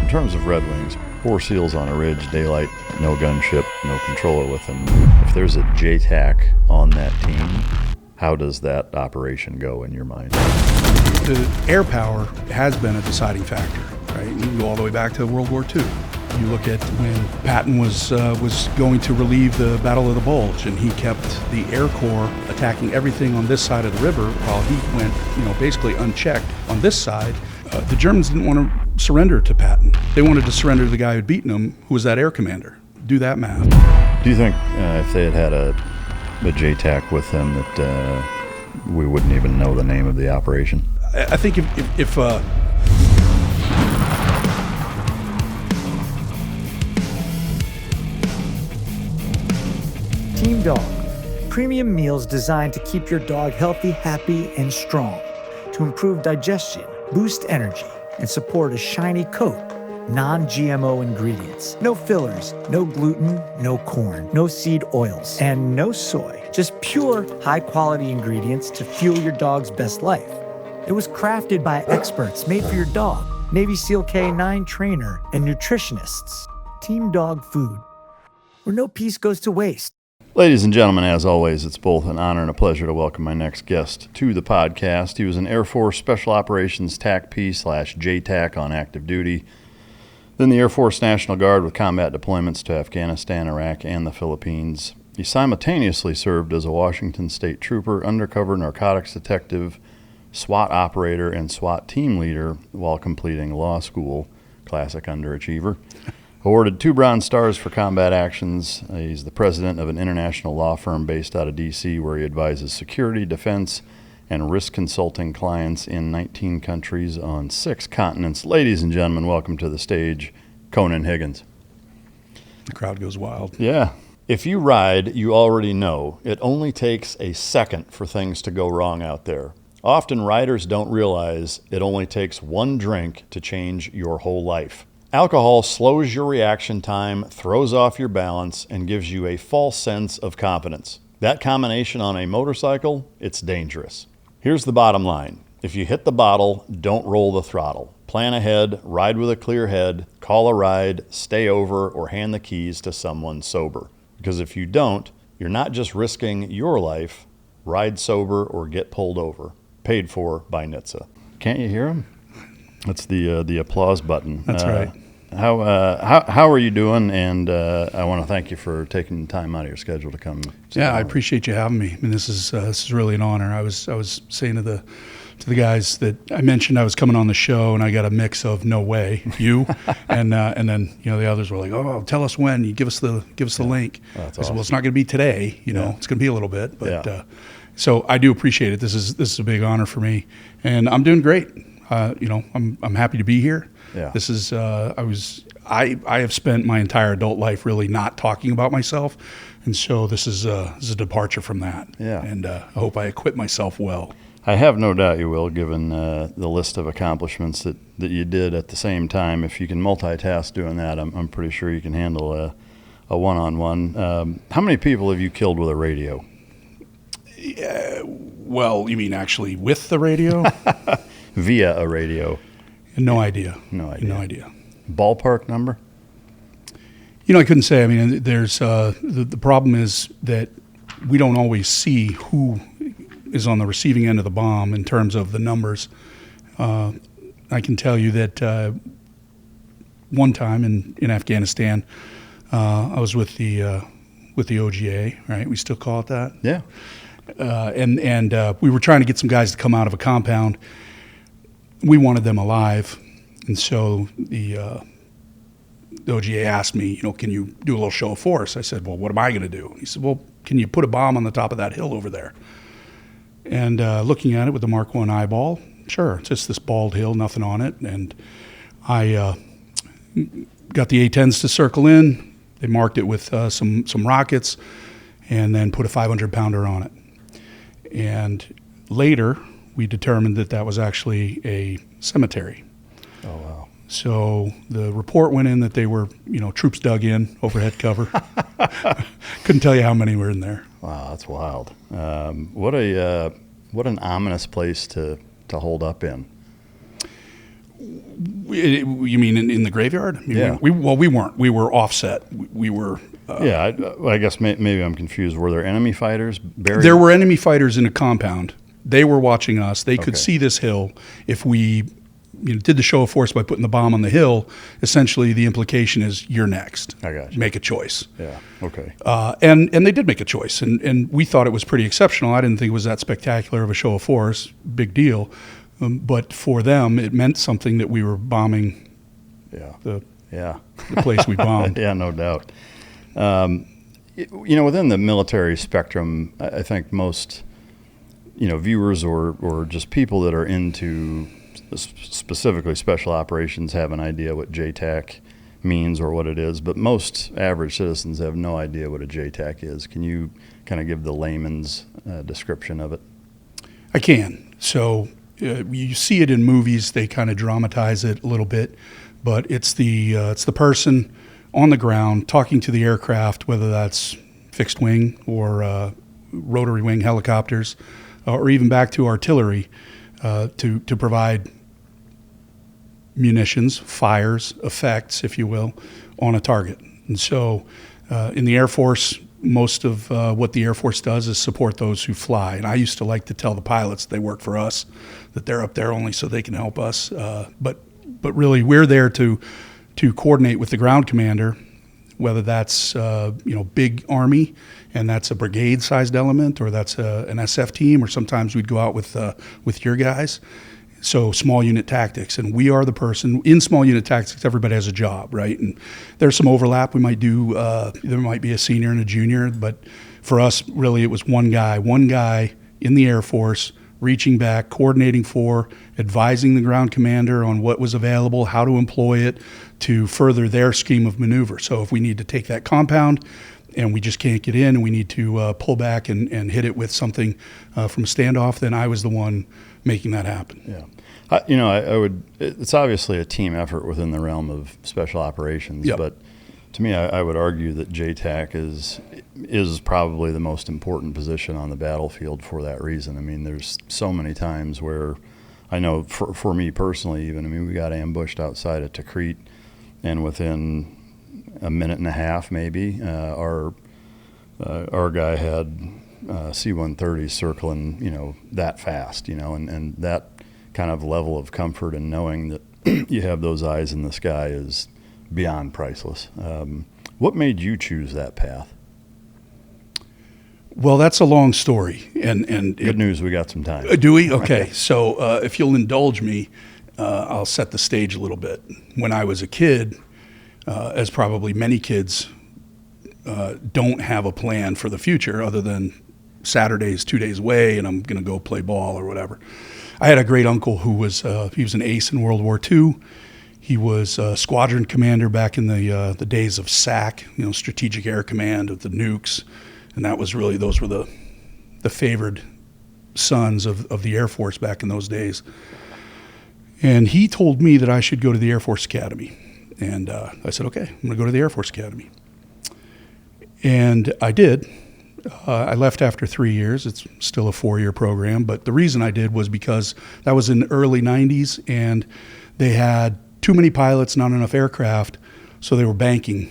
In terms of Red Wings, 4 SEALs on a ridge, daylight, no gunship, no controller with them. If there's a JTAC on that team, how does that operation go in your mind? The air power has been a deciding factor, right? You can go all the way back to World War II. You look at when Patton was going to relieve the Battle of the Bulge, and he kept the Air Corps attacking everything on this side of the river while he went, basically unchecked on this side. The Germans didn't want to surrender to Patton. They wanted to surrender to the guy who'd beaten them, who was that air commander. Do that math. Do you think if they had a JTAC with them that we wouldn't even know the name of the operation? I think if Team Dog, premium meals designed to keep your dog healthy, happy, and strong, to improve digestion, boost energy, and support a shiny coat. Non-GMO ingredients. No fillers, no gluten, no corn, no seed oils, and no soy. Just pure, high-quality ingredients to fuel your dog's best life. It was crafted by experts made for your dog, Navy SEAL K-9 trainer, and nutritionists. Team Dog Food, where no piece goes to waste. Ladies and gentlemen, as always, it's both an honor and a pleasure to welcome my next guest to the podcast. He was an Air Force Special Operations TACP/JTAC on active duty, then the Air Force National Guard with combat deployments to Afghanistan, Iraq, and the Philippines. He simultaneously served as a Washington State Trooper, undercover narcotics detective, SWAT operator, and SWAT team leader while completing law school. Classic underachiever. Awarded 2 Bronze Stars for combat actions. He's the president of an international law firm based out of D.C. where he advises security, defense, and risk consulting clients in 19 countries on 6 continents. Ladies and gentlemen, welcome to the stage, Conan Higgins. The crowd goes wild. Yeah. If you ride, you already know it only takes a second for things to go wrong out there. Often riders don't realize it only takes 1 drink to change your whole life. Alcohol slows your reaction time, throws off your balance, and gives you a false sense of confidence. That combination on a motorcycle, it's dangerous. Here's the bottom line. If you hit the bottle, don't roll the throttle. Plan ahead, ride with a clear head, call a ride, stay over, or hand the keys to someone sober. Because if you don't, you're not just risking your life, ride sober or get pulled over. Paid for by NHTSA. Can't you hear him? That's the applause button. That's right. How are you doing? And I want to thank you for taking time out of your schedule to come. Yeah, I appreciate you having me. I mean, this is really an honor. I was saying to the guys that I mentioned I was coming on the show, and I got a mix of no way, you, and then the others were like, oh, tell us when. You give us the link. Oh, that's I said, awesome. well, it's not going to be today. It's going to be a little bit, but so I do appreciate it. This is a big honor for me, and I'm doing great. I'm happy to be here. Yeah. This is I have spent my entire adult life really not talking about myself, and so this is a departure from that. Yeah. And I hope I equip myself well. I have no doubt you will, given the list of accomplishments that you did at the same time. If you can multitask doing that, I'm pretty sure you can handle a one-on-one. How many people have you killed with a radio? Well, you mean actually with the radio? Via a radio. No idea. No idea. No idea. Ballpark number? I couldn't say. I mean, there's the problem is that we don't always see who is on the receiving end of the bomb in terms of the numbers. I can tell you that one time in Afghanistan, I was with the OGA, right? We still call it that. Yeah. And we were trying to get some guys to come out of a compound. We wanted them alive, and so the OGA asked me, can you do a little show of force? I said, well, what am I going to do? He said, well, can you put a bomb on the top of that hill over there? And looking at it with the Mark I eyeball, sure, it's just this bald hill, nothing on it. And I got the A-10s to circle in. They marked it with some rockets, and then put a 500-pounder on it. And later, we determined that was actually a cemetery. Oh, wow. So the report went in that they were, troops dug in, overhead cover. Couldn't tell you how many were in there. Wow, that's wild. What an ominous place to hold up in. You mean in the graveyard? Yeah. We weren't. We were offset. We were. I guess maybe I'm confused. Were there enemy fighters buried? There were enemy fighters in a compound. They were watching us. They could see this hill. If we did the show of force by putting the bomb on the hill, essentially the implication is you're next. I got you. Make a choice. Yeah. Okay. And they did make a choice, and we thought it was pretty exceptional. I didn't think it was that spectacular of a show of force. Big deal. But for them, it meant something that we were bombing the place we bombed. Yeah, no doubt. Within the military spectrum, I think most, viewers or just people that are into specifically special operations have an idea what JTAC means or what it is, but most average citizens have no idea what a JTAC is. Can you kind of give the layman's description of it? I can. So you see it in movies; they kind of dramatize it a little bit, but it's the person on the ground talking to the aircraft, whether that's fixed wing or rotary wing helicopters, or even back to artillery, to provide munitions, fires, effects, if you will, on a target. And so in the Air Force, most of what the Air Force does is support those who fly. And I used to like to tell the pilots they work for us, that they're up there only so they can help us. But really, we're there to coordinate with the ground commander, whether that's big Army and that's a brigade-sized element, or that's an SF team, or sometimes we'd go out with your guys. So small unit tactics, and we are the person in small unit tactics. Everybody has a job, right? And there's some overlap. We might do. There might be a senior and a junior, but for us, really, it was one guy in the Air Force reaching back, coordinating for, advising the ground commander on what was available, how to employ it to further their scheme of maneuver. So if we need to take that compound and we just can't get in and we need to pull back and hit it with something from a standoff, then I was the one making that happen. Yeah. I would, it's obviously a team effort within the realm of special operations, Yep. but to me, I would argue that JTAC is probably the most important position on the battlefield for that reason. I mean, there's so many times where I know for me personally even, we got ambushed outside of Tikrit, and within a minute and a half maybe, our guy had C-130s circling, that fast, and that kind of level of comfort and knowing that you have those eyes in the sky is beyond priceless. What made you choose that path? Well, that's a long story, and Good news, we got some time. Do we? Okay. So if you'll indulge me, I'll set the stage a little bit. When I was a kid, as probably many kids don't have a plan for the future other than Saturday's 2 days away and I'm going to go play ball or whatever. I had a great uncle who was he was an ace in World War II. He was a squadron commander back in the days of SAC, Strategic Air Command of the nukes, and that was really, those were the favored sons of the Air Force back in those days. And he told me that I should go to the Air Force Academy, and I said, okay, I'm going to go to the Air Force Academy. And I did. I left after 3 years. It's still a 4-year program, but the reason I did was because that was in the early 90s, and they had too many pilots, not enough aircraft, so they were banking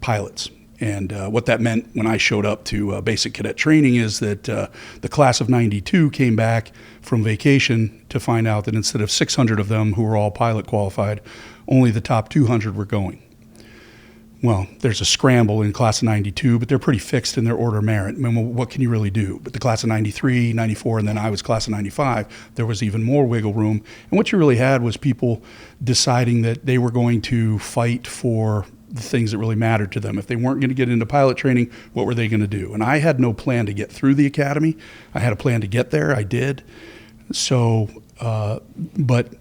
pilots. And what that meant when I showed up to basic cadet training is that the class of 92 came back from vacation to find out that instead of 600 of them who were all pilot qualified, only the top 200 were going. Well, there's a scramble in class of 92, but they're pretty fixed in their order of merit. I mean, what can you really do? But the class of 93, 94, and then I was class of 95, there was even more wiggle room. And what you really had was people deciding that they were going to fight for the things that really mattered to them. If they weren't going to get into pilot training, what were they going to do? And I had no plan to get through the academy. I had a plan to get there. I did. So, but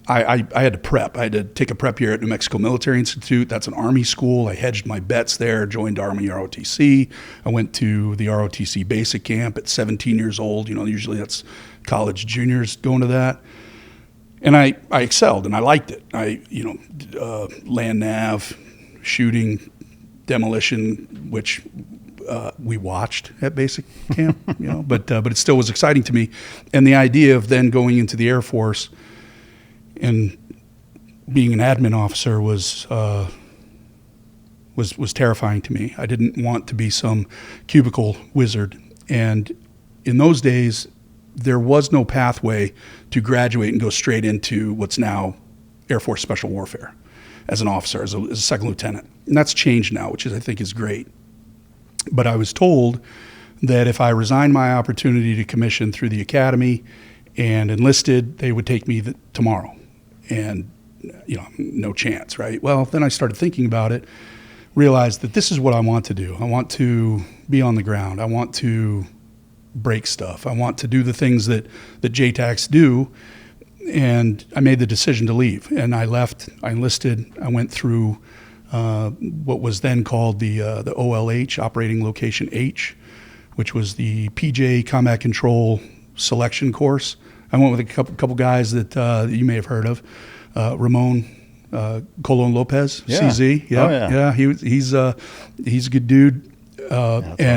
I had to prep. I had to take a prep year at New Mexico Military Institute. That's an Army school. I hedged my bets there, joined Army ROTC. I went to the ROTC basic camp at 17 years old. Usually that's college juniors going to that. And I excelled, and I liked it. Land nav, shooting, demolition, which we watched at basic camp, but it still was exciting to me. And the idea of then going into the Air Force And being an admin officer was terrifying to me. I didn't want to be some cubicle wizard. And in those days, there was no pathway to graduate and go straight into what's now Air Force Special Warfare as an officer, as a second lieutenant. And that's changed now, which I think is great. But I was told that if I resigned my opportunity to commission through the academy and enlisted, they would take me tomorrow. And, no chance, right? Well, then I started thinking about it, realized that this is what I want to do. I want to be on the ground. I want to break stuff. I want to do the things that JTACs do. And I made the decision to leave. And I left, I enlisted, I went through what was then called the OLH, Operating Location H, which was the PJ Combat Control Selection Course. I went with a couple guys that you may have heard of. Ramon Colon Lopez, yeah. CZ. Yeah, oh, yeah. He's a good dude. And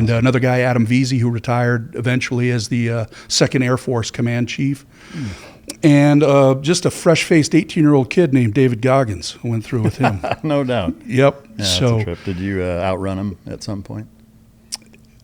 awesome. Another guy, Adam Veazey, who retired eventually as the 2nd Air Force Command Chief. And just a fresh-faced 18-year-old kid named David Goggins. I went through with him. No doubt. Yep. Yeah, So that's a trip. Did you outrun him at some point?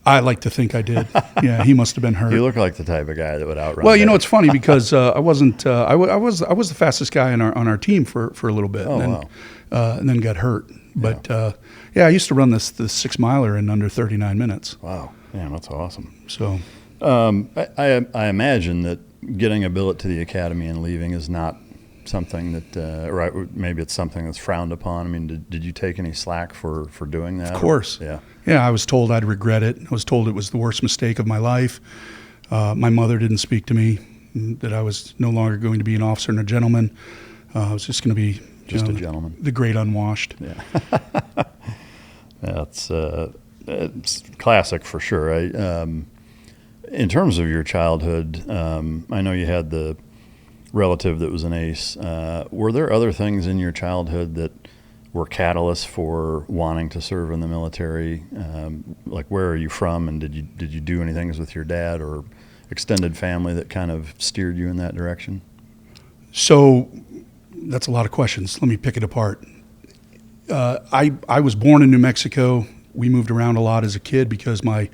I like to think I did. Yeah, he must have been hurt. You look like the type of guy that would outrun. Well, that. it's funny because I wasn't. I was the fastest guy on our team for a little bit. Oh, and then, wow. And then got hurt. But I used to run the 6 miler in under 39 minutes. Wow. Yeah, that's awesome. So I imagine that getting a billet to the academy and leaving is not something that, right? Maybe it's something that's frowned upon. I mean, did you take any slack for doing that? Of course. Yeah. Yeah, I was told I'd regret it. I was told it was the worst mistake of my life. My mother didn't speak to me, that I was no longer going to be an officer and a gentleman. I was just going to be Just a gentleman. The great unwashed. Yeah. That's it's classic for sure. In terms of your childhood, I know you had the relative that was an ace. Were there other things in your childhood that were catalysts for wanting to serve in the military? Like, where are you from, and did you do any things with your dad or extended family that kind of steered you in that direction? So that's a lot of questions. Let me pick it apart. I was born in New Mexico. We moved around a lot as a kid because my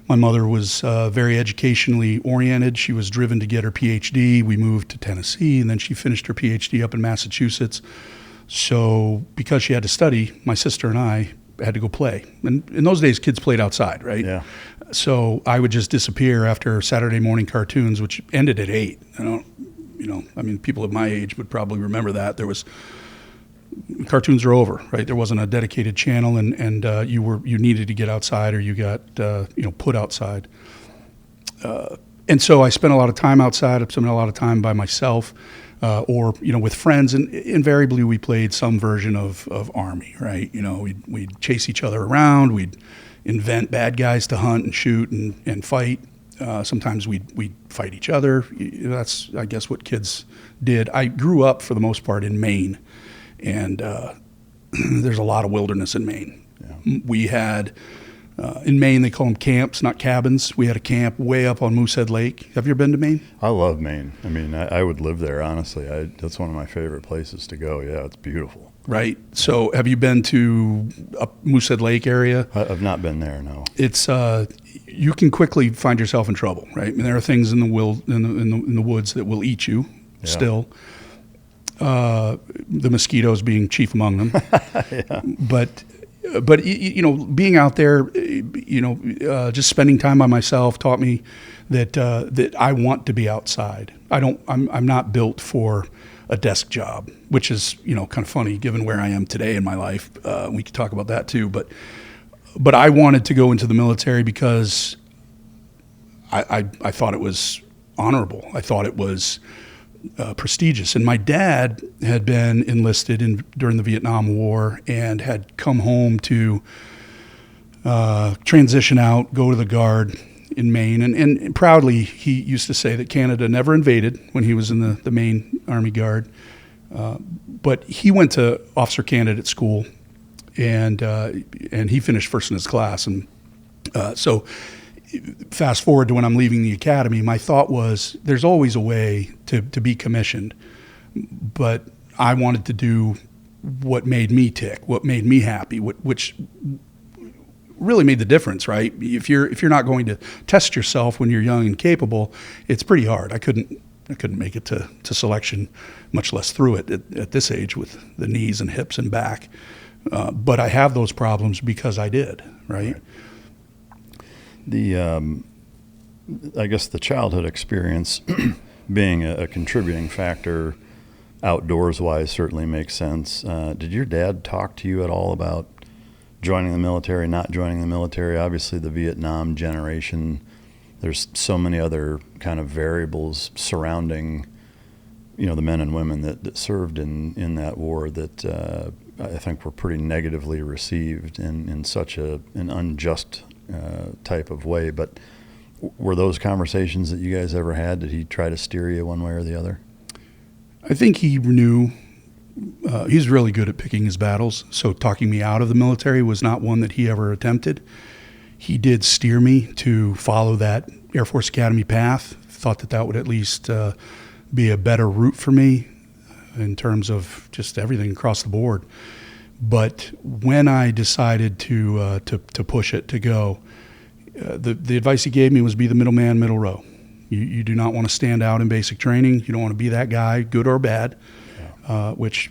mother was very educationally oriented. She was driven to get her PhD. We moved to Tennessee, and then she finished her PhD up in Massachusetts. So because she had to study, my sister and I had to go play. And in those days, kids played outside, right? Yeah. So I would just disappear after Saturday morning cartoons, which ended at 8. People of my age would probably remember that. Cartoons are over, right? There wasn't a dedicated channel, and you needed to get outside, or you got put outside. And so I spent a lot of time outside. I spent a lot of time by myself, or with friends, and invariably we played some version of Army, right? We'd chase each other around. We'd invent bad guys to hunt and shoot and fight. Sometimes we'd fight each other. That's, I guess, what kids did. I grew up for the most part in Maine. And there's a lot of wilderness in Maine. Yeah. We had, in Maine, they call them camps, not cabins. We had a camp way up on Moosehead Lake. Have you ever been to Maine? I love Maine. I mean, I would live there, honestly. That's one of my favorite places to go. Yeah, it's beautiful. Right. So have you been to up Moosehead Lake area? I've not been there, no. It's you can quickly find yourself in trouble, right? I mean, there are things in the woods that will eat you still. The mosquitoes being chief among them. Yeah. But being out there, just spending time by myself taught me that I want to be outside. I'm not built for a desk job, which is, kind of funny given where I am today in my life. We could talk about that too, but I wanted to go into the military because I thought it was honorable. I thought it was prestigious. And my dad had been enlisted during the Vietnam War and had come home to transition out, go to the Guard in Maine. And proudly, he used to say that Canada never invaded when he was in the Maine Army Guard. But he went to officer candidate school, and he finished first in his class. And so fast forward to when I'm leaving the academy, my thought was there's always a way to be commissioned. but I wanted to do what made me tick, what made me happy, which really made the difference, right? If you're not going to test yourself when you're young and capable, it's pretty hard. I couldn't make it to selection, much less through it at this age with the knees and hips and back. But I have those problems because I did, right? I guess the childhood experience being a contributing factor outdoors-wise certainly makes sense. Did your dad talk to you at all about joining the military, not joining the military? Obviously, the Vietnam generation, there's so many other kind of variables surrounding, the men and women that served in that war that I think were pretty negatively received in such an unjust type of way. But were those conversations that you guys ever had? Did he try to steer you one way or the other? I think he knew. He's really good at picking his battles, so talking me out of the military was not one that he ever attempted. He did steer me to follow that Air Force Academy path, thought that would at least be a better route for me in terms of just everything across the board. But when I decided to push it, to go, the advice he gave me was be the middleman, middle row. You do not want to stand out in basic training. You don't want to be that guy, good or bad. Which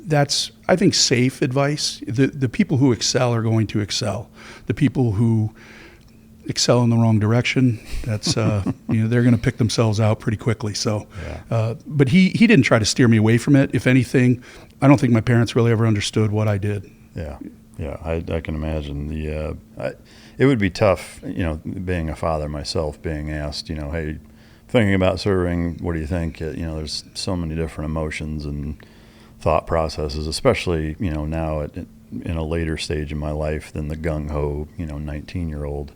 that's, I think, safe advice. The people who excel are going to excel. The people who excel in the wrong direction, that's they're going to pick themselves out pretty quickly. So, but he didn't try to steer me away from it. If anything, I don't think my parents really ever understood what I did. I can imagine it would be tough, being a father myself, being asked, hey, thinking about serving, what do you think? There's so many different emotions and thought processes, especially, now in a later stage in my life than the gung-ho, 19-year-old.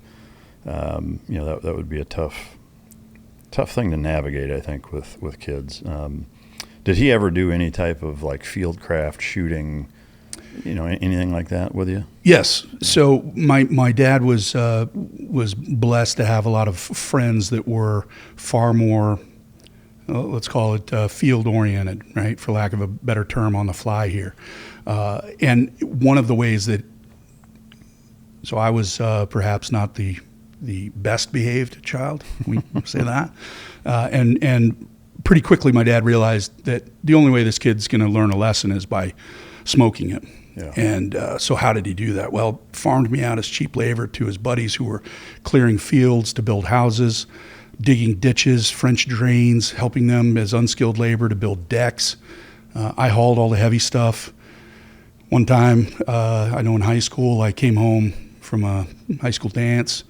That would be a tough thing to navigate, I think, with kids. Did he ever do any type of like fieldcraft shooting, anything like that with you? Yes. So my dad was blessed to have a lot of friends that were far more, let's call it field oriented, right, for lack of a better term on the fly here. And one of the ways so I was perhaps not the best behaved child, we say that, and pretty quickly my dad realized that the only way this kid's going to learn a lesson is by smoking it. Yeah. And so how did he do that? Well, farmed me out as cheap labor to his buddies who were clearing fields to build houses, digging ditches, French drains, helping them as unskilled labor to build decks. I hauled all the heavy stuff. One time, I know in high school, I came home from a high school dance,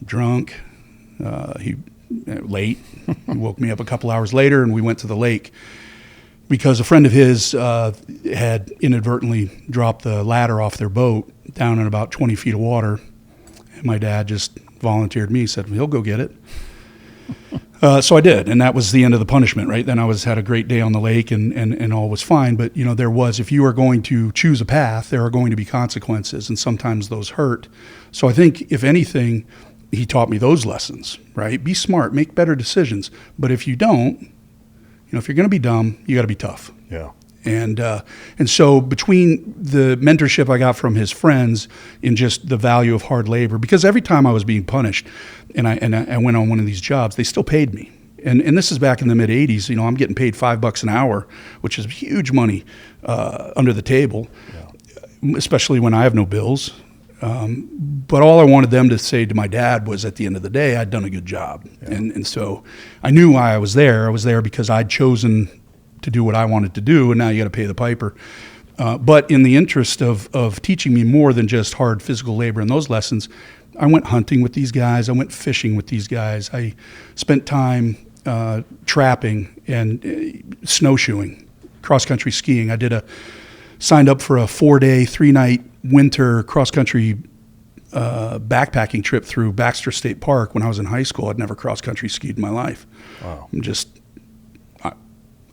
drunk. Late. He woke me up a couple hours later, and we went to the lake because a friend of his had inadvertently dropped the ladder off their boat down in about 20 feet of water. And my dad just volunteered me, said, he'll go get it. So I did, and that was the end of the punishment, right? Then I had a great day on the lake, and all was fine. But, if you are going to choose a path, there are going to be consequences, and sometimes those hurt. So I think, if anything, he taught me those lessons, right? Be smart, make better decisions. But if you don't, if you're going to be dumb, you got to be tough. Yeah. And so between the mentorship I got from his friends in just the value of hard labor, because every time I was being punished and I went on one of these jobs, they still paid me. And this is back in the mid 80s, I'm getting paid $5 an hour, which is huge money under the table, especially when I have no bills. But all I wanted them to say to my dad was, at the end of the day, I'd done a good job. Yeah. And so I knew why I was there. I was there because I'd chosen to do what I wanted to do, and now you got to pay the piper. But in the interest of teaching me more than just hard physical labor and those lessons, I went hunting with these guys. I went fishing with these guys. I spent time trapping and snowshoeing, cross-country skiing. I signed up for a 4-day, 3-night winter cross-country backpacking trip through Baxter State Park when I was in high school. I'd never cross-country skied in my life. Wow.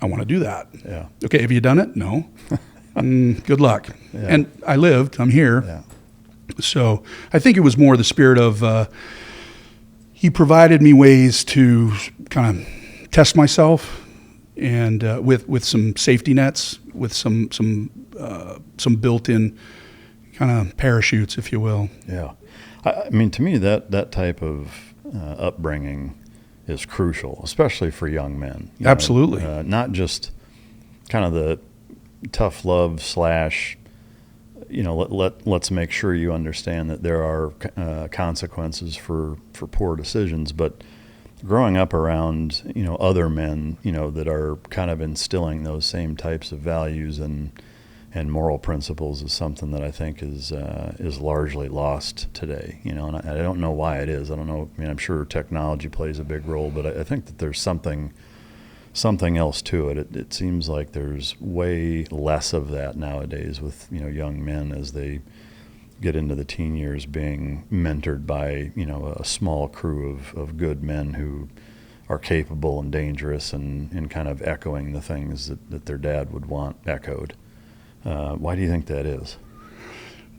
I want to do that. Yeah. Okay, have you done it? No. Good luck. Yeah. And I lived. I'm here. Yeah. So I think it was more the spirit of he provided me ways to kind of test myself and with some safety nets, with some built-in kind of parachutes, if you will. Yeah. I mean, to me, that type of upbringing is crucial, especially for young men. Absolutely. Not just kind of the tough love / let's make sure you understand that there are consequences for poor decisions, but growing up around, other men, that are kind of instilling those same types of values and moral principles is something that I think is largely lost today, and I don't know why it is. I don't know. I mean, I'm sure technology plays a big role, but I think that there's something else to it. It seems like there's way less of that nowadays with, young men as they get into the teen years being mentored by, a small crew of good men who are capable and dangerous and kind of echoing the things that their dad would want echoed. Why do you think that is?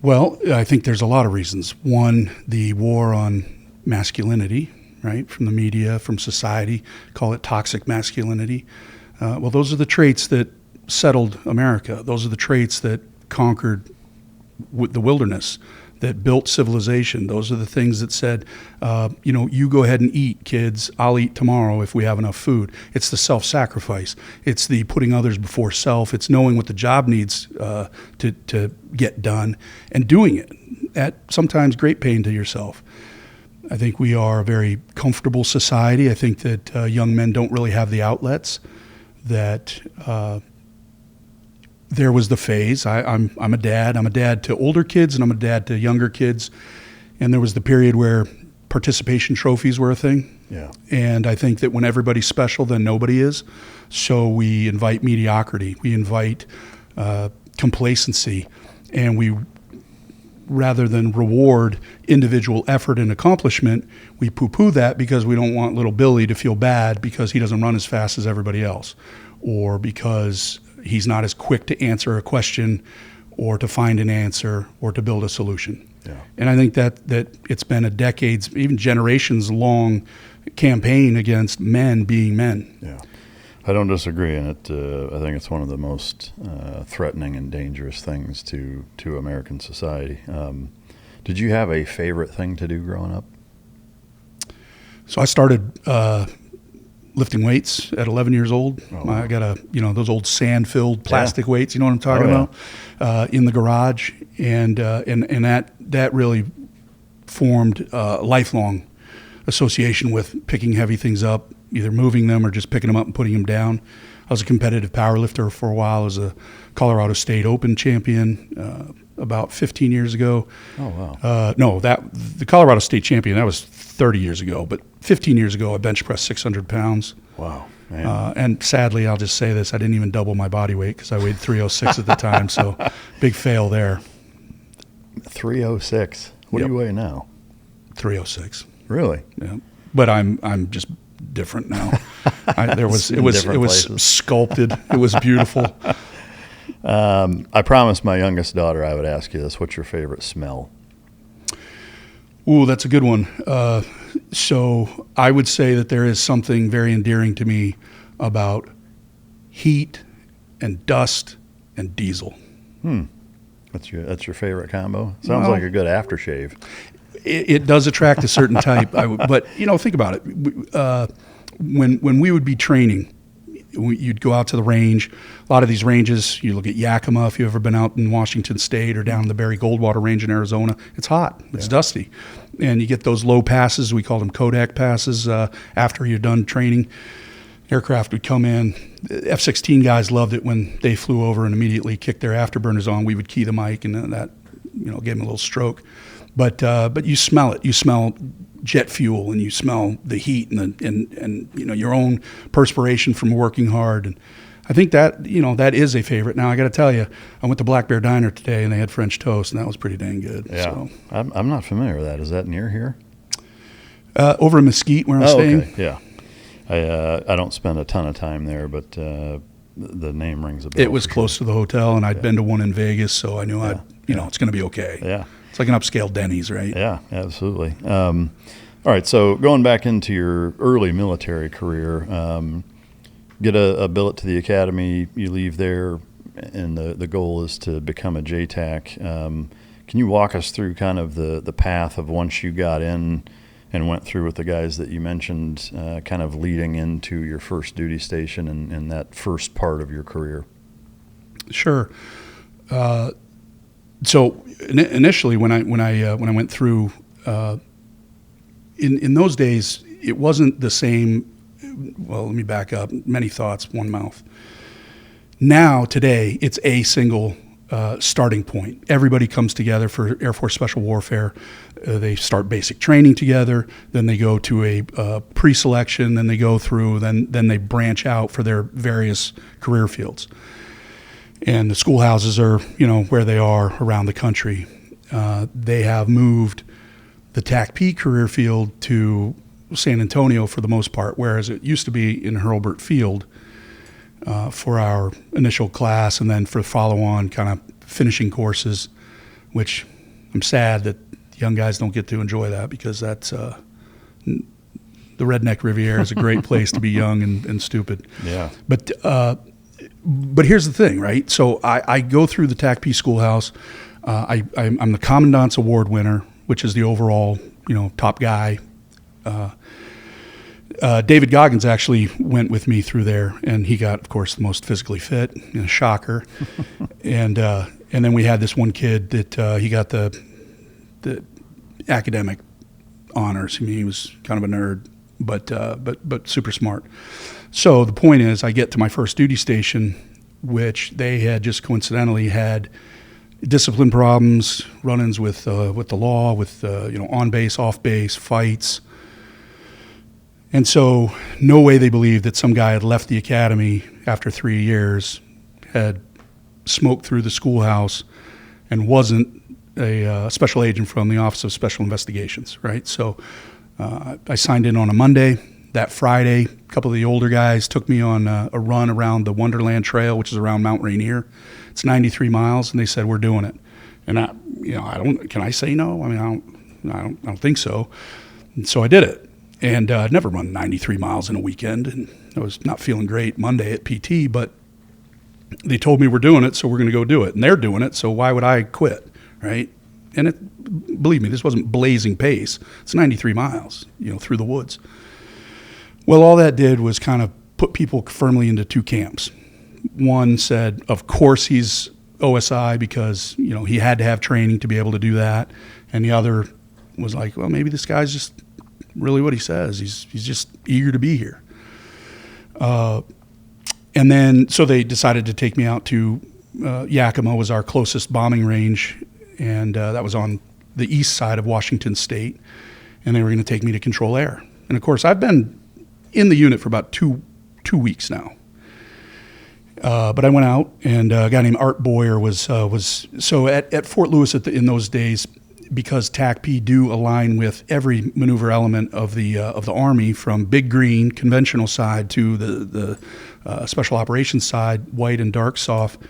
Well, I think there's a lot of reasons. One, the war on masculinity, right, from the media, from society, call it toxic masculinity. Well, those are the traits that settled America. Those are the traits that conquered the wilderness, that built civilization. Those are the things that said, you go ahead and eat, kids. I'll eat tomorrow if we have enough food. It's the self-sacrifice. It's the putting others before self. It's knowing what the job needs to get done and doing it at sometimes great pain to yourself. I think we are a very comfortable society. I think that young men don't really have the outlets that there was the phase. I'm a dad. I'm a dad to older kids, and I'm a dad to younger kids. And there was the period where participation trophies were a thing. Yeah. And I think that when everybody's special, then nobody is. So we invite mediocrity. We invite complacency. And we, rather than reward individual effort and accomplishment, we poo-poo that because we don't want little Billy to feel bad because he doesn't run as fast as everybody else, or because he's not as quick to answer a question or to find an answer or to build a solution. Yeah. And I think that it's been a decades, even generations long campaign against men being men. Yeah. I don't disagree, and I think it's one of the most threatening and dangerous things to American society. Did you have a favorite thing to do growing up? So I started lifting weights at 11 years old. Oh. I got those old sand-filled plastic weights. You know what I'm talking about? In the garage, and that really formed a lifelong association with picking heavy things up, either moving them or just picking them up and putting them down. I was a competitive power lifter for a while. I was a Colorado State Open champion about 15 years ago. Oh, wow. No, the Colorado State champion, that was 30 years ago. But 15 years ago, I bench pressed 600 pounds. Wow. Man. And sadly, I'll just say this, I didn't even double my body weight because I weighed 306 at the time. So big fail there. 306. What do you weigh now? 306. Really? Yeah. But I'm just different now. It was sculpted. It was beautiful. I promised my youngest daughter I would ask you this. What's your favorite smell? Ooh, that's a good one. So I would say that there is something very endearing to me about heat and dust and diesel. That's your favorite combo? Sounds like a good aftershave. It does attract a certain type. But think about it. When we would be training, you'd go out to the range. A lot of these ranges, you look at Yakima, if you've ever been out in Washington State or down the Barry Goldwater Range in Arizona, it's hot, it's dusty. And you get those low passes, we call them Kodak passes, after you're done training. Aircraft would come in. F-16 guys loved it when they flew over and immediately kicked their afterburners on. We would key the mic, and that gave them a little stroke. But you smell it. You smell jet fuel, and you smell the heat and your own perspiration from working hard. And I think that that is a favorite. Now I got to tell you, I went to Black Bear Diner today, and they had French toast, and that was pretty dang good. Yeah, so. I'm not familiar with that. Is that near here? Over in Mesquite, where I'm staying. Okay. Yeah, I don't spend a ton of time there, but the name rings a bell. It was close to the hotel, and I'd been to one in Vegas, so I knew it's going to be okay. Yeah. It's like an upscale Denny's, right? Yeah, absolutely. All right, so going back into your early military career, get a billet to the academy, you leave there, and the goal is to become a JTAC. Can you walk us through kind of the path of once you got in and went through with the guys that you mentioned, kind of leading into your first duty station and that first part of your career? Sure. So initially, when I went through, in those days, it wasn't the same. Well, let me back up. Many thoughts, one mouth. Now, today, it's a single starting point. Everybody comes together for Air Force Special Warfare. They start basic training together. Then they go to a pre-selection. Then they go through. Then they branch out for their various career fields. And the schoolhouses are, where they are around the country. They have moved the TACP career field to San Antonio for the most part, whereas it used to be in Hurlburt Field for our initial class, and then for follow-on kind of finishing courses, which I'm sad that young guys don't get to enjoy that, because that's the Redneck Riviera is a great place to be young and stupid. Yeah. But here's the thing, right? So I go through the TACP schoolhouse. I'm the Commandant's Award winner, which is the overall, top guy. David Goggins actually went with me through there, and he got, of course, the most physically fit. Shocker. and then we had this one kid that he got the academic honors. I mean, he was kind of a nerd, but super smart. So the point is, I get to my first duty station, which they had just coincidentally had discipline problems, run-ins with the law, with on base, off base, fights. And so no way they believed that some guy had left the academy after 3 years, had smoked through the schoolhouse, and wasn't a special agent from the Office of Special Investigations, right? So I signed in on a Monday. That Friday, a couple of the older guys took me on a run around the Wonderland Trail, which is around Mount Rainier. It's 93 miles, and they said, we're doing it. And can I say no? I mean, I don't think so. And so I did it. And I'd never run 93 miles in a weekend, and I was not feeling great Monday at PT, but they told me we're doing it, so we're going to go do it. And they're doing it, so why would I quit, right? And believe me, this wasn't blazing pace. It's 93 miles, through the woods. Well, all that did was kind of put people firmly into two camps. One said, of course he's OSI because, he had to have training to be able to do that. And the other was like, well, maybe this guy's just really what he says. He's just eager to be here. And then, so they decided to take me out to Yakima was our closest bombing range. And that was on the east side of Washington State. And they were going to take me to Control Air. And of course, I've been in the unit for about two weeks now. But I went out, and a guy named Art Boyer was so at Fort Lewis in those days, because TACP do align with every maneuver element of the Army, from Big Green conventional side to the Special Operations side, white and dark soft.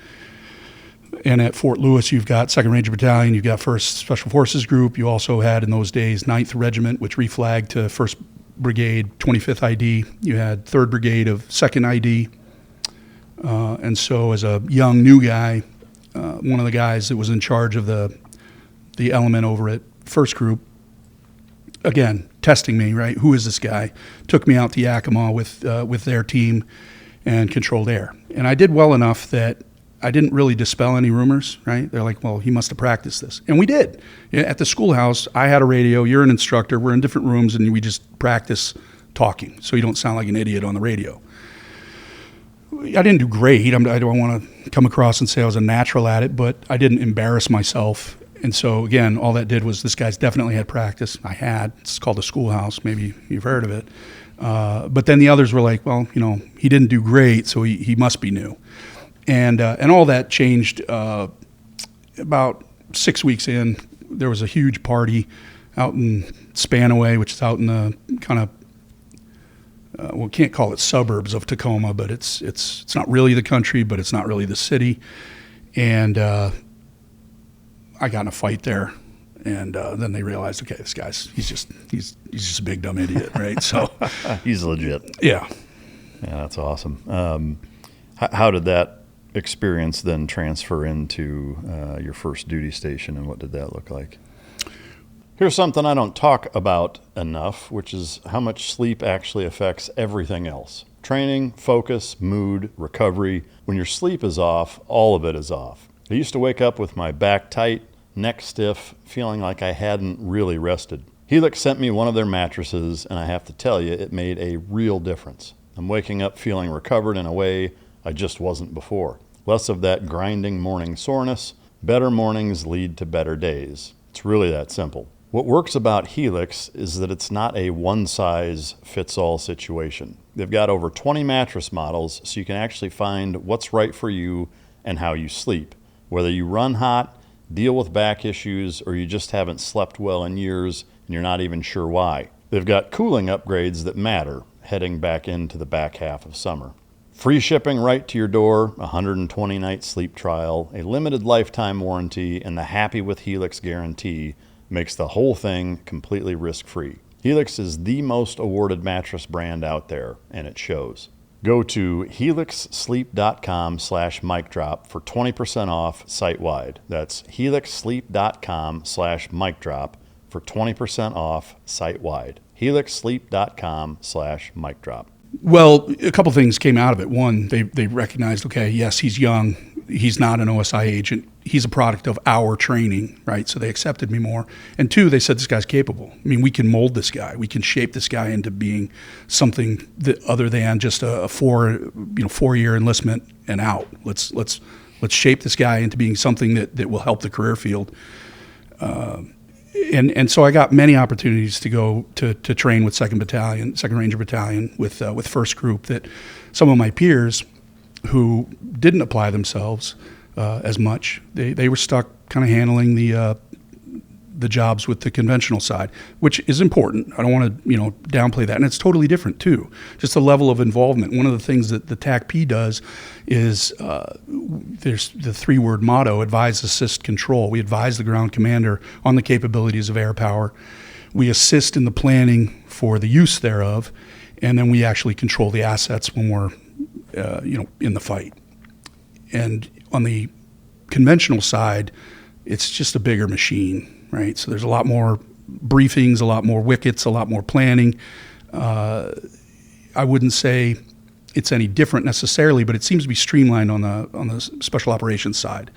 And at Fort Lewis, you've got 2nd Ranger Battalion, you've got 1st Special Forces Group. You also had in those days 9th Regiment, which reflagged to 1st Brigade, 25th ID. You had 3rd Brigade of 2nd ID. And so as a young new guy, one of the guys that was in charge of the element over at 1st Group, again, testing me, right? Who is this guy? Took me out to Yakima with their team and controlled air. And I did well enough that I didn't really dispel any rumors, right? They're like, well, he must have practiced this. And we did. At the schoolhouse, I had a radio. You're an instructor. We're in different rooms, and we just practice talking so you don't sound like an idiot on the radio. I didn't do great. I don't want to come across and say I was a natural at it, but I didn't embarrass myself. And so, again, all that did was this guy's definitely had practice. I had. It's called the schoolhouse. Maybe you've heard of it. But then the others were like, well, he didn't do great, so he must be new. And all that changed about 6 weeks in. There was a huge party out in Spanaway, which is out in the kind of, we can't call it suburbs of Tacoma, but it's not really the country, but it's not really the city. And I got in a fight there, and then they realized, okay, this guy's he's just a big dumb idiot, right? So he's legit. Yeah. Yeah, that's awesome. How did that experience then transfer into your first duty station, and what did that look like? Here's something I don't talk about enough, which is how much sleep actually affects everything else. Training, focus, mood, recovery. When your sleep is off, all of it is off. I used to wake up with my back tight, neck stiff, feeling like I hadn't really rested. Helix sent me one of their mattresses, and I have to tell you, it made a real difference. I'm waking up feeling recovered in a way I just wasn't before. Less of that grinding morning soreness. Better mornings lead to better days. It's really that simple. What works about Helix is that it's not a one-size-fits-all situation. They've got over 20 mattress models, so you can actually find what's right for you and how you sleep. Whether you run hot, deal with back issues, or you just haven't slept well in years and you're not even sure why. They've got cooling upgrades that matter, heading back into the back half of summer. Free shipping right to your door, a 120-night sleep trial, a limited lifetime warranty, and the Happy with Helix guarantee makes the whole thing completely risk-free. Helix is the most awarded mattress brand out there, and it shows. Go to helixsleep.com/micdrop for 20% off site-wide. That's helixsleep.com/micdrop for 20% off site-wide. helixsleep.com/micdrop. Well, a couple things came out of it. One, they recognized, okay, yes, he's young. He's not an OSI agent. He's a product of our training, right? So they accepted me more. And two, they said this guy's capable. I mean, we can mold this guy. We can shape this guy into being something that other than just a 4-year enlistment and out. Let's shape this guy into being something that will help the career field. And so I got many opportunities to go to train with 2nd Ranger Battalion, with 1st Group, that some of my peers who didn't apply themselves as much, they were stuck kind of handling the jobs with the conventional side, which is important. I don't want to downplay that, and it's totally different too. Just the level of involvement. One of the things that the TACP does is there's the 3-word motto: advise, assist, control. We advise the ground commander on the capabilities of air power. We assist in the planning for the use thereof, and then we actually control the assets when we're in the fight. And on the conventional side, it's just a bigger machine. Right, so there's a lot more briefings, a lot more wickets, a lot more planning. I wouldn't say it's any different necessarily, but it seems to be streamlined on the special operations side.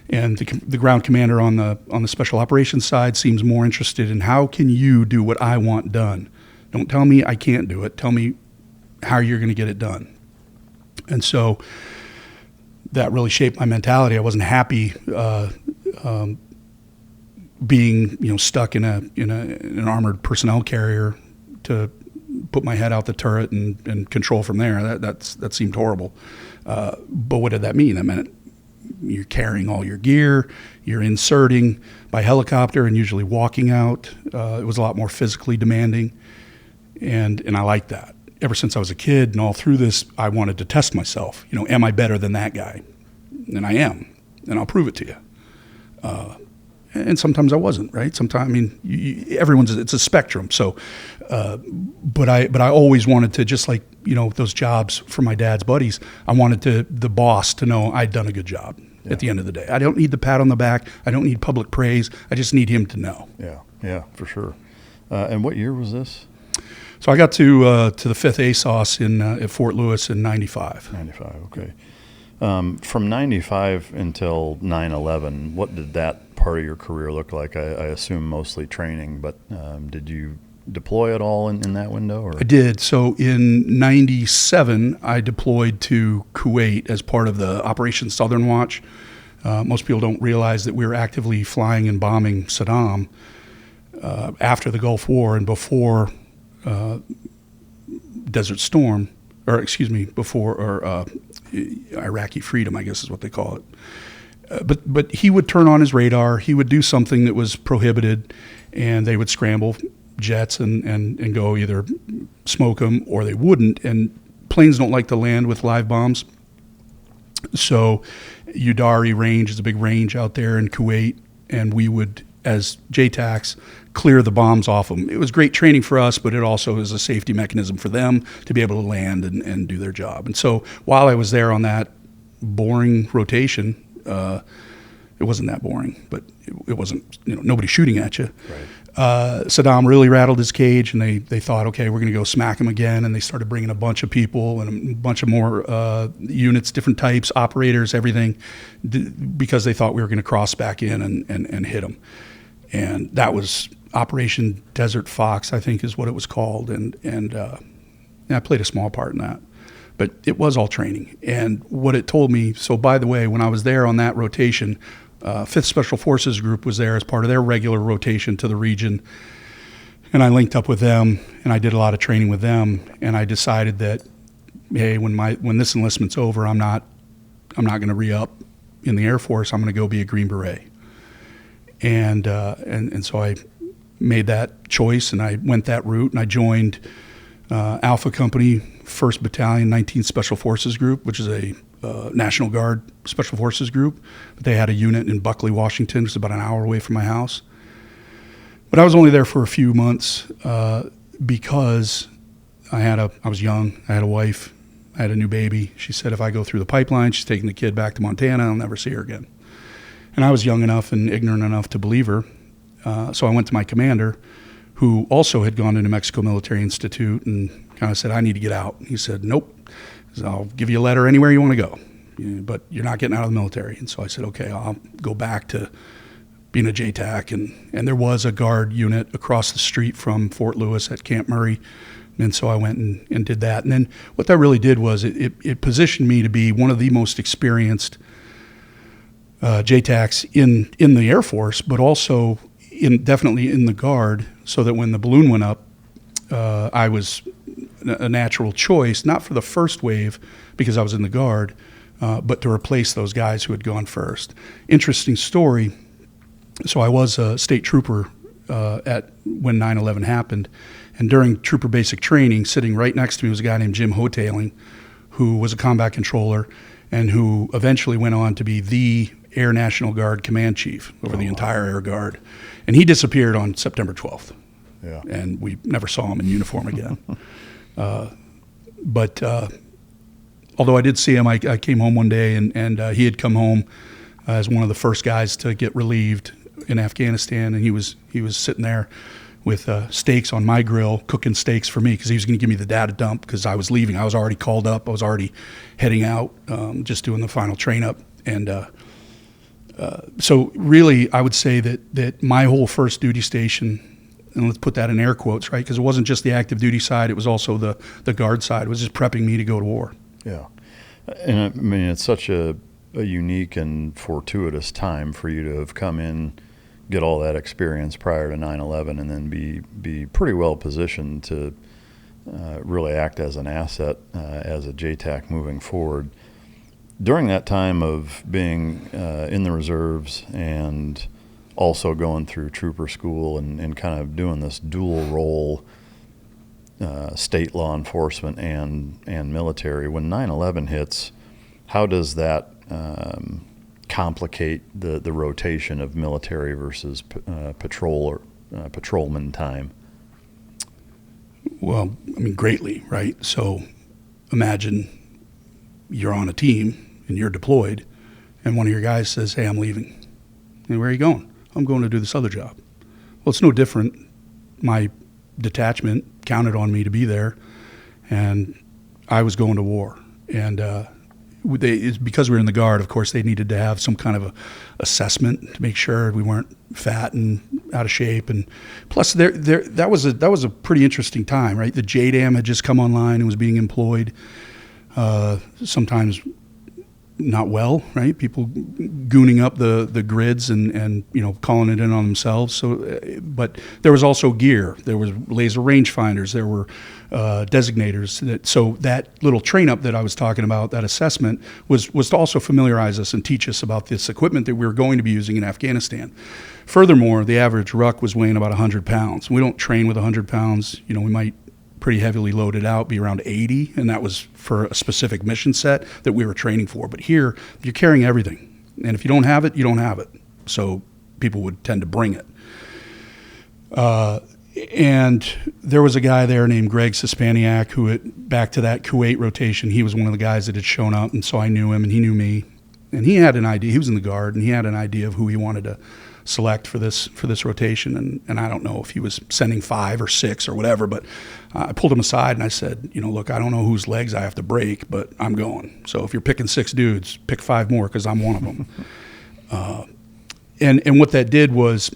And the ground commander on the special operations side seems more interested in how can you do what I want done. Don't tell me I can't do it. Tell me how you're going to get it done. And so that really shaped my mentality. I wasn't happy. Being stuck in an armored personnel carrier to put my head out the turret and control from there. That seemed horrible. But what did that mean? That meant you're carrying all your gear, you're inserting by helicopter and usually walking out. It was a lot more physically demanding, and I liked that. Ever since I was a kid and all through this, I wanted to test myself. Am I better than that guy? And I am, and I'll prove it to you. And sometimes I wasn't, right? Sometimes, it's a spectrum. So, but I always wanted to, just like, those jobs for my dad's buddies, I wanted the boss to know I'd done a good job at the end of the day. I don't need the pat on the back. I don't need public praise. I just need him to know. Yeah, for sure. And what year was this? So I got to the 5th ASOS at Fort Lewis in 95. 95, okay. From 95 until 9/11, what did that part of your career look like? I assume mostly training, but did you deploy at all in that window? Or? I did. So in 97, I deployed to Kuwait as part of the Operation Southern Watch. Most people don't realize that we were actively flying and bombing Saddam after the Gulf War and before Desert Storm, before Iraqi Freedom, I guess is what they call it. But he would turn on his radar. He would do something that was prohibited, and they would scramble jets and go either smoke them or they wouldn't. And planes don't like to land with live bombs. So Udari Range is a big range out there in Kuwait, and we would as JTACs clear the bombs off them. It was great training for us, but it also is a safety mechanism for them to be able to land and do their job. And so while I was there on that boring rotation, it wasn't that boring, but it wasn't, nobody shooting at you. Right. Saddam really rattled his cage, and they thought, okay, we're going to go smack him again. And they started bringing a bunch of people and a bunch of more units, different types, operators, everything, because they thought we were going to cross back in and hit him. And that was Operation Desert Fox, I think is what it was called. And I played a small part in that. But it was all training. And what it told me, so by the way, when I was there on that rotation, 5th Special Forces Group was there as part of their regular rotation to the region. And I linked up with them, and I did a lot of training with them. And I decided that, hey, when this enlistment's over, I'm not going to re-up in the Air Force. I'm going to go be a Green Beret. And so I made that choice, and I went that route, and I joined Alpha Company, 1st Battalion, 19th Special Forces Group, which is a National Guard Special Forces Group. But they had a unit in Buckley, Washington, which is about an hour away from my house. But I was only there for a few months because I was young, I had a wife, I had a new baby. She said if I go through the pipeline, she's taking the kid back to Montana, I'll never see her again. And I was young enough and ignorant enough to believe her. So I went to my commander, who also had gone to New Mexico Military Institute, and kind of said, I need to get out. He said, nope. He said, I'll give you a letter anywhere you want to go, but you're not getting out of the military. And so I said, okay, I'll go back to being a JTAC. And there was a guard unit across the street from Fort Lewis at Camp Murray. And so I went and did that. And then what that really did was it positioned me to be one of the most experienced JTACs in the Air Force, but also definitely in the Guard, so that when the balloon went up, I was a natural choice, not for the first wave because I was in the Guard, but to replace those guys who had gone first. Interesting story. So I was a state trooper when 9/11 happened, and during trooper basic training, sitting right next to me was a guy named Jim Hotailing, who was a combat controller and who eventually went on to be the Air National Guard Command Chief over the entire Air Guard. And he disappeared on September 12th. Yeah. And we never saw him in uniform again. But although I did see him, I came home one day, and he had come home as one of the first guys to get relieved in Afghanistan, and he was sitting there with steaks on my grill, cooking steaks for me, because he was going to give me the data dump because I was leaving. I was already called up. I was already heading out, just doing the final train up. And so really, I would say that my whole first duty station, and let's put that in air quotes, right? Because it wasn't just the active duty side, it was also the guard side. It was just prepping me to go to war. Yeah. And I mean, it's such a unique and fortuitous time for you to have come in, get all that experience prior to 9/11, and then be pretty well positioned to really act as an asset as a JTAC moving forward. During that time of being in the reserves and also going through trooper school and kind of doing this dual role, state law enforcement and military, when 9/11 hits, how does that complicate the rotation of military versus patrol or patrolman time? Well, I mean, greatly, right? So imagine you're on a team and you're deployed, and one of your guys says, hey, I'm leaving. And where are you going? I'm going to do this other job. Well, it's no different. My detachment counted on me to be there, and I was going to war. And it's because we were in the Guard, of course, they needed to have some kind of a assessment to make sure we weren't fat and out of shape. And plus, that was a pretty interesting time, right? The JDAM had just come online and was being employed. Sometimes not well, right? People gooning up the grids and calling it in on themselves. So, but there was also gear. There was laser rangefinders. There were designators. So that little train up that I was talking about, that assessment, was to also familiarize us and teach us about this equipment that we were going to be using in Afghanistan. Furthermore, the average ruck was weighing about 100 pounds. We don't train with 100 pounds. We might pretty heavily loaded out, be around 80, and that was for a specific mission set that we were training for. But here, you're carrying everything, and if you don't have it, you don't have it. So people would tend to bring it. And there was a guy there named Greg Suspaniak who, back to that Kuwait rotation, he was one of the guys that had shown up, and so I knew him and he knew me. And he had an idea. He was in the Guard, and he had an idea of who he wanted to select for this rotation. And I don't know if he was sending 5 or 6 or whatever, but I pulled him aside and I said, look, I don't know whose legs I have to break, but I'm going. So if you're picking 6 dudes, pick 5 more because I'm one of them. And what that did was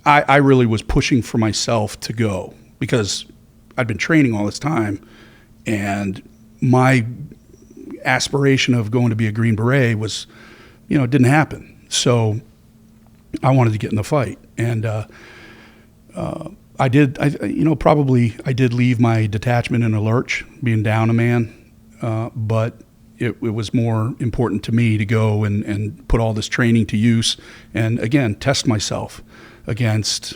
I really was pushing for myself to go because I'd been training all this time, and my aspiration of going to be a Green Beret was, it didn't happen. So I wanted to get in the fight, and I did. I did leave my detachment in a lurch, being down a man, but it was more important to me to go and put all this training to use, and again test myself against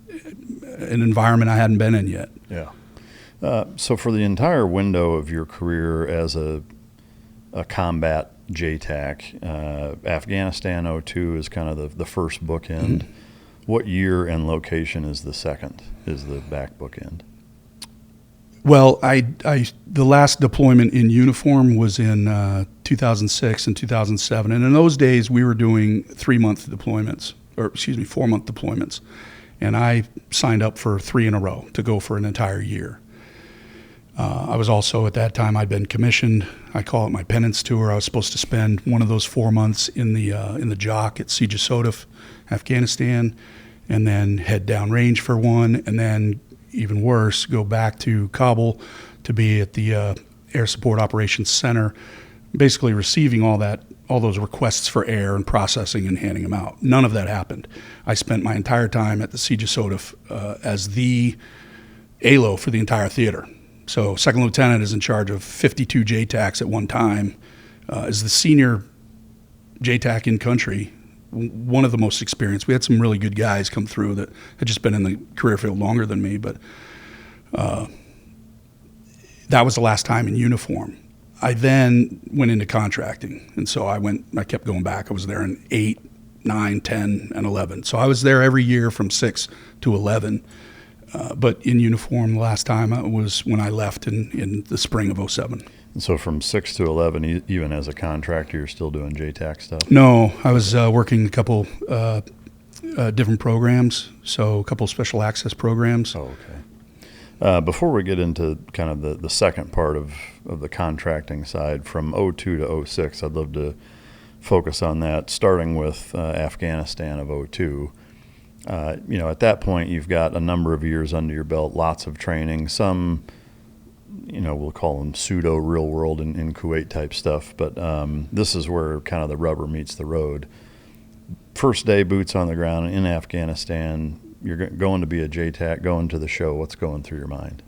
an environment I hadn't been in yet. Yeah. So for the entire window of your career as a combat JTAC, Afghanistan 02 is kind of the first bookend. Mm-hmm. What year and location is the second, is the back bookend? Well, the last deployment in uniform was in 2006 and 2007. And in those days, we were doing 4-month deployments. And I signed up for 3 in a row to go for an entire year. I was also, at that time, I'd been commissioned. I call it my penance tour. I was supposed to spend one of those 4 months in the JOC at Siege of Sodif, Afghanistan, and then head downrange for one, and then even worse, go back to Kabul to be at the Air Support Operations Center, basically receiving all those requests for air and processing and handing them out. None of that happened. I spent my entire time at the Siege of Sodif as the ALO for the entire theater. So second lieutenant is in charge of 52 JTACs at one time, is the senior JTAC in country, one of the most experienced. We had some really good guys come through that had just been in the career field longer than me, but that was the last time in uniform. I then went into contracting, and so I kept going back. I was there in 8, 9, 10, and 11. So I was there every year from 6 to 11. But in uniform, the last time was when I left in the spring of 07. And so from 6 to 11, even as a contractor, you're still doing JTAC stuff? No, I was working a couple different programs, so a couple special access programs. Oh, okay. Before we get into kind of the second part of the contracting side, from 02 to 06, I'd love to focus on that, starting with Afghanistan of 02. At that point, you've got a number of years under your belt, lots of training, some, we'll call them pseudo real world in Kuwait type stuff, but this is where kind of the rubber meets the road. First day, boots on the ground in Afghanistan, you're going to be a JTAC, going to the show. What's going through your mind?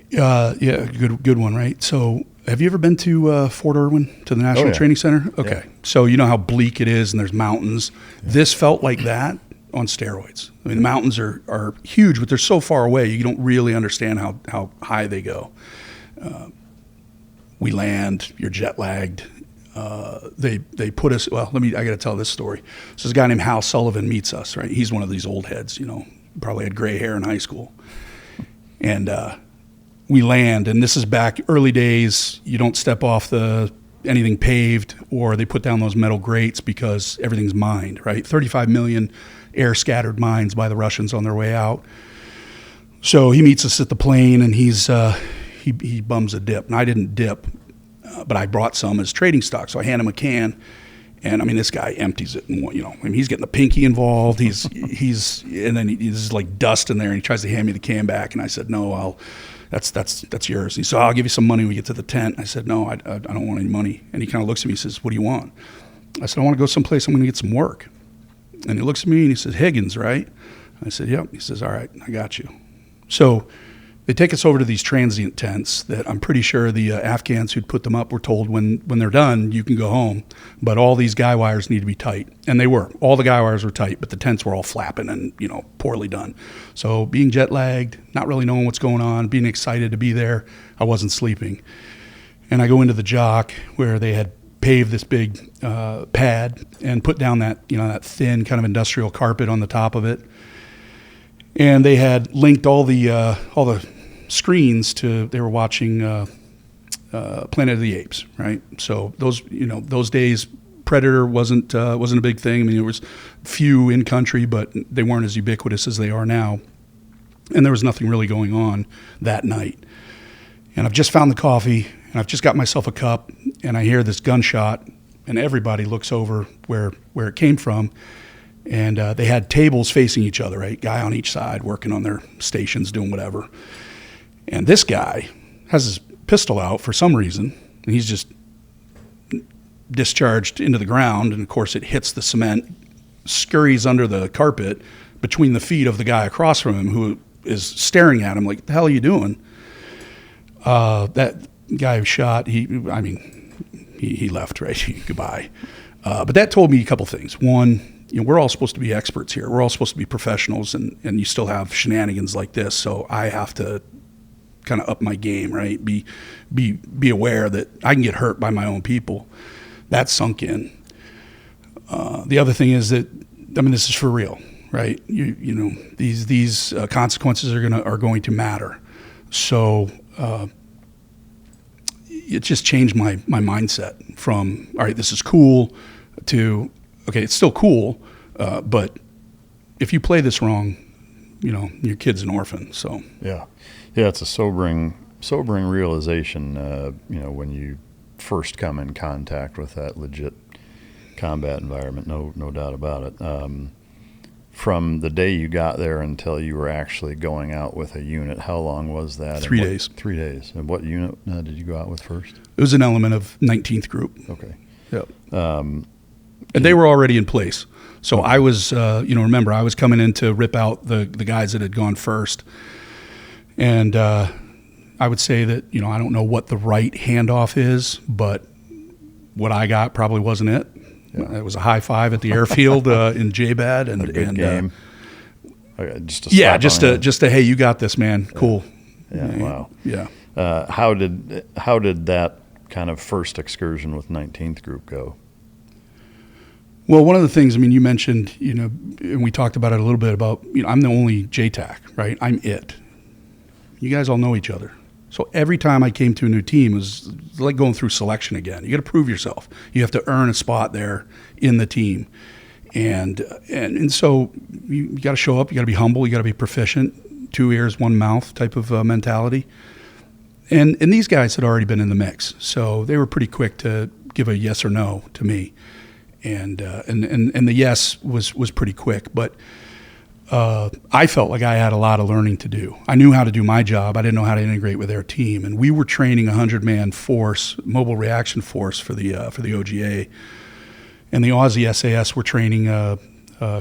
Yeah, good one, right? So have you ever been to Fort Irwin, to the National Training Center? Okay. Yeah. So you know how bleak it is and there's mountains. Yeah. This felt like that on steroids. I mean, the mountains are huge, but they're so far away, you don't really understand how high they go. We land, you're jet lagged. They put us, I got to tell this story. So this guy named Hal Sullivan meets us, right? He's one of these old heads, probably had gray hair in high school. And we land, and this is back early days. You don't step off anything paved, or they put down those metal grates because everything's mined, right? 35 million air scattered mines by the Russians on their way out. So he meets us at the plane, and he bums a dip. And I didn't dip, but I brought some as trading stock. So I hand him a can, and this guy empties it, and he's getting the pinky involved. He's and then there's like dust in there, and he tries to hand me the can back, and I said, no, that's yours. And he said, I'll give you some money when we get to the tent. I said, no, I don't want any money. And he kind of looks at me and says, what do you want? I said, I want to go someplace I'm going to get some work. And he looks at me and he says, Higgins, right? I said, yep. He says, all right, I got you. So they take us over to these transient tents that I'm pretty sure the Afghans who'd put them up were told when they're done, you can go home. But all these guy wires need to be tight. And they were. All the guy wires were tight, but the tents were all flapping and, poorly done. So being jet lagged, not really knowing what's going on, being excited to be there, I wasn't sleeping. And I go into the JOC where they had paved this big pad and put down that thin kind of industrial carpet on the top of it. And they had linked all the screens to, they were watching Planet of the Apes, right? So those days, Predator wasn't a big thing. I mean, there was few in country, but they weren't as ubiquitous as they are now. And there was nothing really going on that night. And I've just found the coffee, and I've just got myself a cup, and I hear this gunshot, and everybody looks over where it came from. And they had tables facing each other, right? Guy on each side working on their stations, doing whatever. And this guy has his pistol out for some reason, and he's just discharged into the ground. And of course, it hits the cement, scurries under the carpet between the feet of the guy across from him, who is staring at him like, "What the hell are you doing?" That guy who shot, he left, right? Goodbye. But that told me a couple things. One, we're all supposed to be experts here. We're all supposed to be professionals, and you still have shenanigans like this. So I have to kind of up my game, right? Be aware that I can get hurt by my own people. That sunk in. The other thing is that, this is for real, right? These consequences are going to matter. So it just changed my mindset from, all right, this is cool, to, okay, it's still cool, but if you play this wrong, your kid's an orphan. So yeah, it's a sobering realization. When you first come in contact with that legit combat environment, no doubt about it. From the day you got there until you were actually going out with a unit, how long was that? 3 days. 3 days. And what unit did you go out with first? It was an element of 19th Group. Okay. Yep. And they were already in place. So I was, remember, I was coming in to rip out the guys that had gone first. And I would say that, I don't know what the right handoff is, but what I got probably wasn't it. Yeah. It was a high five at the airfield in JBAD, and game. Just a hey, you got this, man. Yeah. Cool. Yeah. Wow. Yeah. How did that kind of first excursion with 19th Group go? Well, one of the things, you mentioned, and we talked about it a little bit about, I'm the only JTAC, right? I'm it. You guys all know each other. So every time I came to a new team, it was like going through selection again. You got to prove yourself. You have to earn a spot there in the team. And so you got to show up. You got to be humble. You got to be proficient. 2 ears, 1 mouth type of mentality. And these guys had already been in the mix. So they were pretty quick to give a yes or no to me. And the yes was pretty quick. But I felt like I had a lot of learning to do. I knew how to do my job. I didn't know how to integrate with their team. And we were training a 100-man force, mobile reaction force for the OGA. And the Aussie SAS were training a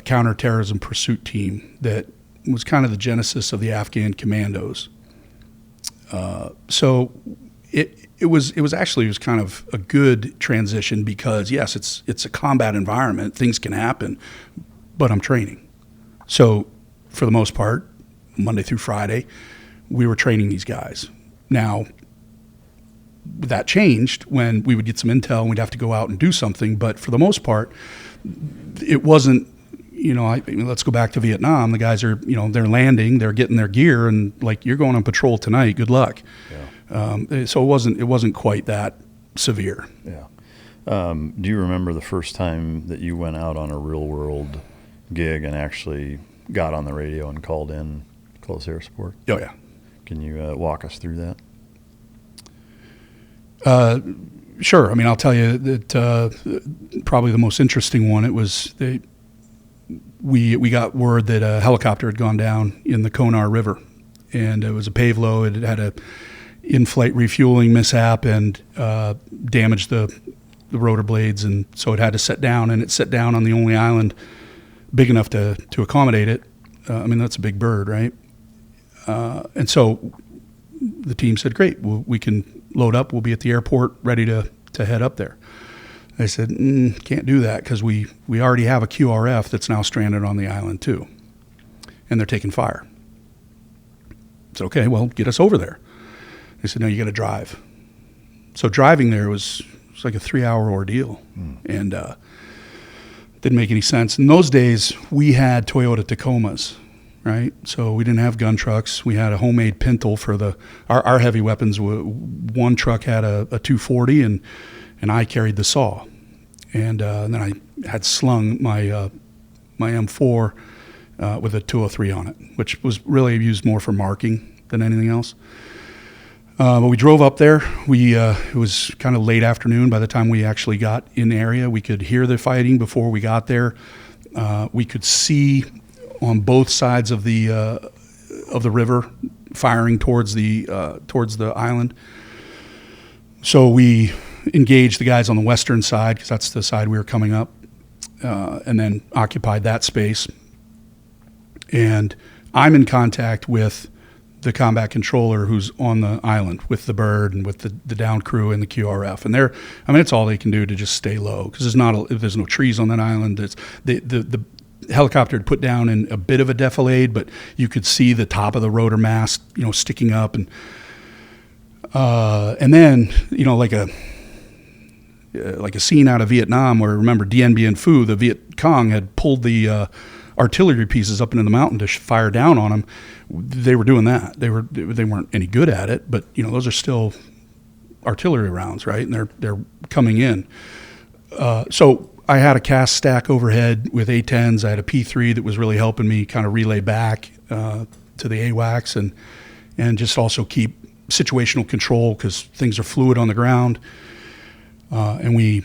counterterrorism pursuit team that was kind of the genesis of the Afghan commandos. So it was kind of a good transition because, yes, it's a combat environment. Things can happen, but I'm training. So for the most part, Monday through Friday, we were training these guys. Now, that changed when we would get some intel and we'd have to go out and do something. But for the most part, it wasn't, let's go back to Vietnam. The guys are, they're landing, they're getting their gear, and like, you're going on patrol tonight. Good luck. Yeah. So it wasn't quite that severe. Yeah. Do you remember the first time that you went out on a real world gig and actually got on the radio and called in close air support? Oh, yeah. Can you walk us through that? Sure. I'll tell you that probably the most interesting one, it was we got word that a helicopter had gone down in the Konar River, and it was a pave-low. It had a in-flight refueling mishap and damaged the rotor blades, and so it had to set down, and it set down on the only island big enough to accommodate it. That's a big bird, right? And so the team said, great, we can load up. We'll be at the airport ready to head up there. I said, can't do that because we already have a QRF that's now stranded on the island too, and they're taking fire. I said, okay, well, get us over there. They said, no, you got to drive. So driving there was It's like a 3-hour ordeal. And didn't make any sense. In those days, we had Toyota Tacomas, right? So we didn't have gun trucks. We had a homemade pintle for our heavy weapons. One truck had a 240, and I carried the saw. And then I had slung my M4 with a 203 on it, which was really used more for marking than anything else. But we drove up there. It was kind of late afternoon by the time we actually got in the area. We could hear the fighting before we got there. We could see on both sides of the river firing towards the island. So we engaged the guys on the western side, because that's the side we were coming up, and then occupied that space. And I'm in contact with the combat controller who's on the island with the bird and with the down crew and the QRF. And it's all they can do to just stay low, because there's no trees on that island. It's the helicopter had put down in a bit of a defilade, but you could see the top of the rotor mast, sticking up. And then, like a scene out of Vietnam where, remember, Dien Bien Phu, the Viet Cong had pulled the artillery pieces up into the mountain to fire down on them. They were doing that. They weren't any good at it, but those are still artillery rounds, right? And they're coming in. So I had a CAS stack overhead with A-10s. I had a P3 that was really helping me kind of relay back to the AWACS and just also keep situational control, because things are fluid on the ground. And we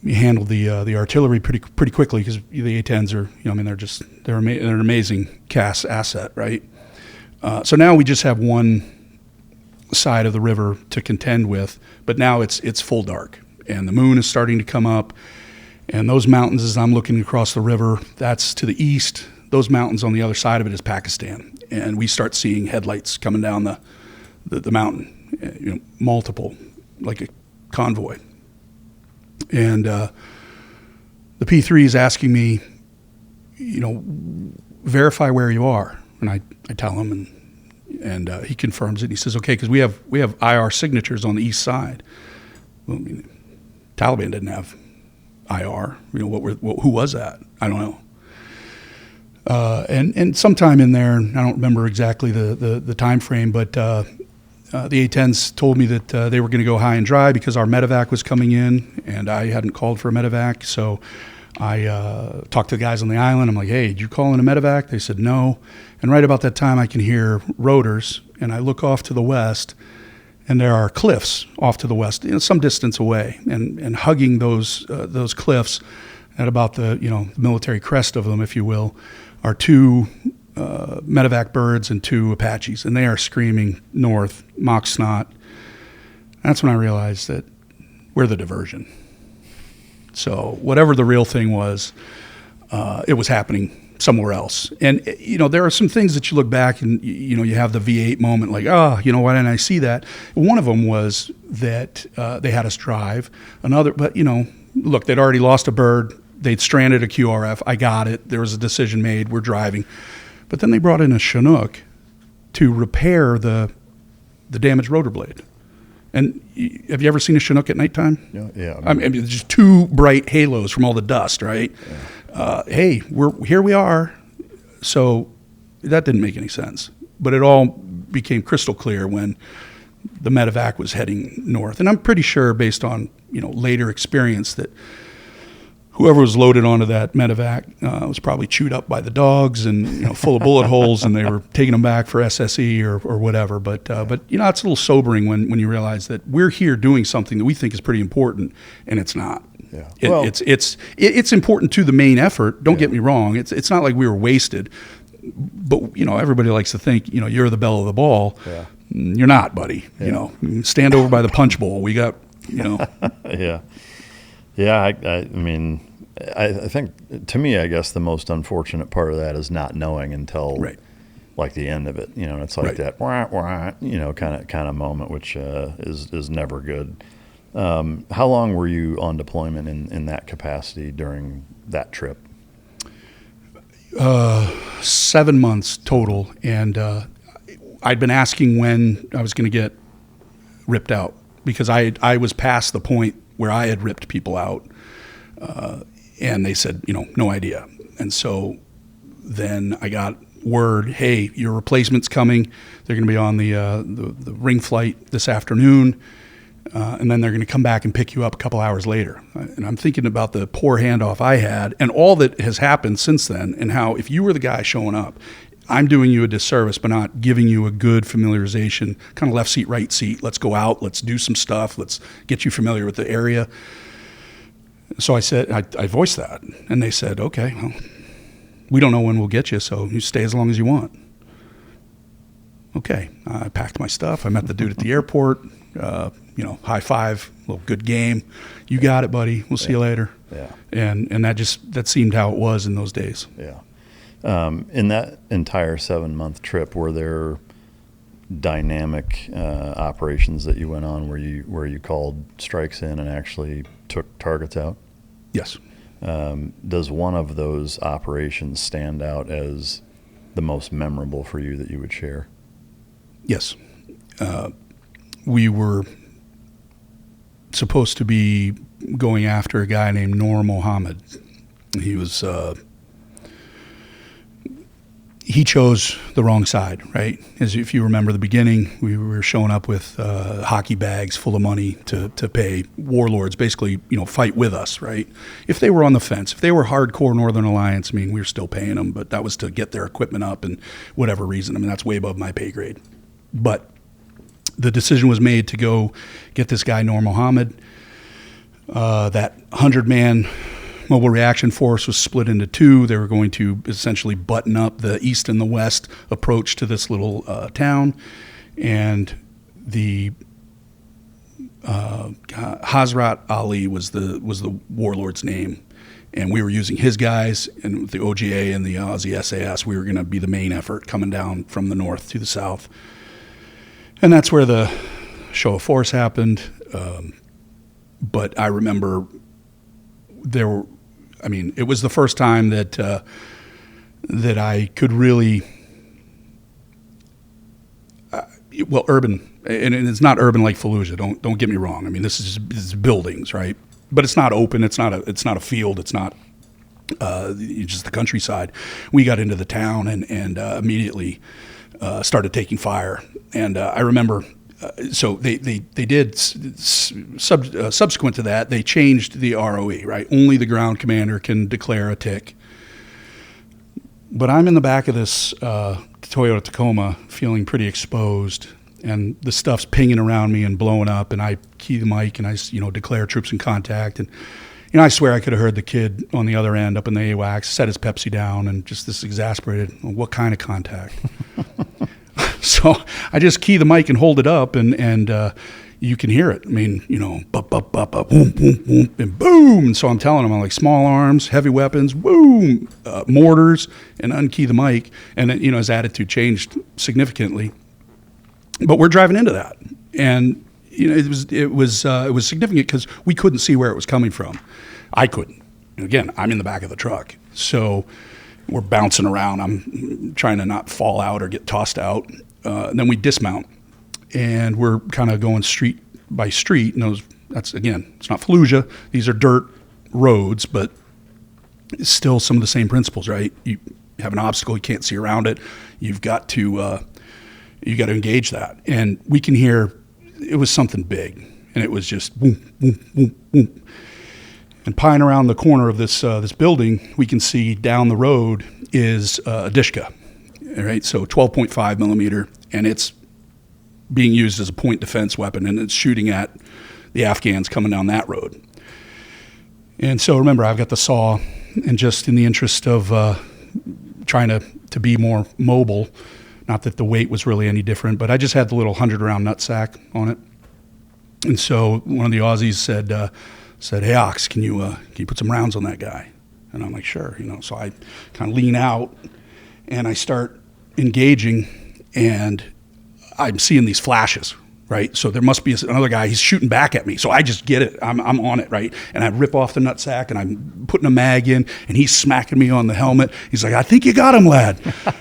handled the artillery pretty quickly, because the A-10s are, they're an amazing CAS asset, right? So now we just have one side of the river to contend with, but now it's full dark, and the moon is starting to come up, and those mountains, as I'm looking across the river, that's to the east. Those mountains on the other side of it is Pakistan, and we start seeing headlights coming down the mountain, multiple, like a convoy. And the P3 is asking me, verify where you are. And I tell him, and he confirms it. He says, okay, because we have IR signatures on the east side. Well, Taliban didn't have IR. Who was that? I don't know. And sometime in there, I don't remember exactly the time frame, but the A-10s told me that they were going to go high and dry because our medevac was coming in, and I hadn't called for a medevac. So I talked to the guys on the island. I'm like, hey, did you call in a medevac? They said no. And right about that time, I can hear rotors, and I look off to the west, and there are cliffs off to the west, some distance away, and hugging those cliffs at about the military crest of them, if you will, are two medevac birds and two Apaches, and they are screaming north, mock snot. That's when I realized that we're the diversion. So whatever the real thing was, it was happening somewhere else. And there are some things that you look back and you have the V8 moment, like, why didn't I see that? One of them was that they had us drive. Another, but look, they'd already lost a bird. They'd stranded a QRF. I got it. There was a decision made. We're driving. But then they brought in a Chinook to repair the damaged rotor blade. And have you ever seen a Chinook at nighttime? Yeah. I mean, it's just two bright halos from all the dust, right? Yeah. Hey, here we are. So that didn't make any sense. But it all became crystal clear when the medevac was heading north. And I'm pretty sure, based on later experience, that whoever was loaded onto that medevac was probably chewed up by the dogs and full of bullet holes, and they were taking them back for SSE or whatever. But it's a little sobering when you realize that we're here doing something that we think is pretty important, and it's not. Yeah. It's important to the main effort. Don't get me wrong. It's not like we were wasted. But everybody likes to think you're the belle of the ball. Yeah. You're not, buddy. Yeah. Stand over by the punch bowl. We got Yeah. Yeah, I mean, I think, to me, I guess the most unfortunate part of that is not knowing until like the end of it. It's like that wah, wah, kind of moment, which is never good. How long were you on deployment in that capacity during that trip? 7 months total, and I'd been asking when I was going to get ripped out, because I was past the point where I had ripped people out. And they said, no idea. And so then I got word, hey, your replacement's coming. They're going to be on the ring flight this afternoon. And then they're going to come back and pick you up a couple hours later. And I'm thinking about the poor handoff I had and all that has happened since then, and how if you were the guy showing up, I'm doing you a disservice by not giving you a good familiarization, kind of left seat, right seat. Let's go out. Let's do some stuff. Let's get you familiar with the area. So I said, I voiced that. And they said, okay, well, we don't know when we'll get you, so you stay as long as you want. Okay. I packed my stuff. I met the dude at the airport. High five, little good game. You got it, buddy. We'll see you later. Yeah. And that seemed how it was in those days. Yeah. In that entire 7-month trip, were there dynamic operations that you went on where you called strikes in and actually took targets out? Yes. Does one of those operations stand out as the most memorable for you that you would share? Yes. We were supposed to be going after a guy named Noor Mohammed. He was he chose the wrong side, right? As if you remember the beginning, we were showing up with hockey bags full of money to pay warlords, basically, fight with us, right? If they were on the fence, if they were hardcore Northern Alliance, we were still paying them, but that was to get their equipment up and whatever reason. That's way above my pay grade. But the decision was made to go get this guy, Noor Mohammed. That 100-man mobile reaction force was split into two. They were going to essentially button up the east and the west approach to this little town. And the Hazrat Ali was the warlord's name. And we were using his guys, and with the OGA and the Aussie SAS, we were going to be the main effort coming down from the north to the south. And that's where the show of force happened. But I remember it was the first time that I could really, urban, and it's not urban like Fallujah. Don't get me wrong. This is buildings, right? But it's not open. It's not a field. It's not just the countryside. We got into the town and immediately started taking fire. And I remember, so they did, subsequent to that, they changed the ROE, right? Only the ground commander can declare a tick. But I'm in the back of this Toyota Tacoma feeling pretty exposed, and the stuff's pinging around me and blowing up, and I key the mic and I declare troops in contact. And I swear I could have heard the kid on the other end up in the AWACS set his Pepsi down and just this exasperated, what kind of contact? So I just key the mic and hold it up, and you can hear it. Bup, bup, bup, bup, boom, boom, boom, and boom. And so I'm telling them, I'm like, small arms, heavy weapons, boom, mortars, and unkey the mic. And then, his attitude changed significantly. But we're driving into that, and it was significant because we couldn't see where it was coming from. I couldn't. And again, I'm in the back of the truck, so we're bouncing around. I'm trying to not fall out or get tossed out. Then we dismount, and we're kind of going street by street. And it's not Fallujah. These are dirt roads, but it's still some of the same principles, right? You have an obstacle, you can't see around it. You've got to engage that. And we can hear it was something big, and it was just boom, boom, boom, boom. And pieing around the corner of this building, we can see down the road is a Dishka, right? So 12.5 millimeter, and it's being used as a point defense weapon, and it's shooting at the Afghans coming down that road. And so remember, I've got the saw, and just in the interest of trying to be more mobile, not that the weight was really any different, but I just had the little 100-round nutsack on it. And so one of the Aussies said, "Hey, Ox, can you put some rounds on that guy?" And I'm like, "Sure." So I kind of lean out, and I start engaging, and I'm seeing these flashes, right? So there must be another guy. He's shooting back at me. So I just get it. I'm on it, right? And I rip off the nutsack, and I'm putting a mag in, and he's smacking me on the helmet. He's like, "I think you got him, lad."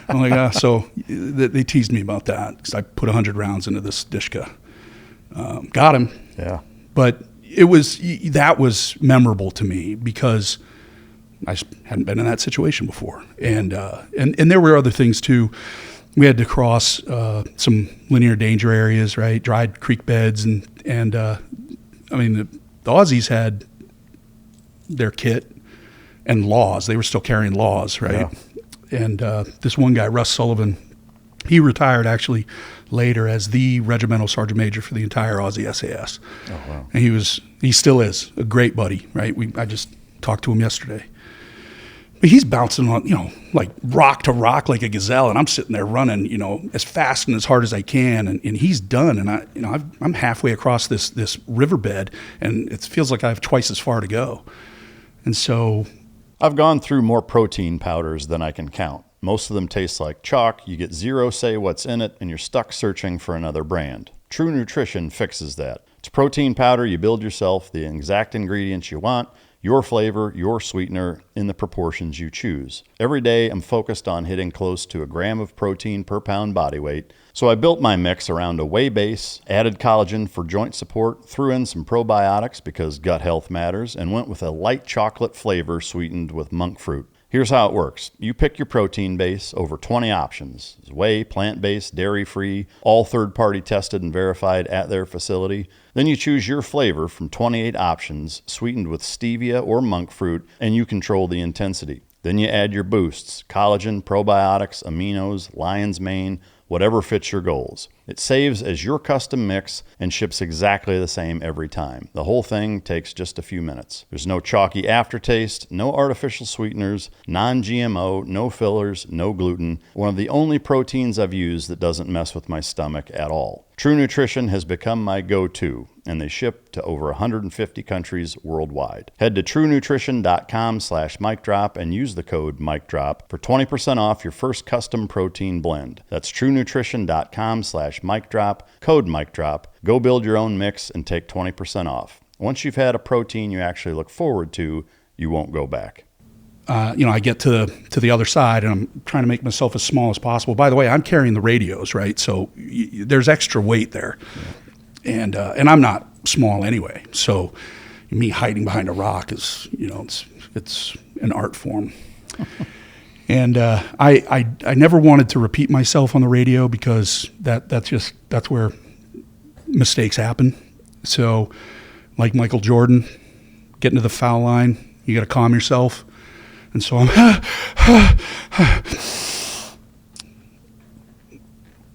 I'm like, so they teased me about that because I put 100 rounds into this Dishka. Got him. Yeah. But that was memorable to me because I hadn't been in that situation before, and there were other things too. We had to cross some linear danger areas, right? Dried creek beds, and I mean the Aussies had their kit and laws. They were still carrying laws, right? Yeah. And this one guy, Russ Sullivan, he retired actually later as the regimental sergeant major for the entire Aussie SAS. Oh, wow. And he still is a great buddy, right? I just talked to him yesterday. But he's bouncing on, like rock to rock like a gazelle, and I'm sitting there running, as fast and as hard as I can, and he's done, and I'm halfway across this riverbed, and it feels like I have twice as far to go. And so I've gone through more protein powders than I can count. Most of them taste like chalk. You get zero say what's in it, and you're stuck searching for another brand. True Nutrition fixes that. It's protein powder you build yourself, the exact ingredients you want, your flavor, your sweetener, in the proportions you choose. Every day, I'm focused on hitting close to a gram of protein per pound body weight. So I built my mix around a whey base, added collagen for joint support, threw in some probiotics because gut health matters, and went with a light chocolate flavor sweetened with monk fruit. Here's how it works. You pick your protein base, over 20 options. Whey, plant-based, dairy-free, all third-party tested and verified at their facility. Then you choose your flavor from 28 options, sweetened with stevia or monk fruit, and you control the intensity. Then you add your boosts, collagen, probiotics, aminos, lion's mane, whatever fits your goals. It saves as your custom mix and ships exactly the same every time. The whole thing takes just a few minutes. There's no chalky aftertaste, no artificial sweeteners, non-GMO, no fillers, no gluten. One of the only proteins I've used that doesn't mess with my stomach at all. True Nutrition has become my go-to, and they ship to over 150 countries worldwide. Head to truenutrition.com/micdrop and use the code MicDrop for 20% off your first custom protein blend. That's truenutrition.com/micdrop, code MicDrop. Go build your own mix and take 20% off. Once you've had a protein you actually look forward to, you won't go back. I get to the other side, and I'm trying to make myself as small as possible. By the way, I'm carrying the radios, right? So there's extra weight there. Yeah. And I'm not small anyway. So me hiding behind a rock is, it's an art form. And I never wanted to repeat myself on the radio because that's where mistakes happen. So like Michael Jordan, getting to the foul line, you got to calm yourself. And so I'm,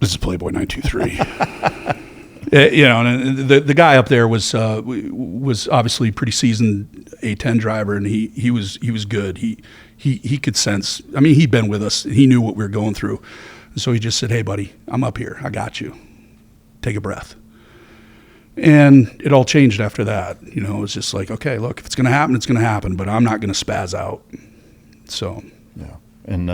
this is Playboy 923. And the guy up there was obviously pretty seasoned A-10 driver, and he was good. He could sense. I mean, he'd been with us. He knew what we were going through. And so he just said, "Hey, buddy, I'm up here. I got you. Take a breath." And it all changed after that. It was just like, okay, look, if it's going to happen, it's going to happen, but I'm not going to spaz out. So yeah. And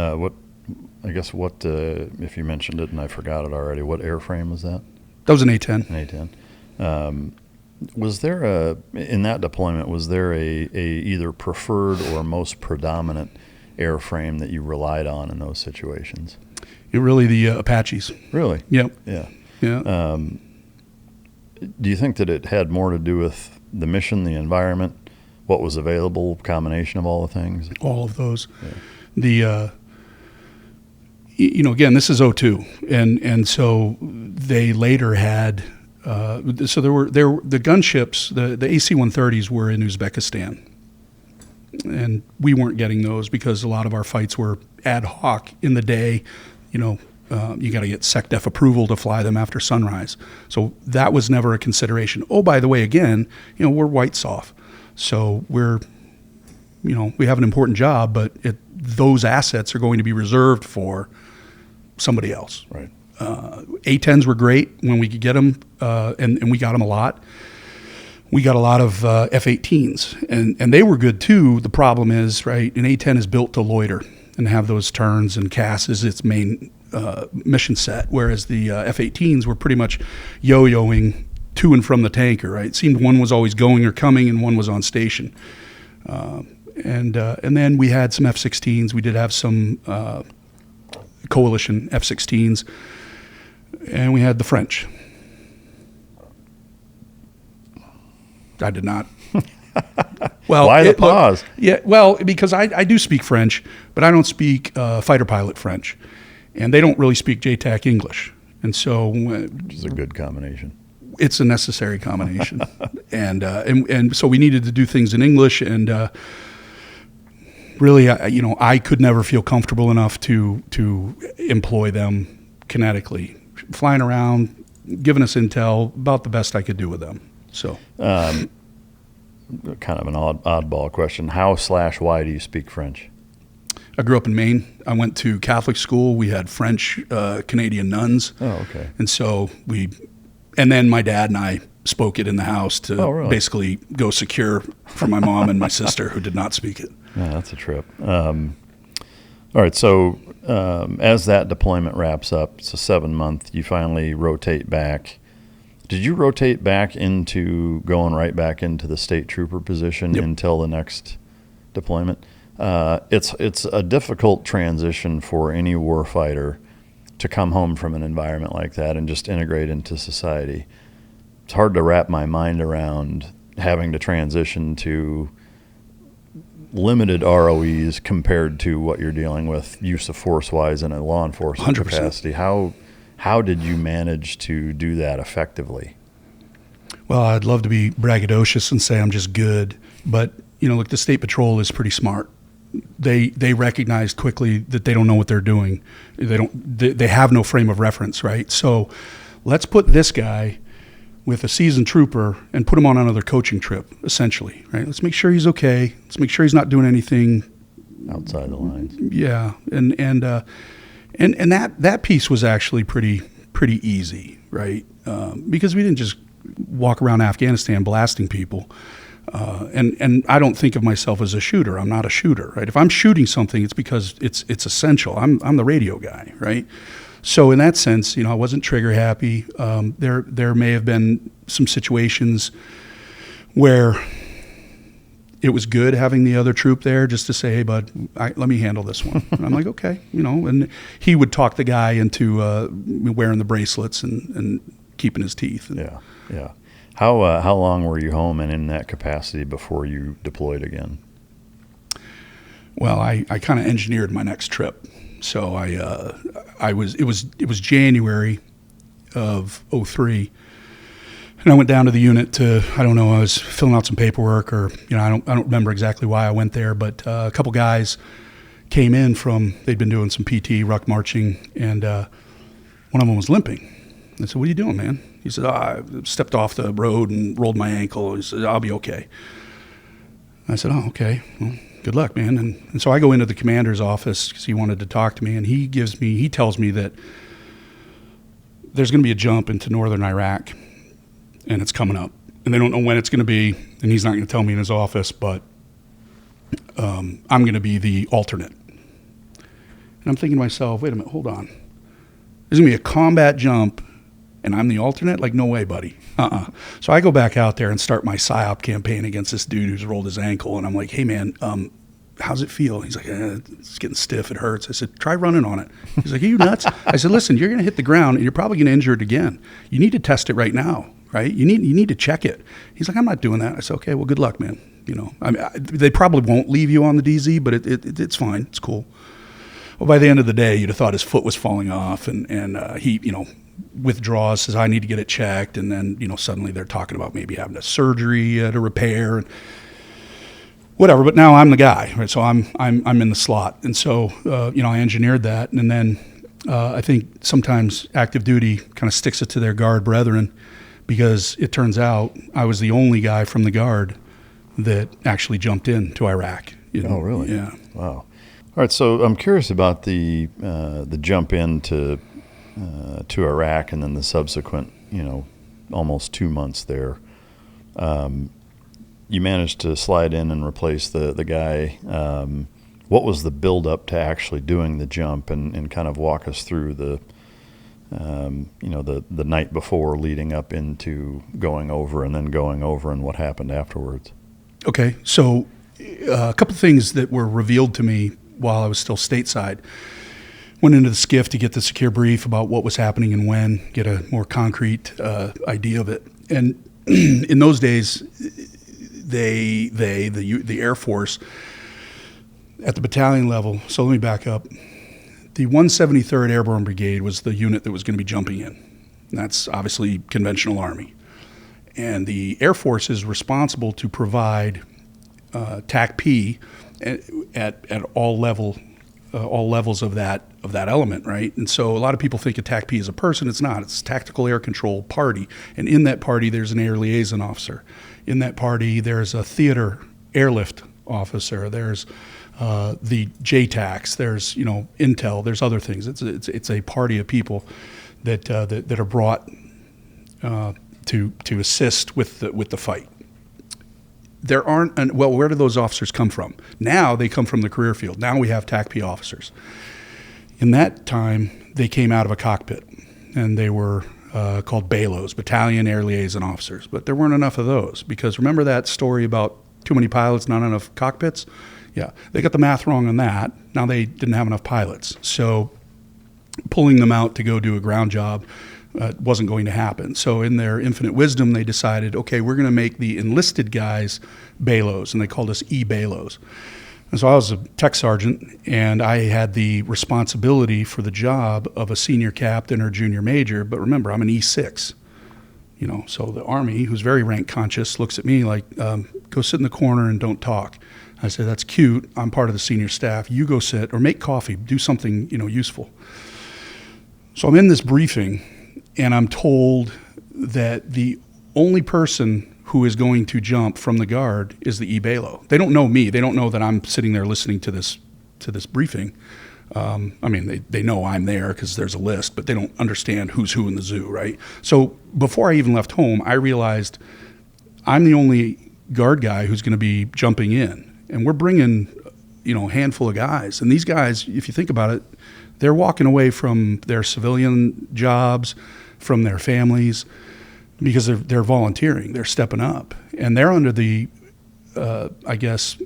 if you mentioned it and I forgot it already, what airframe was that? That was an A-10. An A-10. Was there in that deployment, was there a either preferred or most predominant airframe that you relied on in those situations? The Apaches. Really? Yep. Yeah. Yeah. Do you think that it had more to do with the mission, the environment, what was available, combination of all the things? All of those. Yeah. Again, this is 02, and so they later had. So the gunships, the AC-130s were in Uzbekistan, and we weren't getting those because a lot of our fights were ad hoc in the day. You got to get SecDef approval to fly them after sunrise. So that was never a consideration. Oh, by the way, again, we're white soft. So we have an important job, but those assets are going to be reserved for somebody else. Right. A-10s were great when we could get them, and we got them a lot. We got a lot of F-18s, and they were good too. The problem is, right, an A-10 is built to loiter and have those turns, and CAS is its main mission set, whereas the F-18s were pretty much yo-yoing to and from the tanker, right? It seemed one was always going or coming and one was on station. And then we had some F-16s. We did have some coalition F-16s, and we had the French. I did not. Well, Why the pause? Because I do speak French, but I don't speak fighter pilot French, and they don't really speak JTAC English, and so Which is a good combination. it's a necessary combination, and so we needed to do things in English, and really, I could never feel comfortable enough to employ them kinetically, flying around, giving us intel, about the best I could do with them. So. Kind of an oddball question. How/why do you speak French? I grew up in Maine. I went to Catholic school. We had French Canadian nuns. Oh, okay. And so and then my dad and I spoke it in the house to basically go secure for my mom and my sister who did not speak it. Yeah, that's a trip. All right, so as that deployment wraps up, it's a 7-month, you finally rotate back. Did you rotate back into going right back into the state trooper position until the next deployment? It's a difficult transition for any warfighter to come home from an environment like that and just integrate into society. It's hard to wrap my mind around having to transition to limited ROEs compared to what you're dealing with use of force-wise in a law enforcement 100%. Capacity. How did you manage to do that effectively? Well, I'd love to be braggadocious and say I'm just good, but look, the State Patrol is pretty smart. They recognized quickly that they don't know what they're doing. They have no frame of reference, right? So let's put this guy with a seasoned trooper and put him on another coaching trip, essentially, right? Let's make sure he's okay. Let's make sure he's not doing anything outside the lines. Yeah, and that piece was actually pretty easy, right? Because we didn't just walk around Afghanistan blasting people. And I don't think of myself as a shooter. I'm not a shooter, right? If I'm shooting something, it's because it's essential. I'm the radio guy, right? So in that sense, I wasn't trigger happy. There may have been some situations where it was good having the other troop there just to say, hey, bud, let me handle this one. And I'm like, okay, and he would talk the guy into wearing the bracelets and keeping his teeth. Yeah. How long were you home and in that capacity before you deployed again? Well, I kind of engineered my next trip. So it was January of 2003. And I went down to the unit I was filling out some paperwork or, I don't remember exactly why I went there, but a couple guys came in they'd been doing some PT, ruck marching, and one of them was limping. I said, what are you doing, man? He said, I stepped off the road and rolled my ankle. He said, I'll be okay. I said, oh, okay. Well, good luck, man. And so I go into the commander's office because he wanted to talk to me, and he tells me that there's going to be a jump into northern Iraq, and it's coming up. And they don't know when it's going to be, and he's not going to tell me in his office, but I'm going to be the alternate. And I'm thinking to myself, wait a minute, hold on. There's going to be a combat jump, and I'm the alternate? Like, no way, buddy. So I go back out there and start my PSYOP campaign against this dude who's rolled his ankle, and I'm like, hey, man, how's it feel? He's like, it's getting stiff, it hurts. I said, try running on it. He's like, are you nuts? I said, listen, you're going to hit the ground, and you're probably going to injure it again. You need to test it right now, right? You need to check it. He's like, I'm not doing that. I said, okay, well, good luck, man. They probably won't leave you on the DZ, but it's fine. It's cool. Well, by the end of the day, you'd have thought his foot was falling off, and he, withdraws, says, I need to get it checked, and then, suddenly they're talking about maybe having a surgery to repair, and whatever. But now I'm the guy, right? So I'm in the slot, and so I engineered that, and then I think sometimes active duty kind of sticks it to their guard brethren, because it turns out I was the only guy from the guard that actually jumped into Iraq. Oh, really? Yeah. Wow. All right, so I'm curious about the jump into to Iraq and then the subsequent, almost 2 months there. You managed to slide in and replace the guy. What was the buildup to actually doing the jump, and kind of walk us through the night before leading up into going over and what happened afterwards? Okay, so a couple of things that were revealed to me while I was still stateside. Went into the SCIF to get the secure brief about what was happening and when, get a more concrete idea of it. And in those days, the Air Force at the battalion level. So let me back up. The 173rd Airborne Brigade was the unit that was going to be jumping in. And that's obviously conventional Army. And the Air Force is responsible to provide TACP at all levels of that element, right? And so a lot of people think a TACP is a person. It's not. It's a Tactical Air Control Party. And in that party, there's an Air Liaison Officer. In that party, there's a Theater Airlift Officer. There's the JTACs. There's Intel. There's other things. It's a party of people that are brought to assist with the fight. There aren't, where do those officers come from? Now they come from the career field. Now we have TACP officers. In that time, they came out of a cockpit, and they were called BALOs, Battalion Air Liaison Officers. But there weren't enough of those, because remember that story about too many pilots, not enough cockpits? Yeah, they got the math wrong on that. Now they didn't have enough pilots. So pulling them out to go do a ground job wasn't going to happen. So in their infinite wisdom, they decided, okay, we're going to make the enlisted guys BALOs, and they called us E-BALOs. And so I was a tech sergeant, and I had the responsibility for the job of a senior captain or junior major, but remember, I'm an E6. So the Army, who's very rank conscious, looks at me like, go sit in the corner and don't talk. I say, that's cute. I'm part of the senior staff. You go sit or make coffee, do something, useful. So I'm in this briefing, and I'm told that the only person who is going to jump from the guard is the E-BALO. They don't know me. They don't know that I'm sitting there listening to this briefing. They know I'm there because there's a list, but they don't understand who's who in the zoo, right? So before I even left home, I realized I'm the only guard guy who's going to be jumping in. And we're bringing, a handful of guys. And these guys, if you think about it, they're walking away from their civilian jobs, from their families, because they're volunteering, they're stepping up, and they're under the,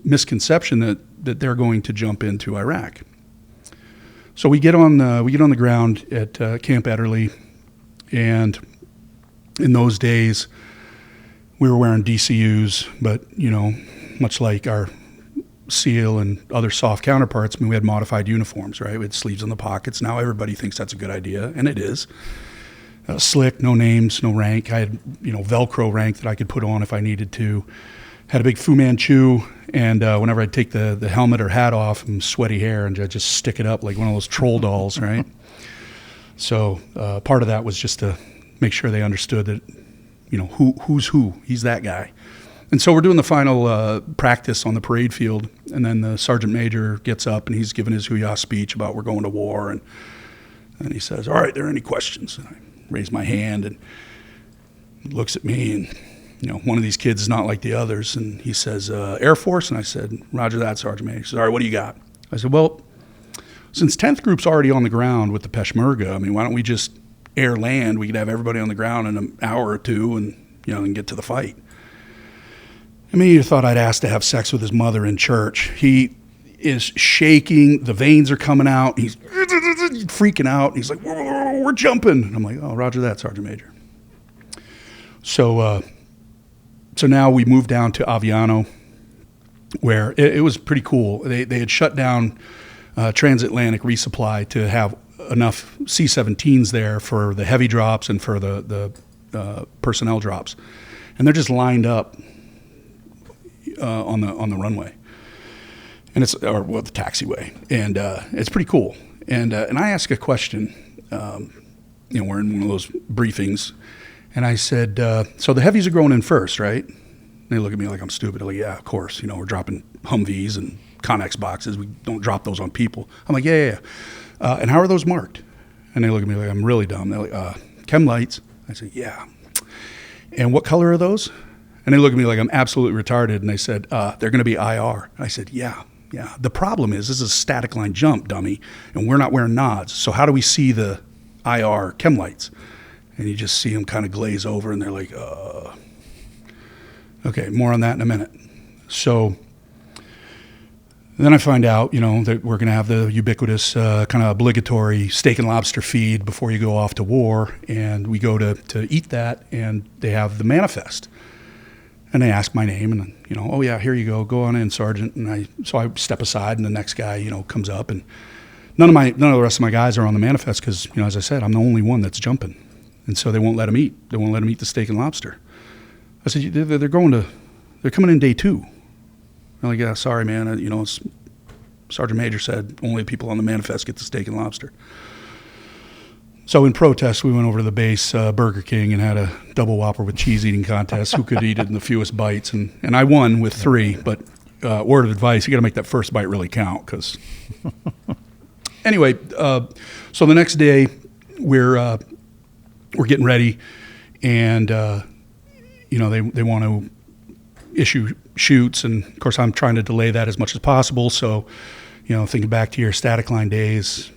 misconception that they're going to jump into Iraq. So we get on the ground at Camp Ederle, and in those days we were wearing DCUs, but much like our SEAL and other soft counterparts, we had modified uniforms, right? We had sleeves in the pockets. Now everybody thinks that's a good idea, and it is. Slick, no names, no rank. I had, Velcro rank that I could put on if I needed to. Had a big Fu Manchu, and whenever I'd take the helmet or hat off, and sweaty hair, and I'd just stick it up like one of those troll dolls, right? So part of that was just to make sure they understood that, who's who. He's that guy. And so we're doing the final practice on the parade field, and then the sergeant major gets up, and he's giving his hoo-yah speech about we're going to war, and he says, all right, are there any questions? And I raise my hand, and he looks at me, and one of these kids is not like the others, and he says, Air Force? And I said, roger that, Sergeant Major. He says, all right, what do you got? I said, well, since 10th Group's already on the ground with the Peshmerga, why don't we just air land? We could have everybody on the ground in an hour or two and get to the fight. You thought I'd ask to have sex with his mother in church. He is shaking, the veins are coming out, he's freaking out, he's like, we're jumping. And I'm like, oh, roger that, Sergeant Major. So now we moved down to Aviano, where it was pretty cool. They had shut down transatlantic resupply to have enough C-17s there for the heavy drops and for the personnel drops. And they're just lined up on the runway. And the taxiway. And it's pretty cool. And I asked a question, we're in one of those briefings, and I said, so the heavies are going in first, right? And they look at me like I'm stupid. They're like, yeah, of course. We're dropping Humvees and Connex boxes. We don't drop those on people. I'm like, yeah. And how are those marked? And they look at me like I'm really dumb. They're like, chem lights. I said, yeah. And what color are those? And they look at me like I'm absolutely retarded. And they said, they're going to be IR. And I said, yeah. The problem is this is a static line jump, dummy, and we're not wearing nods. So how do we see the IR chem lights? And you just see them kind of glaze over, and they're like, okay, more on that in a minute. So then I find out, that we're going to have the ubiquitous kind of obligatory steak and lobster feed before you go off to war. And we go to eat that, and they have the manifest. And they ask my name, and oh yeah, here you go on in, Sergeant. And so I step aside, and the next guy, comes up, and none of the rest of my guys are on the manifest because, as I said, I'm the only one that's jumping, and so they won't let him eat. They won't let him eat the steak and lobster. I said, they're coming in day 2. They're like, yeah, sorry, man. Sergeant Major said only people on the manifest get the steak and lobster. So in protest, we went over to the base Burger King and had a double Whopper with cheese eating contest. Who could eat it in the fewest bites? And I won with 3. But word of advice: you got to make that first bite really count. Because anyway, so the next day we're getting ready, and they want to issue chutes, and of course I'm trying to delay that as much as possible. So thinking back to your static line days,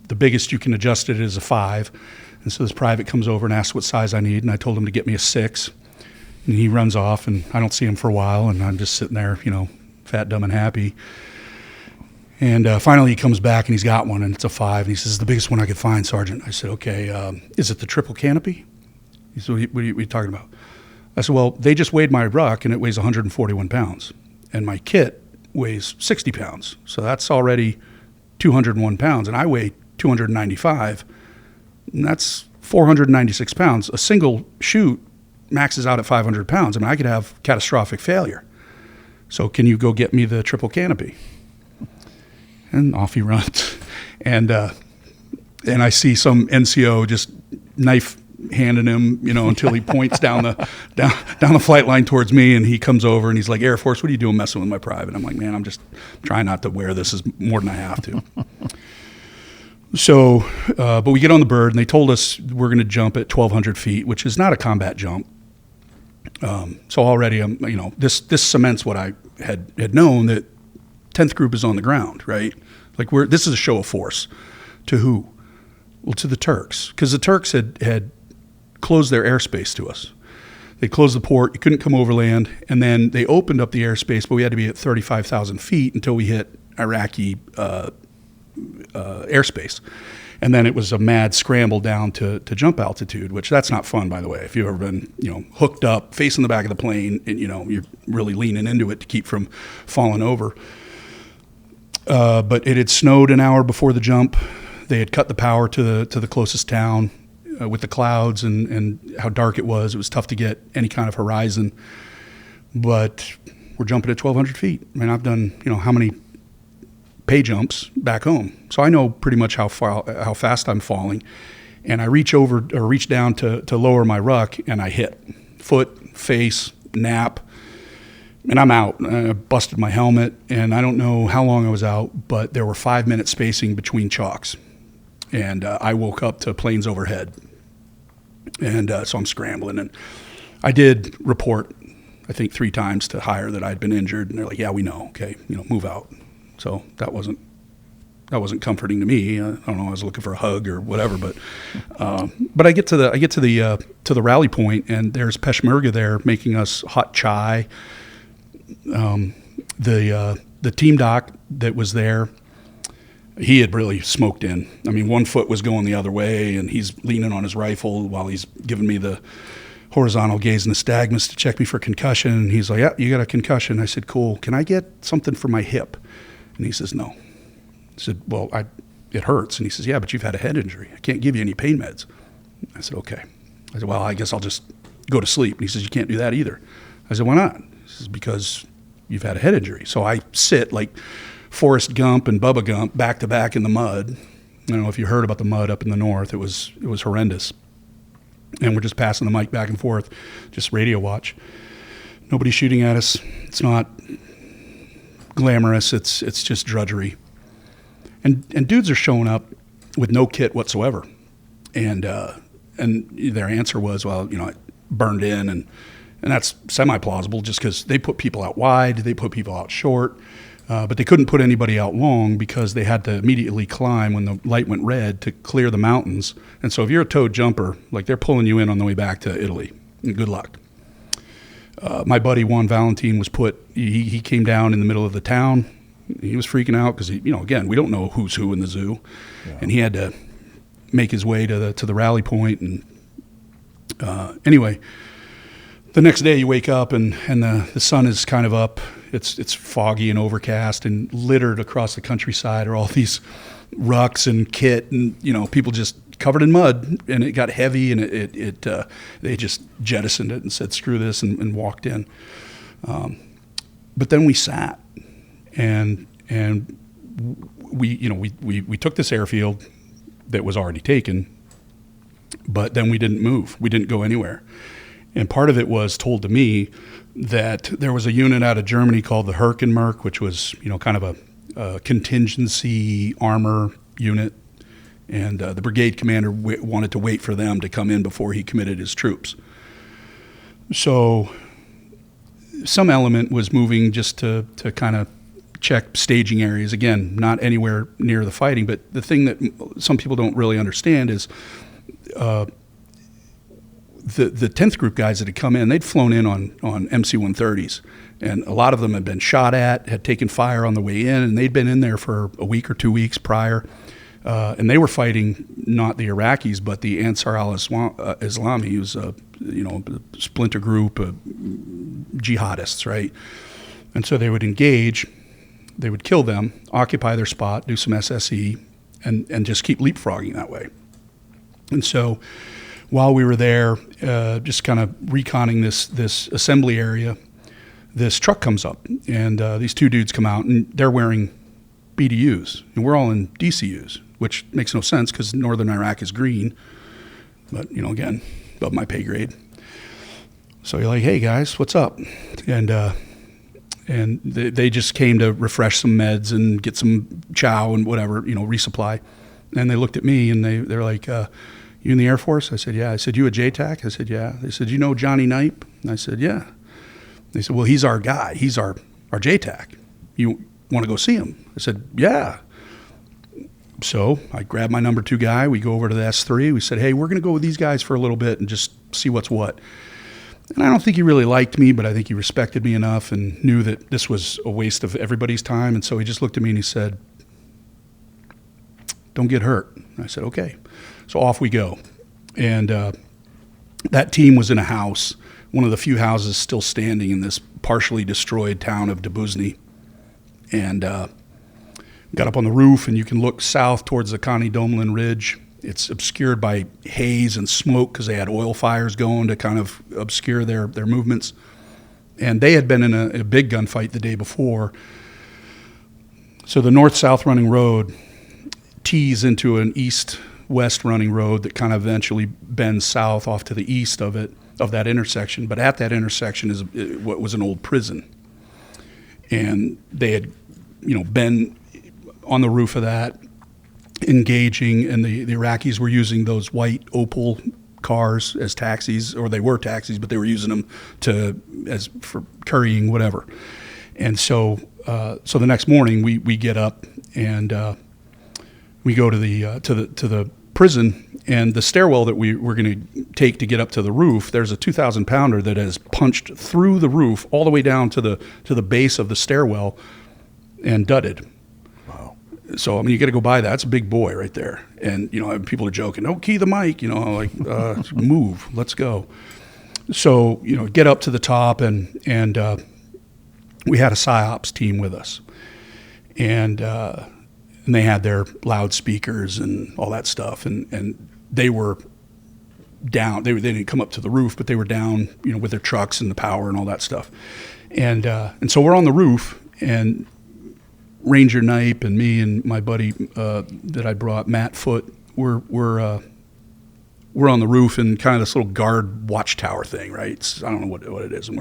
the biggest you can adjust it is a 5. And so this private comes over and asks what size I need, and I told him to get me a 6. And he runs off, and I don't see him for a while, and I'm just sitting there, fat, dumb, and happy. And finally he comes back, and he's got one, and it's a 5. And he says, "The biggest one I could find, Sergeant." I said, "Okay, is it the triple canopy?" He said, what are you talking about?" I said, "Well, they just weighed my ruck, and it weighs 141 pounds. And my kit weighs 60 pounds. So that's already 201 pounds, and I weigh 295, and that's 496 pounds. A single chute maxes out at 500 pounds. I mean, I could have catastrophic failure. So can you go get me the triple canopy?" And off he runs. And I see some NCO just knife handing him, until he points down the flight line towards me, and he comes over and he's like, "Air Force, what are you doing messing with my private?" I'm like, "Man, I'm just trying not to wear this as more than I have to." So, but we get on the bird, and they told us we're going to jump at 1,200 feet, which is not a combat jump. So already, this cements what I had known, that 10th Group is on the ground, right? Like this is a show of force. To who? Well, to the Turks, because the Turks had closed their airspace to us. They closed the port. You couldn't come overland, and then they opened up the airspace, but we had to be at 35,000 feet until we hit Iraqi airspace. And then it was a mad scramble down to jump altitude, which that's not fun, by the way. If you've ever been, hooked up, facing the back of the plane, and, you're really leaning into it to keep from falling over. But it had snowed an hour before the jump. They had cut the power to the closest town with the clouds and how dark it was. It was tough to get any kind of horizon. But we're jumping at 1,200 feet. I mean, I've done, how many pay jumps back home. So I know pretty much how fast I'm falling. And I reach down to lower my ruck, and I hit foot, face, nap, and I'm out. I busted my helmet, and I don't know how long I was out, but there were 5-minute spacing between chalks. And I woke up to planes overhead. And so I'm scrambling. And I did report, I think 3 times to hire that I'd been injured. And they're like, "Yeah, we know. Okay, move out." So that wasn't comforting to me. I don't know. I was looking for a hug or whatever, but I get to the rally point, and there's Peshmerga there making us hot chai. The team doc that was there, he had really smoked in. I mean, one foot was going the other way, and he's leaning on his rifle while he's giving me the horizontal gaze nystagmus to check me for concussion. And he's like, "Yeah, you got a concussion." I said, "Cool. Can I get something for my hip?" And he says, "No." I said, "Well, it hurts." And he says, "Yeah, but you've had a head injury. I can't give you any pain meds." I said, "Okay." I said, "Well, I guess I'll just go to sleep." And he says, "You can't do that either." I said, "Why not?" He says, "Because you've had a head injury." So I sit like Forrest Gump and Bubba Gump back to back in the mud. I don't know if you heard about the mud up in the north. It was horrendous. And we're just passing the mic back and forth, just radio watch. Nobody's shooting at us. It's not glamorous. It's just drudgery. And dudes are showing up with no kit whatsoever. And their answer was, "Well, I burned in," and that's semi-plausible just because they put people out wide, they put people out short, but they couldn't put anybody out long because they had to immediately climb when the light went red to clear the mountains. And so if you're a towed jumper, like they're pulling you in on the way back to Italy. Good luck. My buddy Juan Valentin was he came down in the middle of the town. He was freaking out because, again, we don't know who's who in the zoo. Yeah. And he had to make his way to the rally point. And anyway, the next day you wake up and the sun is kind of up. It's foggy and overcast, and littered across the countryside are all these rucks and kit, and people just covered in mud, and it got heavy, and they just jettisoned it and said screw this and walked in. But then we sat, and we took this airfield that was already taken, but then we didn't move. We didn't go anywhere. And part of it was told to me that there was a unit out of Germany called the Herkenmerk, which was, kind of a contingency armor unit. And the brigade commander wanted to wait for them to come in before he committed his troops. So some element was moving just to kind of check staging areas. Again, not anywhere near the fighting, but the thing that some people don't really understand is the 10th group guys that had come in, they'd flown in on MC-130s, and a lot of them had been shot at, had taken fire on the way in, and they'd been in there for a week or 2 weeks prior, and they were fighting not the Iraqis, but the Ansar al-Islami, who's a splinter group of jihadists, right? And so they would engage, they would kill them, occupy their spot, do some SSE, and just keep leapfrogging that way. And so while we were there, just kind of reconning this assembly area, this truck comes up, and these two dudes come out, and they're wearing BDUs, and we're all in DCUs, which makes no sense because northern Iraq is green, but again, above my pay grade. So you're like, hey guys, what's up? And they just came to refresh some meds and get some chow and whatever, resupply. And they looked at me and they're like, you in the Air Force? I said, yeah. I said, you a JTAC? I said, yeah. They said, you know Johnny Knipe? And I said, yeah. They said, well, he's our guy. He's our JTAC. You want to go see him? I said, yeah. So I grabbed my number 2 guy. We go over to the S3. We said, hey, we're going to go with these guys for a little bit and just see what's what. And I don't think he really liked me, but I think he respected me enough and knew that this was a waste of everybody's time. And so he just looked at me and he said, don't get hurt. And I said, okay. So off we go. And that team was in a house, one of the few houses still standing in this partially destroyed town of Dubuzny. And got up on the roof, and you can look south towards the Connie Domlin Ridge. It's obscured by haze and smoke because they had oil fires going to kind of obscure their movements. And they had been in a big gunfight the day before. So the north-south running road tees into an east-west running road that kind of eventually bends south off to the east of that intersection. But at that intersection is what was an old prison. And they had, been on the roof of that, engaging, and the Iraqis were using those white Opel cars as taxis, or they were taxis, but they were using them for currying whatever. And so the next morning we get up and we go to the prison, and the stairwell that we were going to take to get up to the roof, there's a 2,000 pounder that has punched through the roof all the way down to the base of the stairwell and dudded. Wow. So, you got to go by that. It's a big boy right there. And, people are joking, oh, key the mic, move, let's go. So, get up to the top, and we had a PsyOps team with us. And they had their loudspeakers and all that stuff. And they were down. They didn't come up to the roof, but they were down, with their trucks and the power and all that stuff. And so we're on the roof, and Ranger Knipe and me and my buddy that I brought, Matt Foote, we're on the roof in kind of this little guard watchtower thing, right? I don't know what it is, and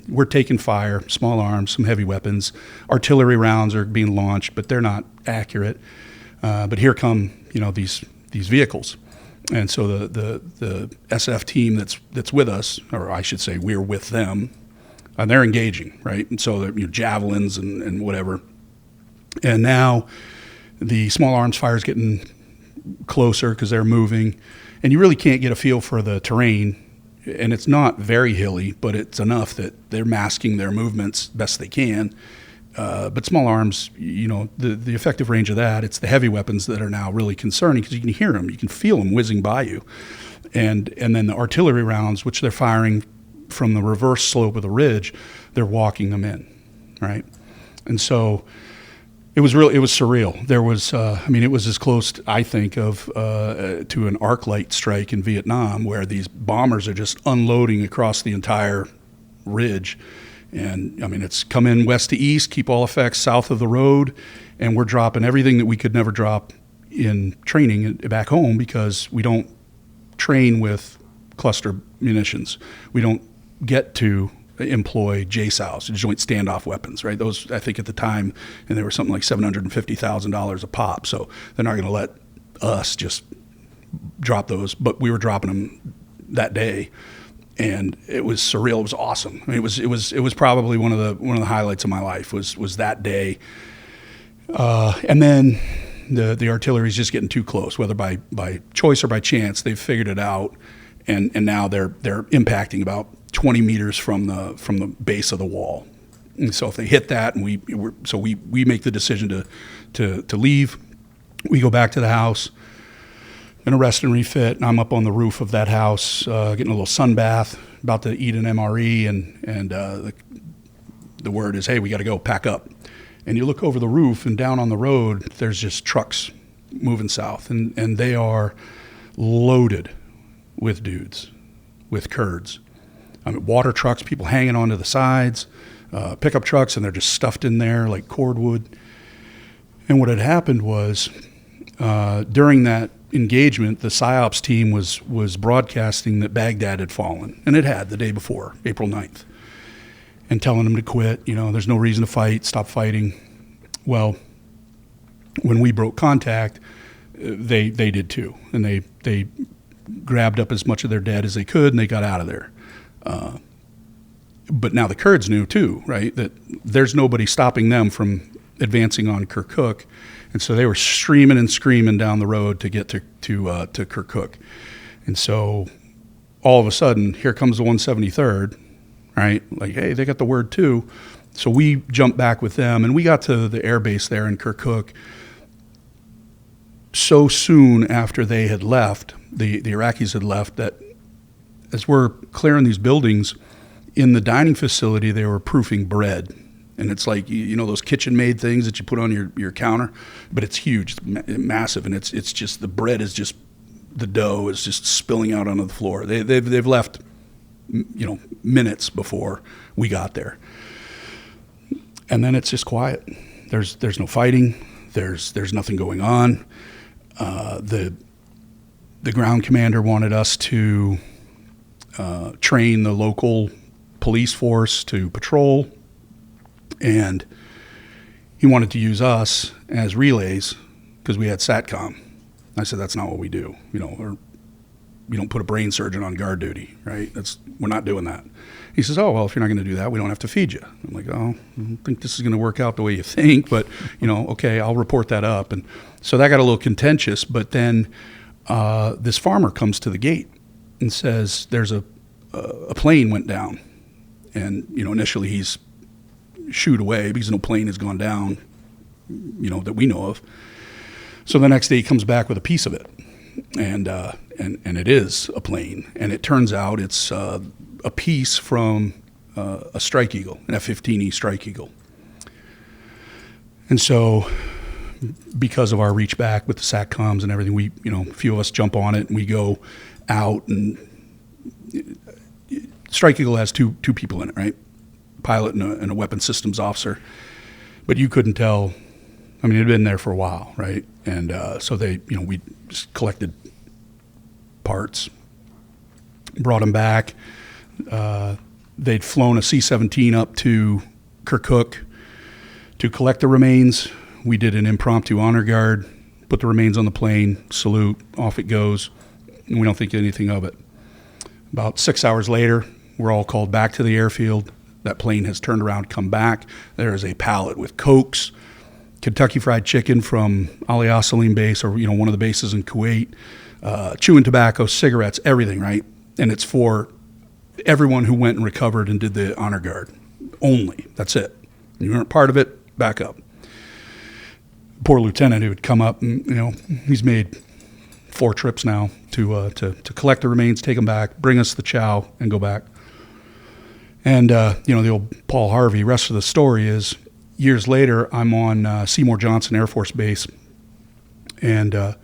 we're taking fire, small arms, some heavy weapons. Artillery rounds are being launched, but they're not accurate. But here come these vehicles, and so the SF team that's with us, or I should say, we're with them. And they're engaging, right? And so they're javelins and whatever. And now the small arms fire is getting closer because they're moving. And you really can't get a feel for the terrain. And it's not very hilly, but it's enough that they're masking their movements best they can. But small arms, the effective range of that, it's the heavy weapons that are now really concerning because you can hear them, you can feel them whizzing by you. And then the artillery rounds, which they're firing from the reverse slope of the ridge, they're walking them in, right? And so it was surreal. There was, it was as close, I think, to an arc light strike in Vietnam, where these bombers are just unloading across the entire ridge. And it's come in west to east, keep all effects south of the road, and we're dropping everything that we could never drop in training back home because we don't train with cluster munitions. We don't get to employ JSOWs, Joint Standoff Weapons, right? Those, I think at the time, and they were something like $750,000 a pop. So they're not going to let us just drop those, but we were dropping them that day. And it was surreal. It was awesome. It was probably one of the highlights of my life was that day. And then the artillery is just getting too close, whether by choice or by chance. They've figured it out, and now they're impacting about 20 meters from the base of the wall. And so if they hit that, and we make the decision to leave, we go back to the house. Gonna rest and refit, and I'm up on the roof of that house, getting a little sun bath, about to eat an MRE, and the word is, hey, we got to go, pack up. And you look over the roof, and down on the road, there's just trucks moving south, and they are loaded with dudes, with Kurds. Water trucks, people hanging onto the sides, pickup trucks, and they're just stuffed in there like cordwood. And what had happened was, during that engagement, the PSYOPs team was broadcasting that Baghdad had fallen, and it had the day before, April 9th, and telling them to quit. There's no reason to fight, stop fighting. Well, when we broke contact, they did too, and they grabbed up as much of their dead as they could, and they got out of there. But now the Kurds knew too, right, that there's nobody stopping them from advancing on Kirkuk. And so they were streaming and screaming down the road to get to Kirkuk. And so all of a sudden, here comes the 173rd, right? Like, hey, they got the word too. So we jumped back with them, and we got to the air base there in Kirkuk so soon after they had left, the Iraqis had left, that as we're clearing these buildings, in the dining facility, they were proofing bread. And it's like, those kitchen-made things that you put on your counter, but it's huge, it's massive, and it's just, the bread is just, the dough is just spilling out onto the floor. They've left, minutes before we got there. And then it's just quiet. There's no fighting. There's nothing going on. The ground commander wanted us to train the local police force to patrol. And he wanted to use us as relays because we had SATCOM. I said, that's not what we do. Or you don't put a brain surgeon on guard duty, right? We're not doing that. He says, oh, well, if you're not going to do that, we don't have to feed you. I'm like, oh, I don't think this is going to work out the way you think, but, okay, I'll report that up. And so that got a little contentious, but then this farmer comes to the gate and says, there's a plane went down. And, initially he's shooed away because no plane has gone down, that we know of. So the next day he comes back with a piece of it, and it is a plane, and it turns out it's a piece from a Strike Eagle, an F-15E Strike Eagle. And so, because of our reach back with the SATCOMs and everything, we, a few of us jump on it and we go out, and Strike Eagle has two people in it, right? Pilot and a weapons systems officer, but you couldn't tell. It had been there for a while, right? And so they, we just collected parts, brought them back. They'd flown a C-17 up to Kirkuk to collect the remains. We did an impromptu honor guard, put the remains on the plane, salute, off it goes, and we don't think anything of it. About 6 hours later, we're all called back to the airfield. That plane has turned around, come back. There is a pallet with Cokes, Kentucky Fried Chicken from Ali Asalim base, or one of the bases in Kuwait, chewing tobacco, cigarettes, everything, right? And it's for everyone who went and recovered and did the honor guard only. That's it. You weren't part of it. back up. Poor lieutenant who would come up, and he's made 4 trips now to collect the remains, take them back, bring us the chow, and go back. And the old Paul Harvey. Rest of the story is years later, I'm on Seymour Johnson Air Force Base, and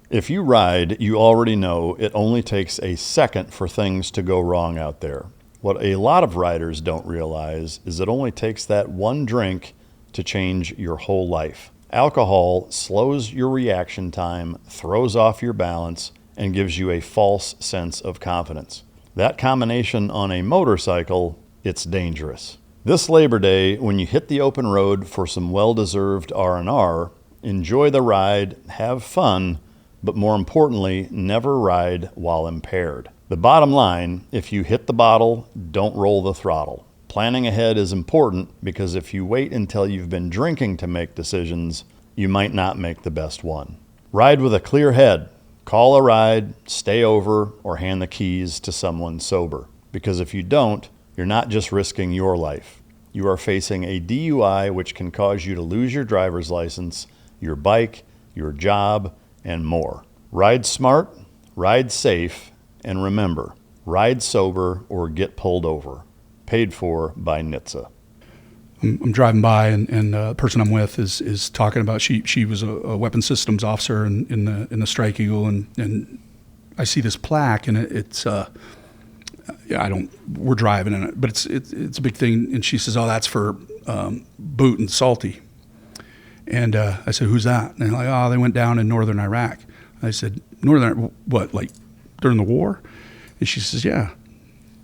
if you ride, you already know it only takes a second for things to go wrong out there. What a lot of riders don't realize is it only takes that one drink to change your whole life. Alcohol slows your reaction time, throws off your balance, and gives you a false sense of confidence. That combination on a motorcycle, it's dangerous. This Labor Day, when you hit the open road for some well-deserved R&R, enjoy the ride, have fun, but more importantly, never ride while impaired. The bottom line, if you hit the bottle, don't roll the throttle. Planning ahead is important because if you wait until you've been drinking to make decisions, you might not make the best one. Ride with a clear head. Call a ride, stay over, or hand the keys to someone sober. Because if you don't, you're not just risking your life. You are facing a DUI which can cause you to lose your driver's license, your bike, your job, and more. Ride smart, ride safe, and remember, ride sober or get pulled over. Paid for by NHTSA. I'm driving by, and the person I'm with is talking about she was a weapons systems officer in the Strike Eagle, and I see this plaque, and it's we're driving in it, but it's a big thing, and she says, oh, that's for Boot and Salty. And I said, who's that? And they're like, oh, they went down in northern Iraq. I said, what, like during the war? And she says, yeah.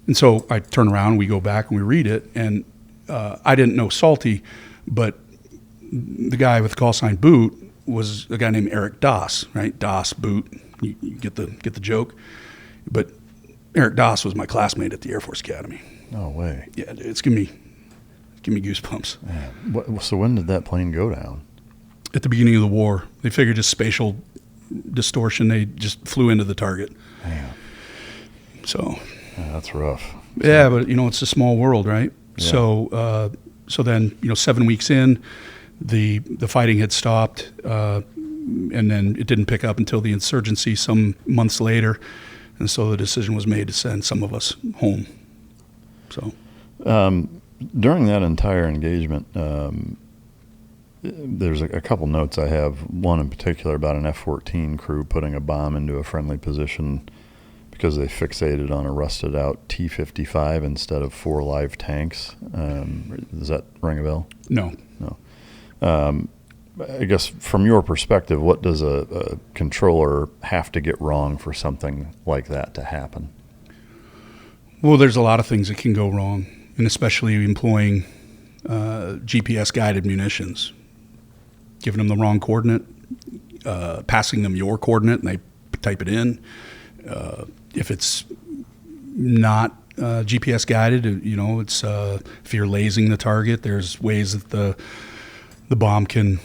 And so I turn around, we go back and we read it, and I didn't know Salty, but the guy with the call sign Boot was a guy named Eric Doss, right? Doss, Boot, you get the joke. But Eric Doss was my classmate at the Air Force Academy. No way. Yeah, it's give me goosebumps. Man. So when did that plane go down? At the beginning of the war. They figured just spatial distortion, they just flew into the target. Man. So that's rough. Yeah, but it's a small world, right? Yeah. So then 7 weeks in, the fighting had stopped, and then it didn't pick up until the insurgency some months later, and so the decision was made to send some of us home. So during that entire engagement, there's a couple notes I have. One in particular about an F-14 crew putting a bomb into a friendly position because they fixated on a rusted out T-55 instead of 4 live tanks. Does that ring a bell? No. I guess from your perspective, what does a controller have to get wrong for something like that to happen? Well, there's a lot of things that can go wrong, and especially employing GPS-guided munitions. Giving them the wrong coordinate, passing them your coordinate, and they type it in. If it's not GPS guided, it's if you're lasing the target, there's ways that the bomb can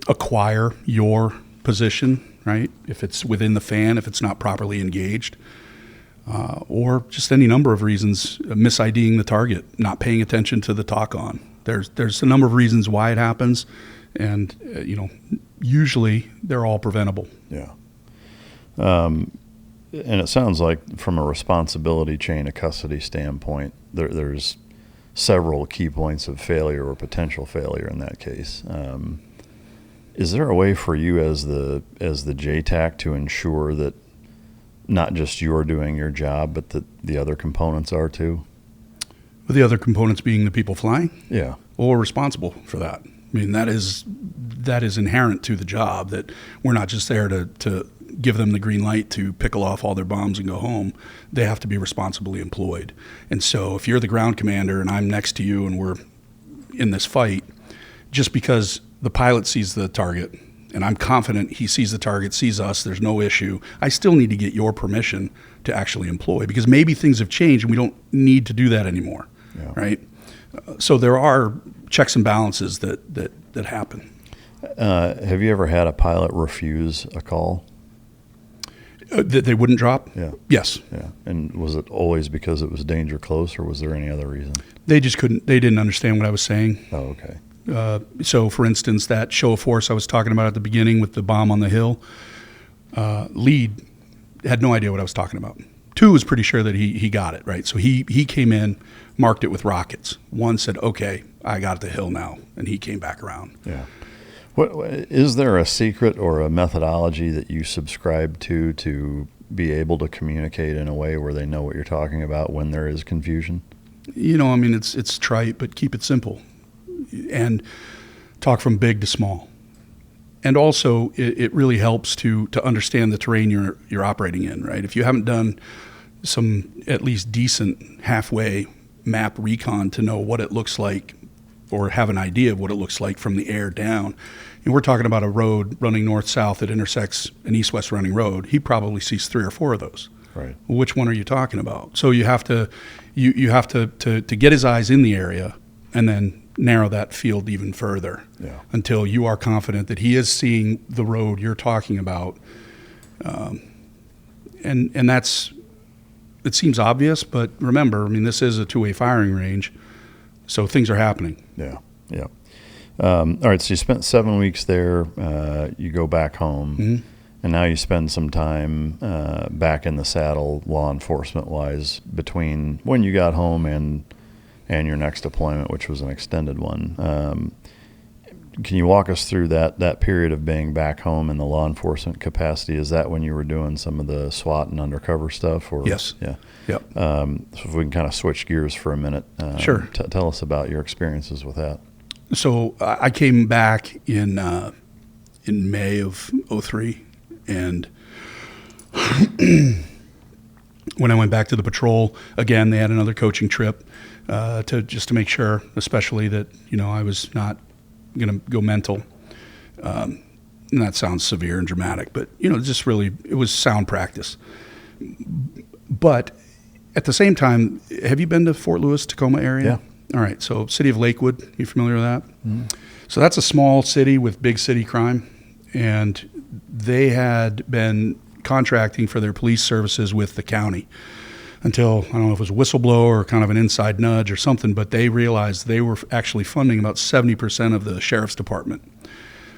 acquire your position, right? If it's within the fan, if it's not properly engaged, or just any number of reasons, mis-IDing the target, not paying attention to the talk-on. There's a number of reasons why it happens, and usually they're all preventable. Yeah. And it sounds like from a responsibility chain of custody standpoint, there's several key points of failure or potential failure in that case. Is there a way for you as the JTAC to ensure that not just you're doing your job, but that the other components are too? With the other components being the people flying? Yeah. Or responsible for that. I mean, that is inherent to the job, that we're not just there to give them the green light to pickle off all their bombs and go home. They have to be responsibly employed. And so if you're the ground commander and I'm next to you and we're in this fight, just because the pilot sees the target and I'm confident he sees the target, sees us, there's no issue, I still need to get your permission to actually employ, because maybe things have changed and we don't need to do that anymore, right? So there are checks and balances that happen. Have you ever had a pilot refuse a call? That they wouldn't drop? Yeah. Yes. Yeah. And was it always because it was danger close, or was there any other reason? They just couldn't. They didn't understand what I was saying. Oh, okay. So, for instance, that show of force I was talking about at the beginning with the bomb on the hill, lead had no idea what I was talking about. 2 was pretty sure that he got it, right? So he came in, marked it with rockets. 1 said, okay, I got the hill now, and he came back around. Yeah. What is there a secret or a methodology that you subscribe to be able to communicate in a way where they know what you're talking about when there is confusion? You know, I mean, it's trite, but keep it simple, and talk from big to small. And also, it really helps to understand the terrain you're operating in, right? If you haven't done some at least decent halfway map recon to know what it looks like, or have an idea of what it looks like from the air down. And we're talking about a road running north-south that intersects an east-west running road. He probably sees 3 or 4 of those. Right. Well, which one are you talking about? So you have to get his eyes in the area and then narrow that field even further until you are confident that he is seeing the road you're talking about. And that's, it seems obvious, but remember, I mean, this is a 2-way firing range, so things are happening. Yeah. All right, so you spent 7 weeks there. You go back home, and now you spend some time back in the saddle, law enforcement-wise, between when you got home and your next deployment, which was an extended one. Can you walk us through that period of being back home in the law enforcement capacity? Is that when you were doing some of the SWAT and undercover stuff? Or, yes. Yeah. Yep. So if we can kind of switch gears for a minute. Sure. Tell us about your experiences with that. So I came back in May of 2003, and when I went back to the patrol, again, they had another coaching trip to make sure, especially that, you know, I was not going to go mental. And that sounds severe and dramatic, but, you know, just really, it was sound practice. But at the same time, have you been to Fort Lewis, Tacoma area? Yeah. All right, so city of Lakewood, you familiar with that? Mm-hmm. So that's a small city with big city crime, and they had been contracting for their police services with the county until, I don't know if it was a whistleblower or kind of an inside nudge or something, but they realized they were actually funding about 70% of the sheriff's department.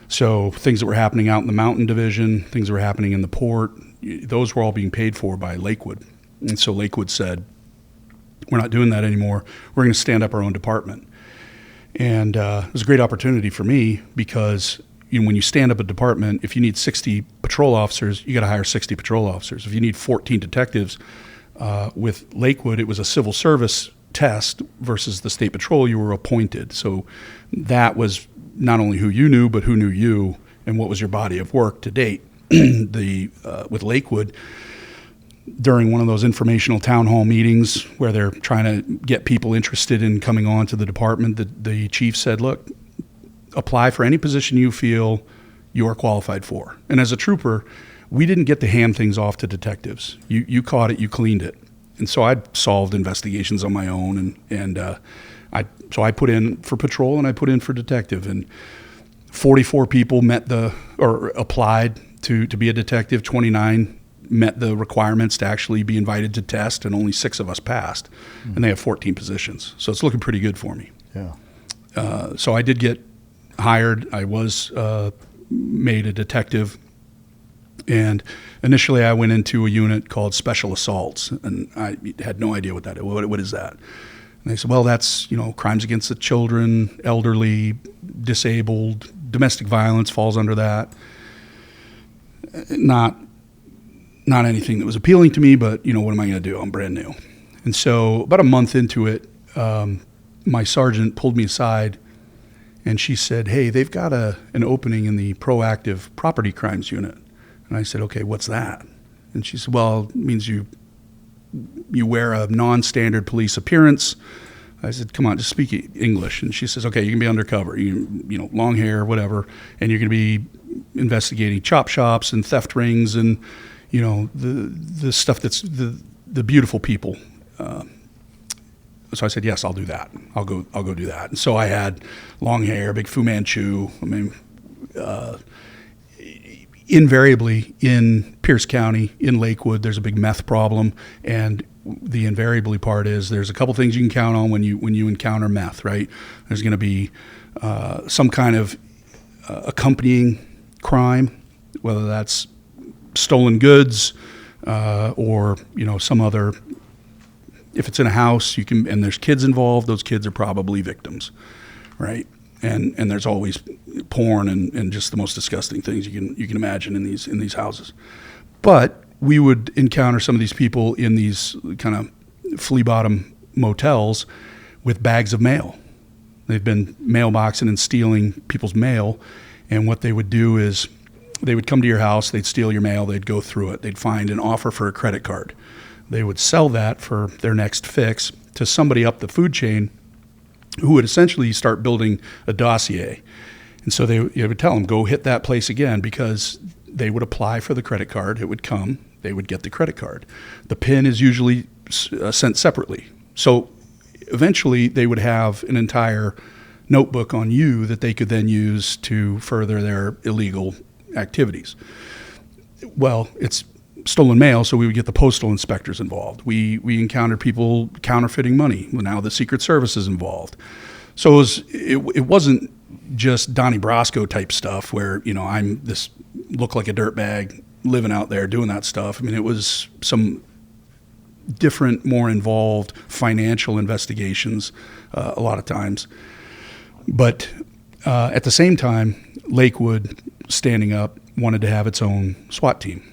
So things that were happening out in the mountain division, things that were happening in the port, those were all being paid for by Lakewood. And so Lakewood said, we're not doing that anymore. We're going to stand up our own department. And it was a great opportunity for me because, you know, when you stand up a department, if you need 60 patrol officers, you got to hire 60 patrol officers. If you need 14 detectives, with Lakewood, it was a civil service test versus the state patrol. You were appointed. So that was not only who you knew, but who knew you and what was your body of work to date. With Lakewood, during one of those informational town hall meetings where they're trying to get people interested in coming on to the department, the chief said, look, apply for any position you feel you are qualified for. And as a trooper, we didn't get to hand things off to detectives. You caught it, you cleaned it. And so I'd solved investigations on my own, so I put in for patrol and I put in for detective, and 44 people applied to be a detective. 29 met the requirements to actually be invited to test, and only 6 of us passed. And they have 14 positions. So it's looking pretty good for me. Yeah. So I did get hired. I was made a detective. And initially I went into a unit called Special Assaults, and I had no idea what that is. What is that? And they said, well, that's, you know, crimes against the children, elderly, disabled, domestic violence falls under that. Not anything that was appealing to me, but, you know, what am I going to do? I'm brand new. And so about a month into it, my sergeant pulled me aside and she said, hey, they've got an opening in the proactive property crimes unit. And I said, okay, what's that? And she said, well, it means you wear a non-standard police appearance. I said, come on, just speak English. And she says, okay, you can be undercover, you know, long hair, whatever, and you're going to be investigating chop shops and theft rings and, you know, the stuff that's the beautiful people. So I said, yes, I'll do that. I'll go do that. And so I had long hair, big Fu Manchu. I mean, invariably in Pierce County, in Lakewood, there's a big meth problem, and the invariably part is there's a couple things you can count on when you encounter meth, right? There's going to be some kind of accompanying crime, whether that's stolen goods or some other. If it's in a house, and there's kids involved, those kids are probably victims, right? And there's always porn and just the most disgusting things you can imagine in these houses. But we would encounter some of these people in these kind of flea bottom motels with bags of mail. They've been mailboxing and stealing people's mail, and what they would do is they would come to your house, they'd steal your mail, they'd go through it, they'd find an offer for a credit card. They would sell that for their next fix to somebody up the food chain who would essentially start building a dossier. And so you would tell them, go hit that place again, because they would apply for the credit card. It would come. They would get the credit card. The PIN is usually sent separately. So eventually they would have an entire notebook on you that they could then use to further their illegal activities. Well, it's stolen mail, so we would get the postal inspectors involved. We encountered people counterfeiting money. Well, now the Secret Service is involved. So it wasn't just Donnie Brasco type stuff where, I'm this look like a dirtbag living out there doing that stuff. I mean, it was some different, more involved financial investigations a lot of times. But at the same time, Lakewood, standing up, wanted to have its own SWAT team.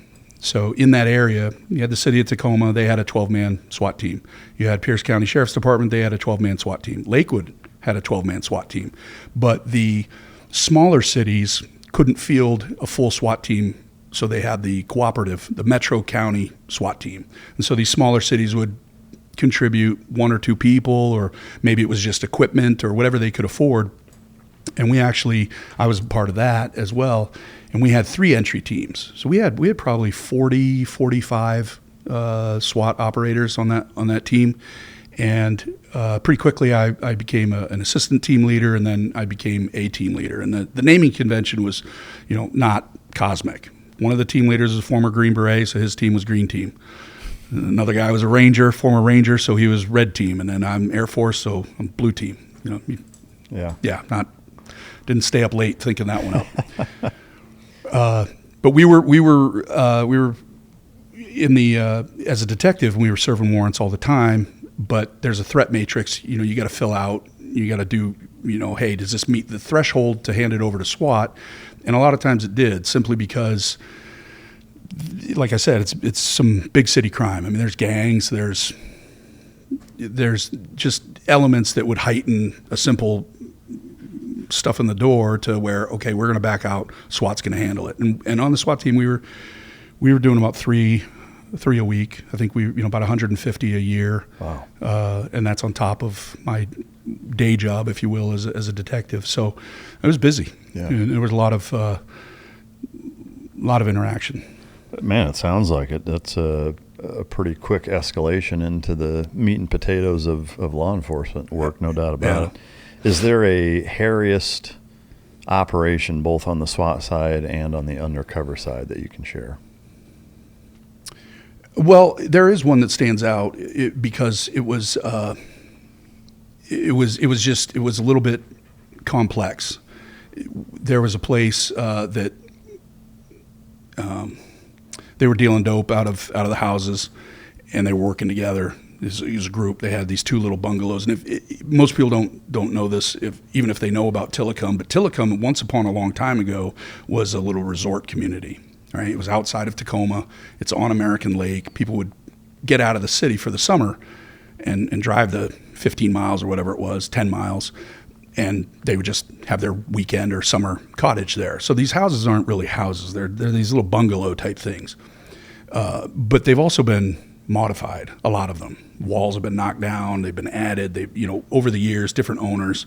So in that area, you had the city of Tacoma, they had a 12-man SWAT team. You had Pierce County Sheriff's Department, they had a 12-man SWAT team. Lakewood had a 12-man SWAT team. But the smaller cities couldn't field a full SWAT team, so they had the cooperative, the Metro County SWAT team. And so these smaller cities would contribute one or two people, or maybe it was just equipment or whatever they could afford. And I was part of that as well. And we had 3 entry teams. So we had probably 40, 45 SWAT operators on that team. And pretty quickly I became an assistant team leader, and then I became a team leader. And the naming convention was, not cosmic. One of the team leaders is a former Green Beret, so his team was Green Team. Another guy was a Ranger, former Ranger, so he was Red Team. And then I'm Air Force, so I'm Blue Team. Didn't stay up late thinking that one up. But we were in the as a detective, and we were serving warrants all the time. But there's a threat matrix. You got to fill out. You got to do. Hey, does this meet the threshold to hand it over to SWAT? And a lot of times it did, simply because, like I said, it's some big city crime. I mean, there's gangs. There's just elements that would heighten a simple stuff in the door to where, okay, we're going to back out, SWAT's going to handle it. And on the SWAT team, we were doing about three a week. I think about 150 a year. Wow. And that's on top of my day job, if you will, as a detective. So it was busy. Yeah. And there was a lot of interaction. Man, it sounds like it. That's a pretty quick escalation into the meat and potatoes of law enforcement work, no doubt about it. Is there a hairiest operation both on the SWAT side and on the undercover side that you can share? Well, there is one that stands out because it was a little bit complex. There was a place that they were dealing dope out of the houses, and they were working together. It was a group. They had these 2 little bungalows, and most people don't know this, even if they know about Tillicum. But Tillicum, once upon a long time ago, was a little resort community. Right? It was outside of Tacoma. It's on American Lake. People would get out of the city for the summer and drive the 15 miles or whatever it was, 10 miles, and they would just have their weekend or summer cottage there. So these houses aren't really houses. They're these little bungalow type things. But they've also been modified, a lot of them. Walls have been knocked down. They've been added. Over the years, different owners.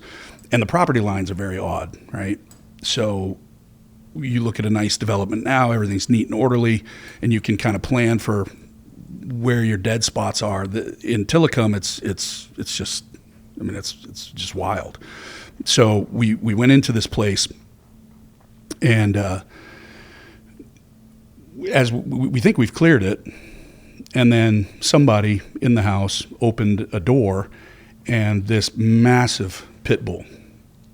And the property lines are very odd, right? So you look at a nice development now, everything's neat and orderly, and you can kind of plan for where your dead spots are. In Tillicum, it's just wild. So we went into this place, and as we think we've cleared it, and then somebody in the house opened a door, and this massive pit bull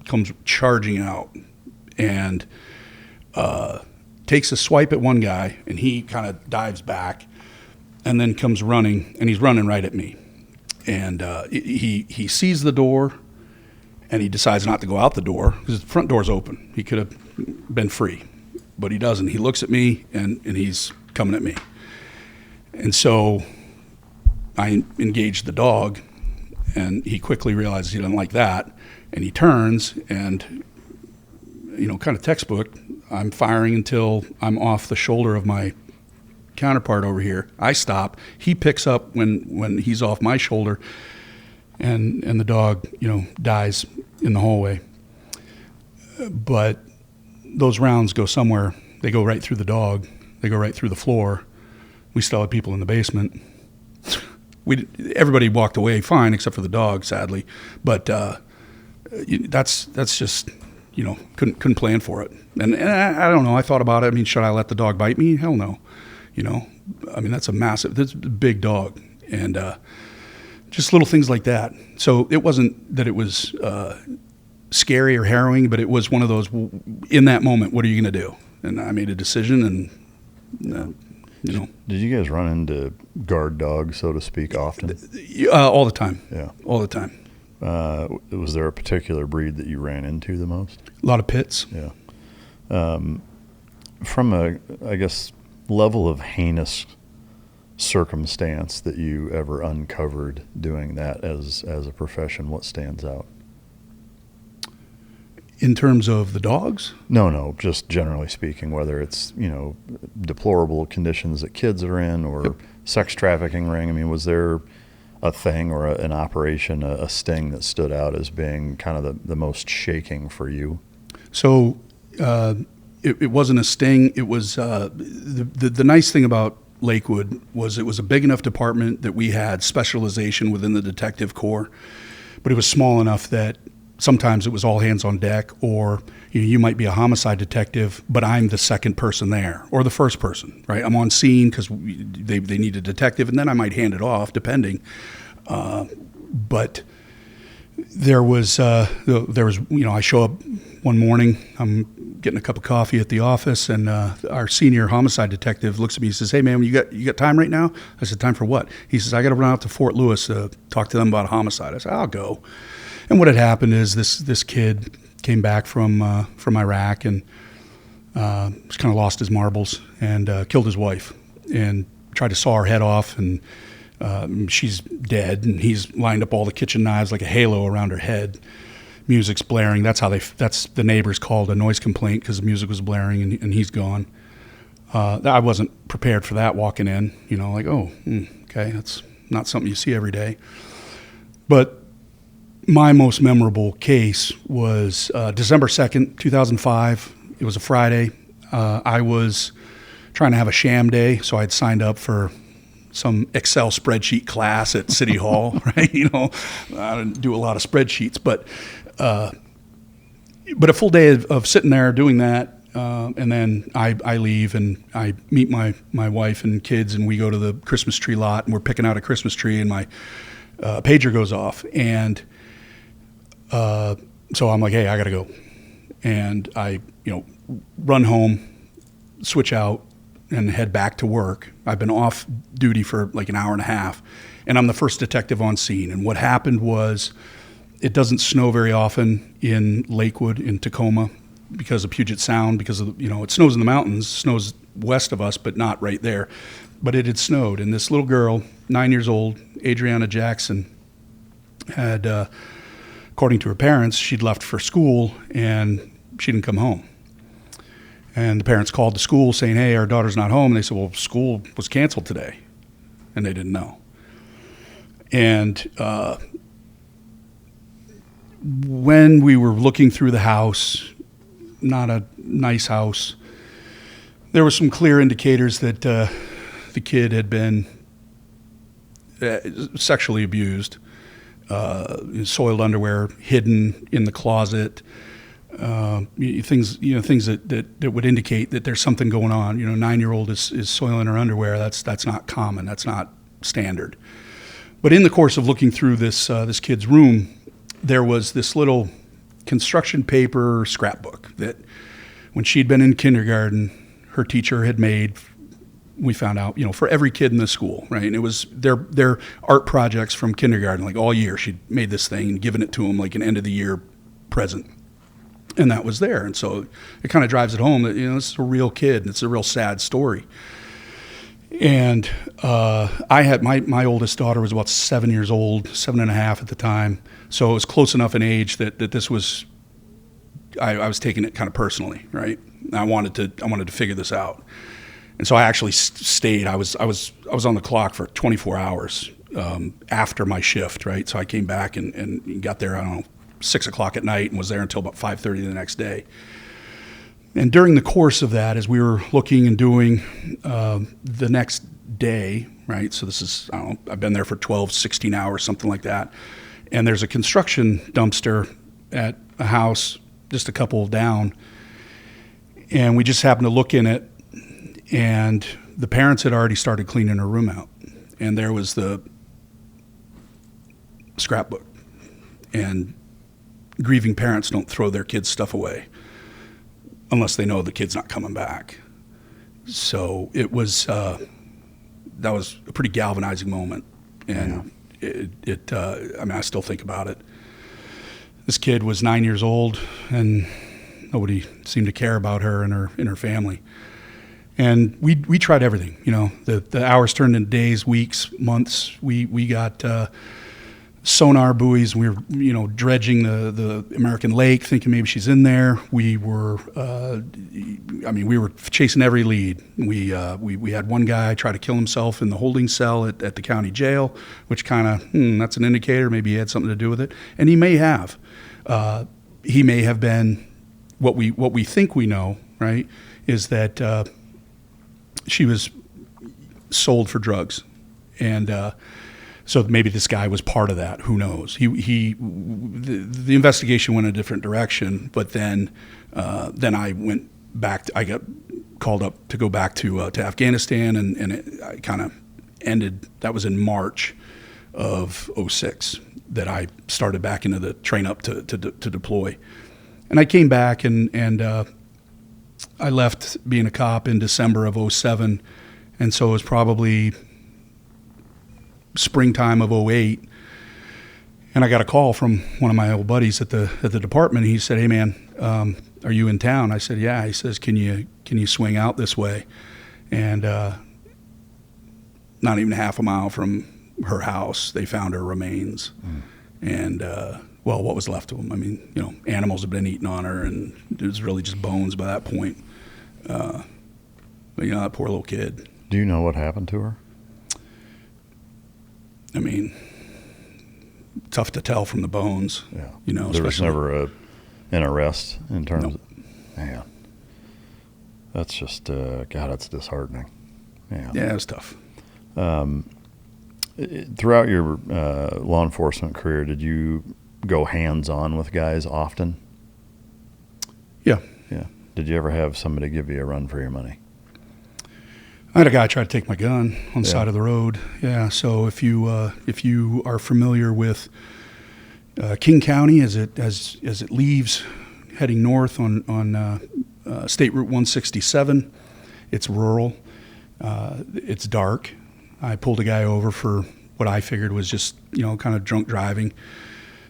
comes charging out and takes a swipe at one guy, and he kind of dives back and then comes running, and he's running right at me. And he sees the door, and he decides not to go out the door because the front door's open. He could have been free, but he doesn't. He looks at me, and he's coming at me. And so I engage the dog, and he quickly realizes he doesn't like that, and he turns, and, kind of textbook, I'm firing until I'm off the shoulder of my counterpart over here. I stop. He picks up when he's off my shoulder, and the dog, dies in the hallway. But those rounds go somewhere. They go right through the dog. They go right through the floor. We still had people in the basement. Everybody walked away fine except for the dog, sadly. But that's just, couldn't plan for it. And I don't know. I thought about it. I mean, should I let the dog bite me? Hell no. That's a big dog. And just little things like that. So it wasn't that it was scary or harrowing, but it was one of those, in that moment, what are you going to do? And I made a decision, and, Did you guys run into guard dogs, so to speak, often? All the time. Yeah. All the time. Was there a particular breed that you ran into the most? A lot of pits. Yeah. From a, I guess, level of heinous circumstance that you ever uncovered doing that as a profession, what stands out? In terms of the dogs? No, just generally speaking, whether it's, deplorable conditions that kids are in or sex trafficking ring. I mean, was there a thing or an operation, a sting that stood out as being kind of the most shaking for you? So it wasn't a sting. It was the nice thing about Lakewood was it was a big enough department that we had specialization within the detective corps, but it was small enough that sometimes it was all hands on deck, or you might be a homicide detective, but I'm the second person there, or the first person, right? I'm on scene because they need a detective, and then I might hand it off, depending. But there was, I show up one morning, I'm getting a cup of coffee at the office, and our senior homicide detective looks at me and says, "Hey man, you got time right now?" I said, "Time for what?" He says, "I got to run out to Fort Lewis to talk to them about a homicide." I said, "I'll go." And what had happened is this kid came back from Iraq and just kind of lost his marbles and killed his wife and tried to saw her head off, and she's dead, and he's lined up all the kitchen knives like a halo around her head. Music's blaring. That's the neighbors called a noise complaint because the music was blaring, and he's gone. I wasn't prepared for that walking in, okay, that's not something you see every day. But my most memorable case was December 2nd, 2005. It was a Friday. I was trying to have a sham day, so I'd signed up for some Excel spreadsheet class at City Hall, right? I didn't do a lot of spreadsheets, but a full day of sitting there doing that, and then I leave and I meet my wife and kids, and we go to the Christmas tree lot, and we're picking out a Christmas tree, and my pager goes off, and so I'm like, "Hey, I gotta go," and I run home, switch out, and head back to work. I've been off duty for like an hour and a half, and I'm the first detective on scene. And what happened was, it doesn't snow very often in Lakewood, in Tacoma, because of Puget Sound, because of it snows in the mountains, snows west of us, but not right there. But it had snowed, and this little girl, 9 years old, Adriana Jackson, had, according to her parents, she'd left for school and she didn't come home. And the parents called the school saying, "Hey, our daughter's not home." And they said, "Well, school was canceled today." And they didn't know. And when we were looking through the house, not a nice house, there were some clear indicators that the kid had been sexually abused. Soiled underwear hidden in the closet, things that would indicate that there's something going on. 9-year-old is soiling her underwear. That's not common. That's not standard. But in the course of looking through this kid's room, there was this little construction paper scrapbook that when she'd been in kindergarten, her teacher had made, we found out, for every kid in the school, right? And it was their art projects from kindergarten, like all year. She'd made this thing and given it to them like an end of the year present. And that was there. And so it kind of drives it home that, this is a real kid and it's a real sad story. And I had my oldest daughter was about 7 years old, 7.5 at the time. So it was close enough in age that this was, I was taking it kind of personally, right? I wanted to figure this out. And so I actually stayed. I was on the clock for 24 hours after my shift, right? So I came back and got there, I don't know, 6 o'clock at night and was there until about 5:30 the next day. And during the course of that, as we were looking and doing the next day, right? So this is, I don't know, I've been there for 12, 16 hours, something like that. And there's a construction dumpster at a house just a couple down. And we just happened to look in it, and the parents had already started cleaning her room out. And there was the scrapbook. And grieving parents don't throw their kids' stuff away unless they know the kid's not coming back. So it was, that was a pretty galvanizing moment. And I still think about it. This kid was 9 years old and nobody seemed to care about her and her family. And we tried everything, the hours turned into days, weeks, months. We got, sonar buoys. We were, dredging the American Lake, thinking maybe she's in there. We were, we were chasing every lead. We had one guy try to kill himself in the holding cell at the county jail, which kind of, that's an indicator. Maybe he had something to do with it, and he may have. He may have been what we think we know, right? Is that she was sold for drugs, and. So maybe this guy was part of that. Who knows? The investigation went a different direction, but then I went back. I got called up to go back to Afghanistan, and I kind of ended. That was in March of 2006 that I started back into the train up to deploy, and I came back and I left being a cop in December of 2007, and so it was probably springtime of 2008, and I got a call from one of my old buddies at the department. He said, "Hey man, are you in town?" I said, "Yeah." He says, "Can you swing out this way?" And not even half a mile from her house, they found her remains. And what was left of them? Animals had been eating on her, and it was really just bones by that point. But that poor little kid. Do you know what happened to her? Tough to tell from the bones. Yeah. There was never an arrest in terms of, man. That's just, God, that's disheartening. Yeah, it was tough. Throughout your law enforcement career, did you go hands-on with guys often? Yeah. Yeah. Did you ever have somebody give you a run for your money? I had a guy try to take my gun on the side of the road. Yeah. So if you are familiar with King County as it leaves heading north on State Route 167, it's rural. It's dark. I pulled a guy over for what I figured was just kind of drunk driving.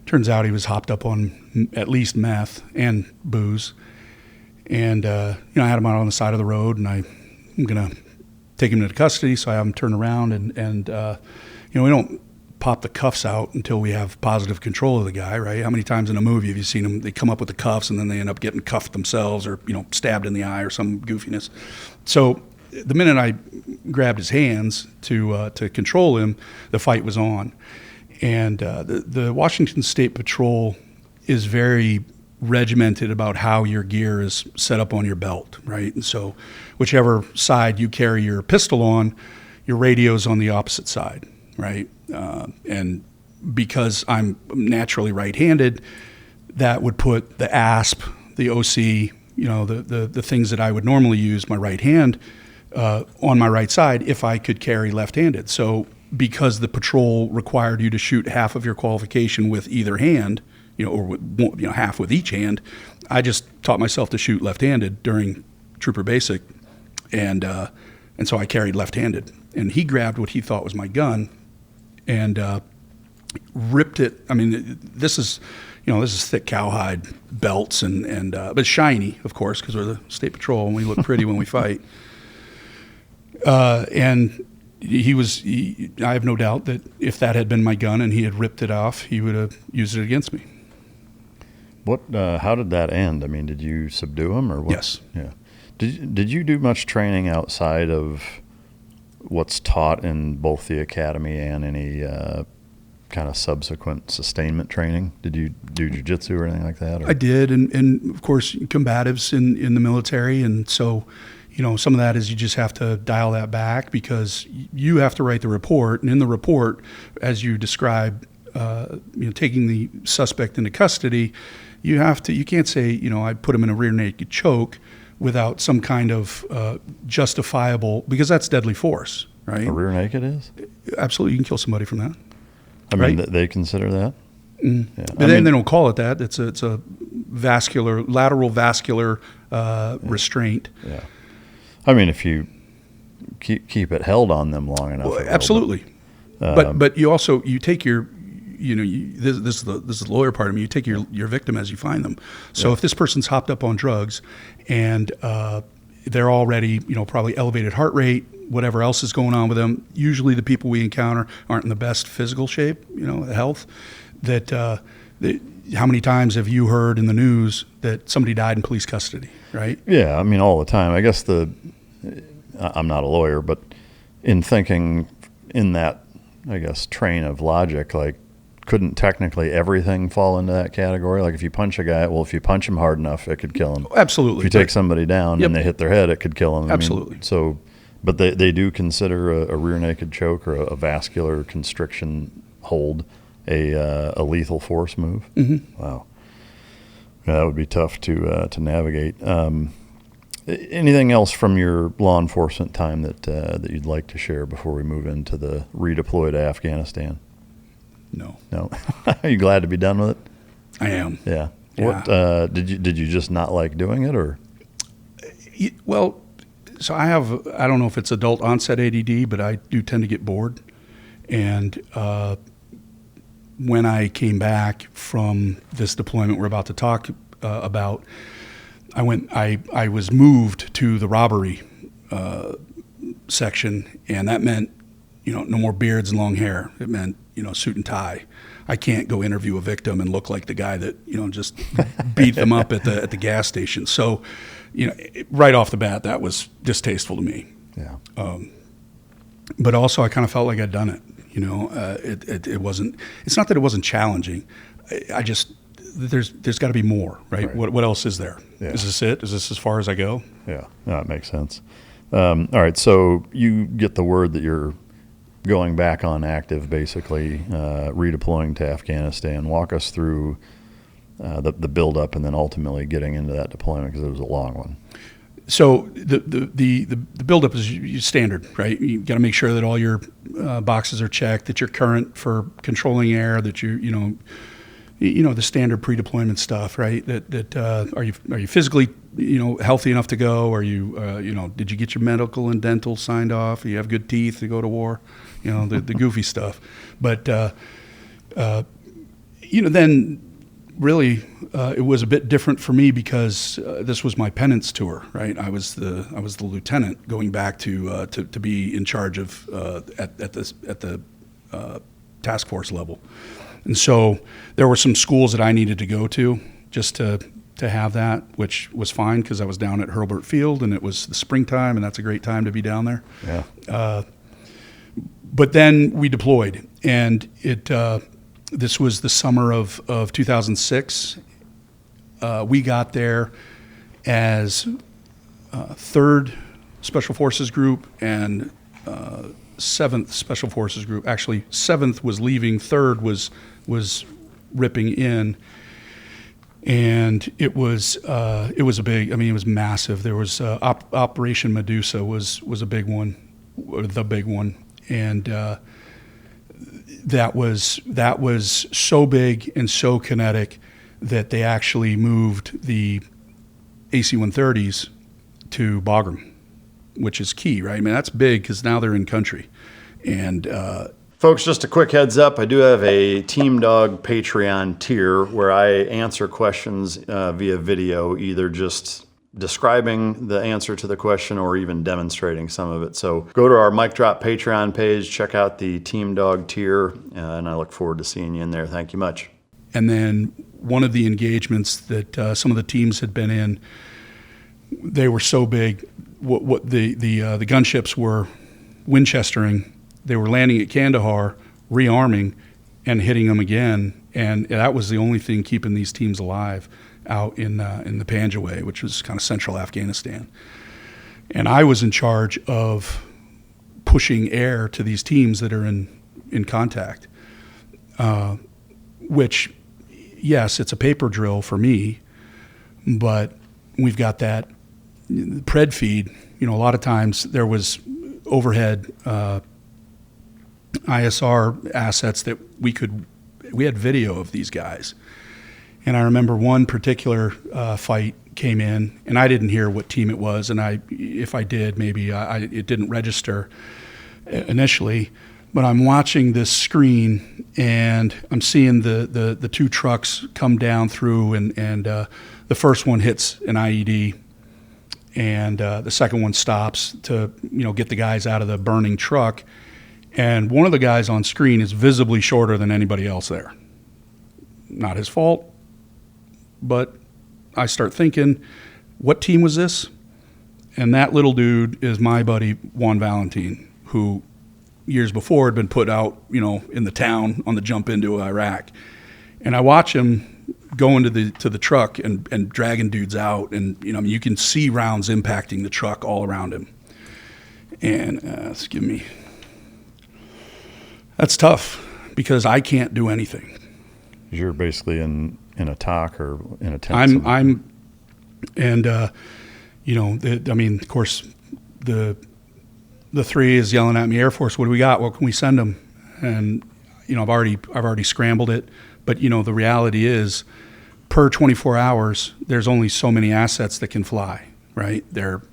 Turns out he was hopped up on at least meth and booze. And I had him out on the side of the road, and I'm gonna take him into custody, so I have him turn around, and we don't pop the cuffs out until we have positive control of the guy, right? How many times in a movie have you seen them, they come up with the cuffs and then they end up getting cuffed themselves or, stabbed in the eye or some goofiness. So the minute I grabbed his hands to control him, the fight was on. And the Washington State Patrol is very regimented about how your gear is set up on your belt, right? And so whichever side you carry your pistol on, your radio's on the opposite side, right? And because I'm naturally right-handed, that would put the ASP, the OC, the things that I would normally use my right hand on my right side if I could carry left-handed. So because the patrol required you to shoot half of your qualification with either hand, or with half with each hand. I just taught myself to shoot left-handed during Trooper Basic, and so I carried left-handed. And he grabbed what he thought was my gun, and ripped it. I mean, this is thick cowhide belts, but shiny, of course, because we're the state patrol and we look pretty when we fight. And I have no doubt that if that had been my gun and he had ripped it off, he would have used it against me. How did that end? I mean, did you subdue him or what? Yes. Yeah. Did you do much training outside of what's taught in both the academy and any kind of subsequent sustainment training? Did you do jiu-jitsu or anything like that? Or? I did, and of course, combatives in the military, and so some of that is you just have to dial that back because you have to write the report, and in the report, as you describe, taking the suspect into custody, you can't say, I put him in a rear naked choke without some kind of justifiable, because that's deadly force, right? A rear naked is? Absolutely, you can kill somebody from that. I mean, right? They consider that? Mm. Yeah. But they don't call it that. It's a lateral vascular restraint. Yeah. I mean, if you keep it held on them long enough. Well, absolutely. But you take your, this is the lawyer part of me. You take your victim as you find them. So if this person's hopped up on drugs and they're already, probably elevated heart rate, whatever else is going on with them, usually the people we encounter aren't in the best physical shape, health. How many times have you heard in the news that somebody died in police custody, right? Yeah, I mean, all the time. I guess I'm not a lawyer, but in thinking in that, I guess, train of logic, like, couldn't technically everything fall into that category? Like, if you punch a guy, if you punch him hard enough, it could kill him. Absolutely. If you take somebody down and they hit their head, it could kill them. Absolutely. But they do consider a rear naked choke or a vascular constriction hold a lethal force move. Mm-hmm. Wow. Yeah, that would be tough to navigate. Anything else from your law enforcement time that you'd like to share before we move into the redeploy to Afghanistan? No. Are you glad to be done with it? I am. Yeah. Yeah. What did you just not like doing it, or? Well, so I don't know if it's adult onset ADD, but I do tend to get bored. And when I came back from this deployment we're about to talk about, I was moved to the robbery section, and that meant, no more beards and long hair. It meant, suit and tie. I can't go interview a victim and look like the guy that, just beat them up at the gas station. So, right off the bat, that was distasteful to me. Yeah. But also I kind of felt like I'd done it. It wasn't, it's not that it wasn't challenging. I just, there's got to be more, right? What else is there? Yeah. Is this it? Is this as far as I go? Yeah, no, that makes sense. All right, so you get the word that you're going back on active, basically, redeploying to Afghanistan. Walk us through the buildup and then ultimately getting into that deployment, because it was a long one. So the buildup is standard, right? You got to make sure that all your boxes are checked, that you're current for controlling air, that the standard pre-deployment stuff, right? Are you physically healthy enough to go? Are you did you get your medical and dental signed off? You have good teeth to go to war? The goofy stuff. But then really it was a bit different for me because this was my penance tour, right? I was the lieutenant going back to be in charge of at the task force level. And so there were some schools that I needed to go to just to have that, which was fine because I was down at Hurlburt Field and it was the springtime, and that's a great time to be down there. Yeah. But then we deployed, and this was the summer of 2006. We got there as 3rd Special Forces Group and 7th Special Forces Group. Actually, 7th was leaving, 3rd was ripping in, and it was a big. I mean, it was massive. There was Operation Medusa was a big one, the big one, and that was so big and so kinetic that they actually moved the AC-130s to Bagram, which is key, right? I mean, that's big because now they're in country. And folks, just a quick heads up, I do have a Team Dog Patreon tier where I answer questions via video, either just describing the answer to the question or even demonstrating some of it. So go to our Mic Drop Patreon page, check out the Team Dog tier, and I look forward to seeing you in there. Thank you much. And then one of the engagements that some of the teams had been in, they were so big. What the gunships were Winchestering. They were landing at Kandahar, rearming, and hitting them again. And that was the only thing keeping these teams alive out in the Panjwai, which was kind of central Afghanistan. And I was in charge of pushing air to these teams that are in contact, which, yes, it's a paper drill for me, but we've got that pred feed. You know, a lot of times there was overhead ISR assets that we had video of these guys. And I remember one particular fight came in, and I didn't hear what team it was, and if I did, maybe it didn't register initially. But I'm watching this screen, and I'm seeing the two trucks come down through, and the first one hits an IED, and the second one stops to get the guys out of the burning truck. And one of the guys on screen is visibly shorter than anybody else there. Not his fault, but I start thinking, what team was this? And that little dude is my buddy Juan Valentin, who years before had been put out, in the town on the jump into Iraq. And I watch him go into the truck and dragging dudes out, and you can see rounds impacting the truck all around him. And that's tough because I can't do anything. You're basically in a TAC or in a tent. Of course, the three is yelling at me, Air Force, what do we got? What can we send them? And I've already scrambled it, but the reality is, per 24 hours, there's only so many assets that can fly, right? They're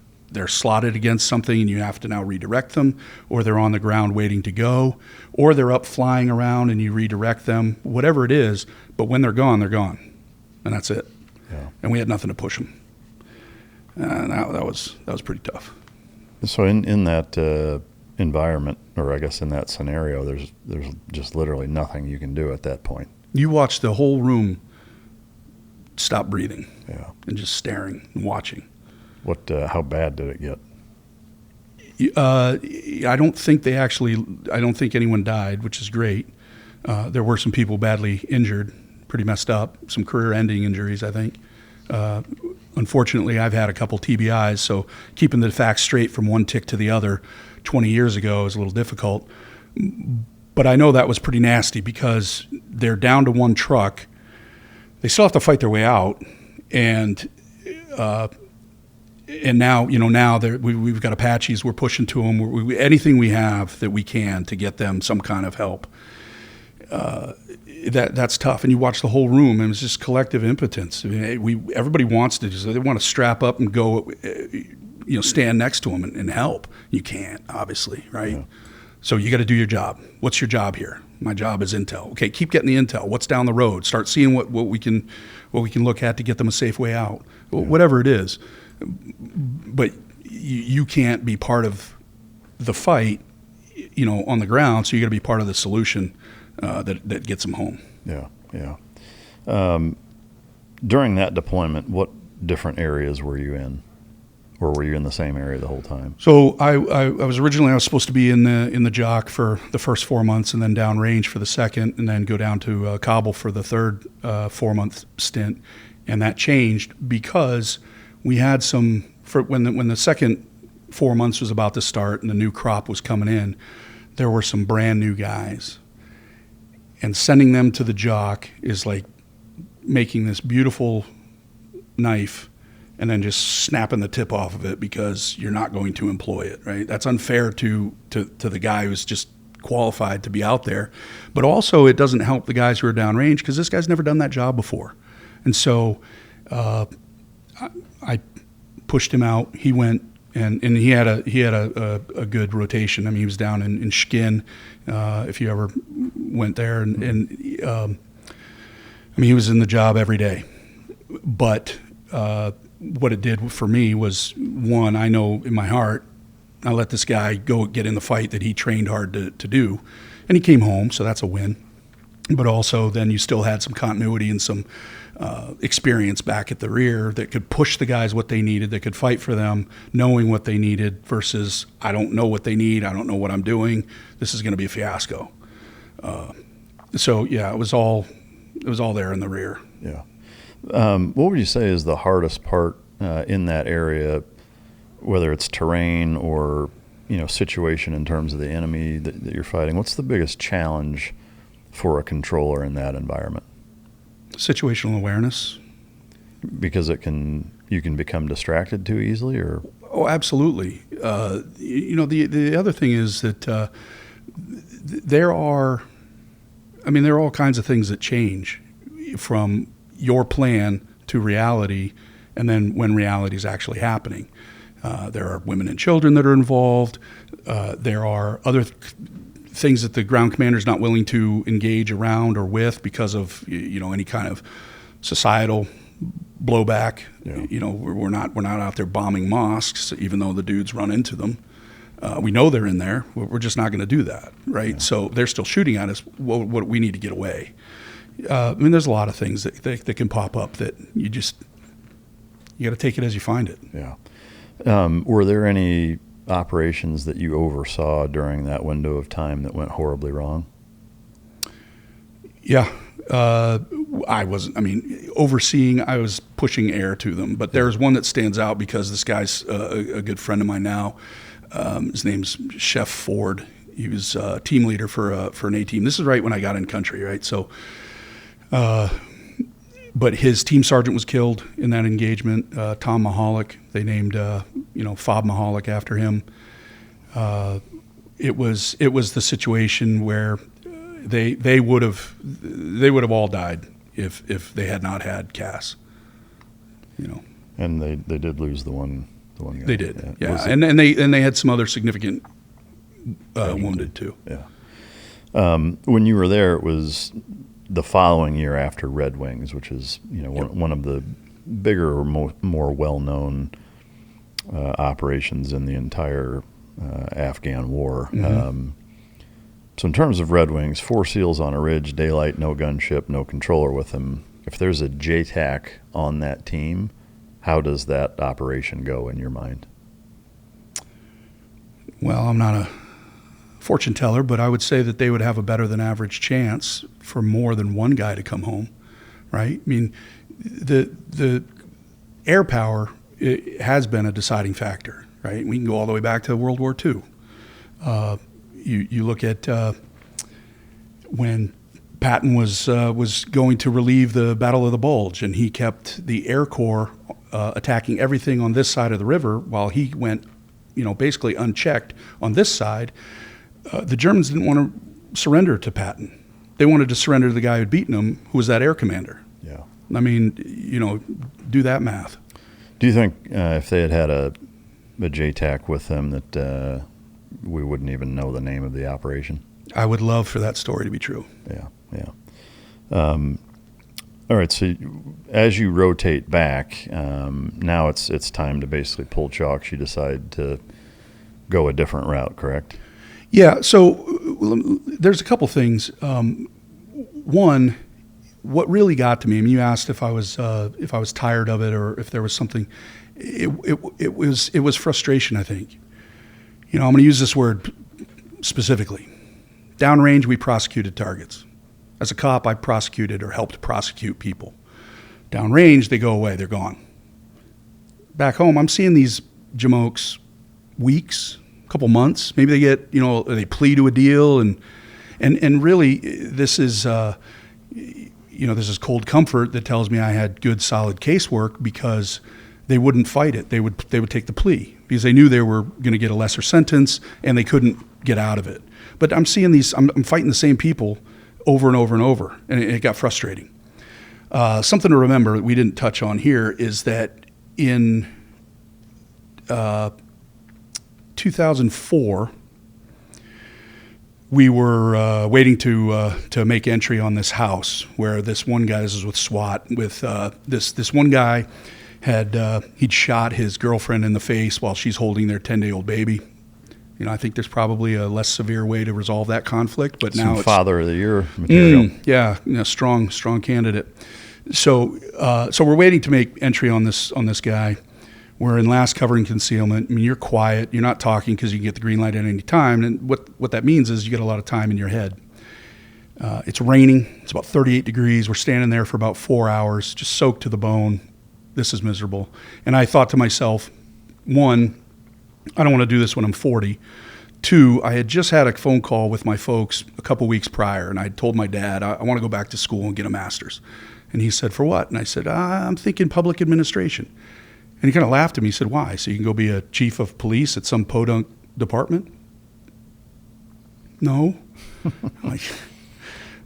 slotted against something and you have to now redirect them, or they're on the ground waiting to go, or they're up flying around and you redirect them, whatever it is. But when they're gone, and that's it. Yeah. And we had nothing to push them. And that was pretty tough. So in that environment, or I guess in that scenario, there's just literally nothing you can do at that point. You watch the whole room stop breathing, and just staring and watching. How bad did it get? I don't think anyone died, which is great. There were some people badly injured, pretty messed up, some career-ending injuries, I think. Unfortunately, I've had a couple TBIs, so keeping the facts straight from one tick to the other 20 years ago is a little difficult. But I know that was pretty nasty because they're down to one truck. They still have to fight their way out, and now we've got Apaches. We're pushing to them. Anything we have that we can to get them some kind of help. That's tough. And you watch the whole room, and it's just collective impotence. I mean, everybody wants to they want to strap up and go, stand next to them and help. You can't, obviously, right? Yeah. So you got to do your job. What's your job here? My job is intel. Okay, keep getting the intel. What's down the road? Start seeing what we can look at to get them a safe way out. Yeah. Whatever it is. But you can't be part of the fight, on the ground. So you got to be part of the solution that gets them home. Yeah. During that deployment, what different areas were you in, or were you in the same area the whole time? So I was supposed to be in the JOC for the first 4 months, and then downrange for the second, and then go down to Kabul for the third 4-month stint, and that changed because we had when the second 4 months was about to start and the new crop was coming in, there were some brand new guys. And sending them to the JOC is like making this beautiful knife and then just snapping the tip off of it because you're not going to employ it, right? That's unfair to the guy who's just qualified to be out there. But also it doesn't help the guys who are downrange because this guy's never done that job before. And so I pushed him out. He went, and he had a good rotation. I mean, he was down in Shkin, if you ever went there, and I mean, he was in the job every day. But what it did for me was, one, I know in my heart, I let this guy go get in the fight that he trained hard to do, and he came home, so that's a win. But also then you still had some continuity and some experience back at the rear that could push the guys what they needed, that could fight for them, knowing what they needed versus I don't know what they need, I don't know what I'm doing, this is going to be a fiasco. So yeah, it was all there in the rear. Yeah. What would you say is the hardest part in that area, whether it's terrain or situation in terms of the enemy that you're fighting? What's the biggest challenge for a controller in that environment? Situational awareness. Because you can become distracted too easily, or? Oh, absolutely. The other thing is that there are all kinds of things that change from your plan to reality, and then when reality is actually happening. There are women and children that are involved. There are other things that the ground commander is not willing to engage around or with because of any kind of societal blowback. Yeah. We're not out there bombing mosques, even though the dudes run into them. We know they're in there. We're just not going to do that, right? Yeah. So they're still shooting at us. What we need to get away. There's a lot of things that can pop up that you got to take it as you find it. Yeah. Were there any operations that you oversaw during that window of time that went horribly wrong? Yeah. I was pushing air to them, but there's one that stands out because this guy's a good friend of mine now. His name's Chef Ford. He was team leader for an A-team. This is right when I got in country, right? So, but his team sergeant was killed in that engagement. Tom Mahalik. They named Fob Mahalik after him. It was the situation where they would have all died if they had not had CAS. And they did lose the one guy. They did, yeah. And they had some other significant wounded too. Yeah. When you were there, it was the following year after Red Wings, which is one of the bigger or more well-known operations in the entire Afghan war. Mm-hmm. So in terms of Red Wings, 4 SEALs on a ridge, daylight, no gunship, no controller with them. If there's a JTAC on that team, how does that operation go in your mind? Well, I'm not a fortune teller, but I would say that they would have a better than average chance for more than one guy to come home, right? I mean, the air power has been a deciding factor, right? We can go all the way back to World War II. You look at when Patton was going to relieve the Battle of the Bulge, and he kept the Air Corps attacking everything on this side of the river while he went, basically unchecked on this side. The Germans didn't want to surrender to Patton. They wanted to surrender to the guy who'd beaten them, who was that air commander. Yeah. I mean, do that math. Do you think if they had a JTAC with them that we wouldn't even know the name of the operation? I would love for that story to be true. Yeah. All right, so as you rotate back, now it's time to basically pull chalks. You decide to go a different route, correct? Yeah, so there's a couple things. One, what really got to me, you asked if I was tired of it or if there was something. It was frustration, I think. I'm going to use this word specifically. Downrange, we prosecuted targets. As a cop, I prosecuted or helped prosecute people. Downrange, they go away, they're gone. Back home, I'm seeing these jamokes weeks, a couple months. Maybe they get, they plea to a deal, and really, this is, this is cold comfort that tells me I had good, solid casework because they wouldn't fight it. They would take the plea because they knew they were going to get a lesser sentence and they couldn't get out of it. But I'm seeing I'm fighting the same people over and over and over, and it got frustrating. Something to remember we didn't touch on here is that in 2004, we were waiting to make entry on this house where this one guy, this is with SWAT, with this one guy he'd shot his girlfriend in the face while she's holding their 10-day-old baby. You know, I think there's probably a less severe way to resolve that conflict, but now it's Father of the Year material. Strong candidate. So we're waiting to make entry on this guy. We're in last cover and concealment. I mean, you're quiet. You're not talking because you can get the green light at any time. And what that means is you get a lot of time in your head. It's raining. It's about 38 degrees. We're standing there for about 4 hours, just soaked to the bone. This is miserable. And I thought to myself, one, I don't want to do this when I'm 40. Two, I had just had a phone call with my folks a couple weeks prior, and I told my dad, I want to go back to school and get a master's. And he said, for what? And I said, I'm thinking public administration. And he kind of laughed at me. He said, why? So you can go be a chief of police at some podunk department? No.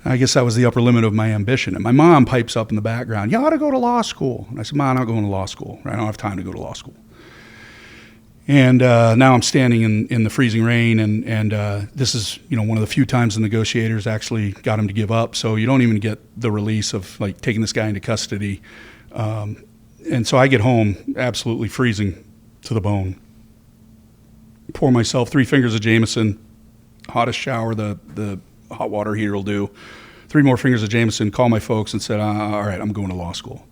I guess that was the upper limit of my ambition. And my mom pipes up in the background, you ought to go to law school. And I said, Mom, I'm not going to law school. I don't have time to go to law school. And now I'm standing in the freezing rain, and this is one of the few times the negotiators actually got him to give up. So you don't even get the release of like taking this guy into custody. And so I get home absolutely freezing to the bone. Pour myself 3 fingers of Jameson, hottest shower the hot water heater will do. 3 more fingers of Jameson, call my folks and said, all right, I'm going to law school.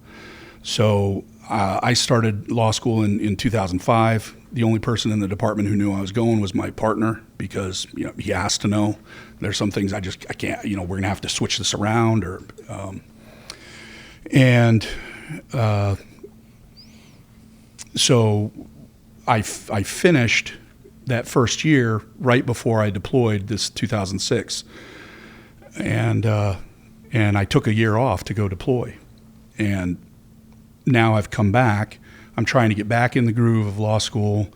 So I started law school in 2005. The only person in the department who knew I was going was my partner because he asked to know. There's some things I can't, we're going to have to switch this around so I finished that first year right before I deployed this 2006. And I took a year off to go deploy. And now I've come back. I'm trying to get back in the groove of law school.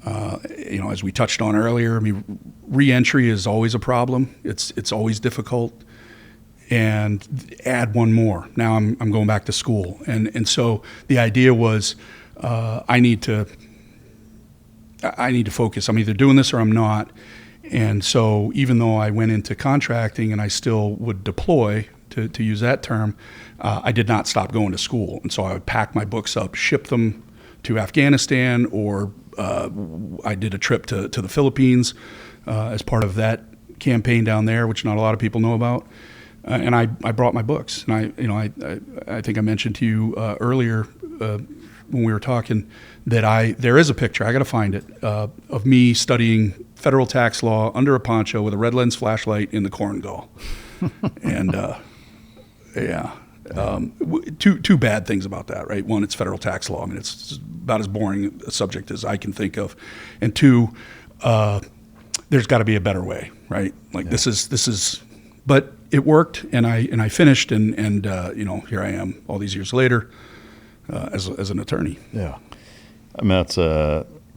As we touched on earlier, I mean, re-entry is always a problem. It's always difficult. And add one more. Now I'm going back to school. And so the idea was I need to focus. I'm either doing this or I'm not. And so even though I went into contracting and I still would deploy, to use that term, I did not stop going to school. And so I would pack my books up, ship them to Afghanistan, or I did a trip to the Philippines as part of that campaign down there, which not a lot of people know about. And I brought my books. And I think I mentioned to you earlier when we were talking that there is a picture, I got to find it, of me studying federal tax law under a poncho with a red lens flashlight in the corn gall. And two bad things about that, right? One, it's federal tax law. I mean, it's about as boring a subject as I can think of. And two, there's got to be a better way, right? Like this is, but it worked, and I finished, and here I am all these years later as an attorney. Yeah, I mean that's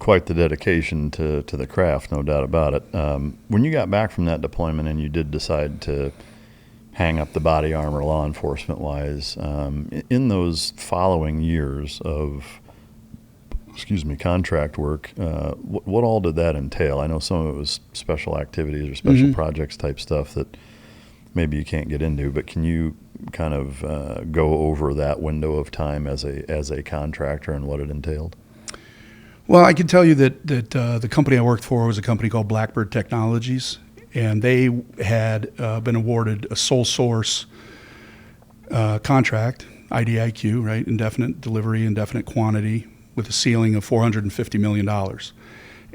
quite the dedication to the craft, no doubt about it. When you got back from that deployment and you did decide to hang up the body armor law enforcement wise, in those following years of contract work, what all did that entail? I know some of it was special activities or special projects type stuff that maybe you can't get into, but can you kind of go over that window of time as a contractor and what it entailed? Well, I can tell you that the company I worked for was a company called Blackbird Technologies, and they had been awarded a sole source contract, IDIQ, right, indefinite delivery, indefinite quantity, with a ceiling of $450 million.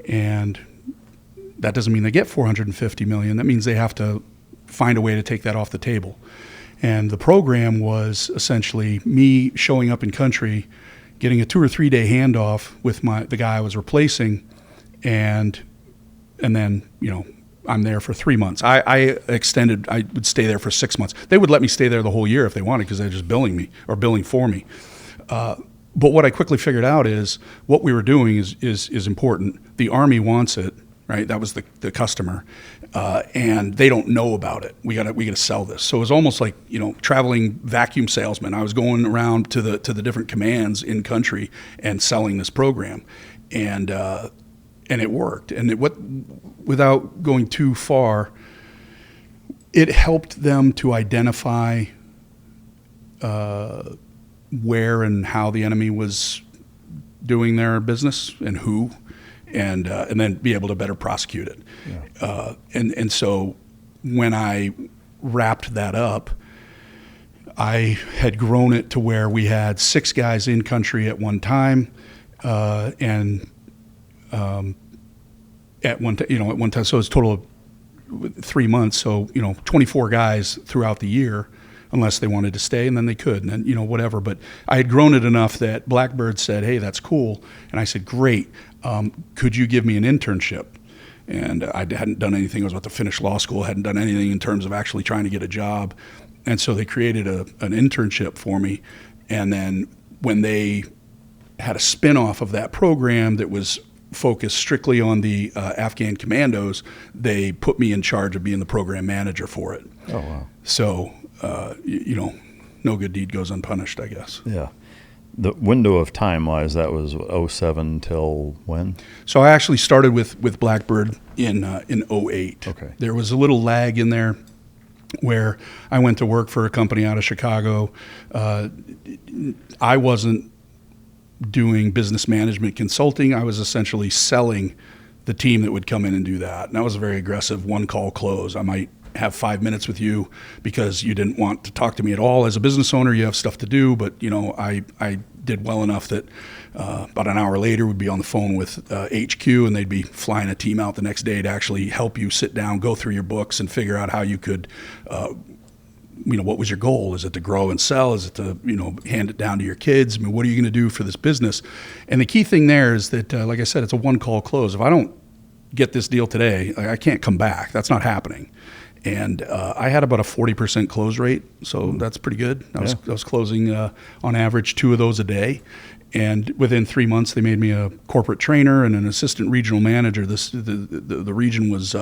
And that doesn't mean they get $450 million. That means they have to find a way to take that off the table. And the program was essentially me showing up in country, getting a 2 or 3 day handoff with the guy I was replacing, and then I'm there for 3 months. I would stay there for 6 months. They would let me stay there the whole year if they wanted because they're just billing me or billing for me. But what I quickly figured out is what we were doing is important. The Army wants it, right? That was the customer, and they don't know about it. We gotta sell this. So it was almost like, you know, traveling vacuum salesman. I was going around to the different commands in country and selling this program, and it worked. And without going too far, it helped them to identify where and how the enemy was doing their business and who, and then be able to better prosecute it. Yeah. And so when I wrapped that up, I had grown it to where we had 6 guys in country at one time, and at one time, so it's a total of 3 months. So 24 guys throughout the year, unless they wanted to stay, and then they could, and then, whatever. But I had grown it enough that Blackbird said, hey, that's cool. And I said, great. Could you give me an internship? And I hadn't done anything. I was about to finish law school, hadn't done anything in terms of actually trying to get a job. And so they created an internship for me. And then when they had a spin-off of that program that was focused strictly on the Afghan commandos, they put me in charge of being the program manager for it. Oh, wow. So, no good deed goes unpunished, I guess. Yeah. The window of time-wise, that was 07 till when? So I actually started with Blackbird in 08. Okay. There was a little lag in there where I went to work for a company out of Chicago. I wasn't doing business management consulting. I was essentially selling the team that would come in and do that. And that was a very aggressive one-call close. I might have 5 minutes with you because you didn't want to talk to me at all. As a business owner, you have stuff to do, but I did well enough that about an hour later we'd be on the phone with HQ, and they'd be flying a team out the next day to actually help you sit down, go through your books, and figure out how you could what was your goal? Is it to grow and sell? Is it to, hand it down to your kids? I mean, what are you going to do for this business? And the key thing there is that, like I said, it's a one-call close. If I don't get this deal today, I can't come back. That's not happening. And I had about a 40% close rate, so that's pretty good. I was closing on average 2 of those a day. And within 3 months, they made me a corporate trainer and an assistant regional manager. The region was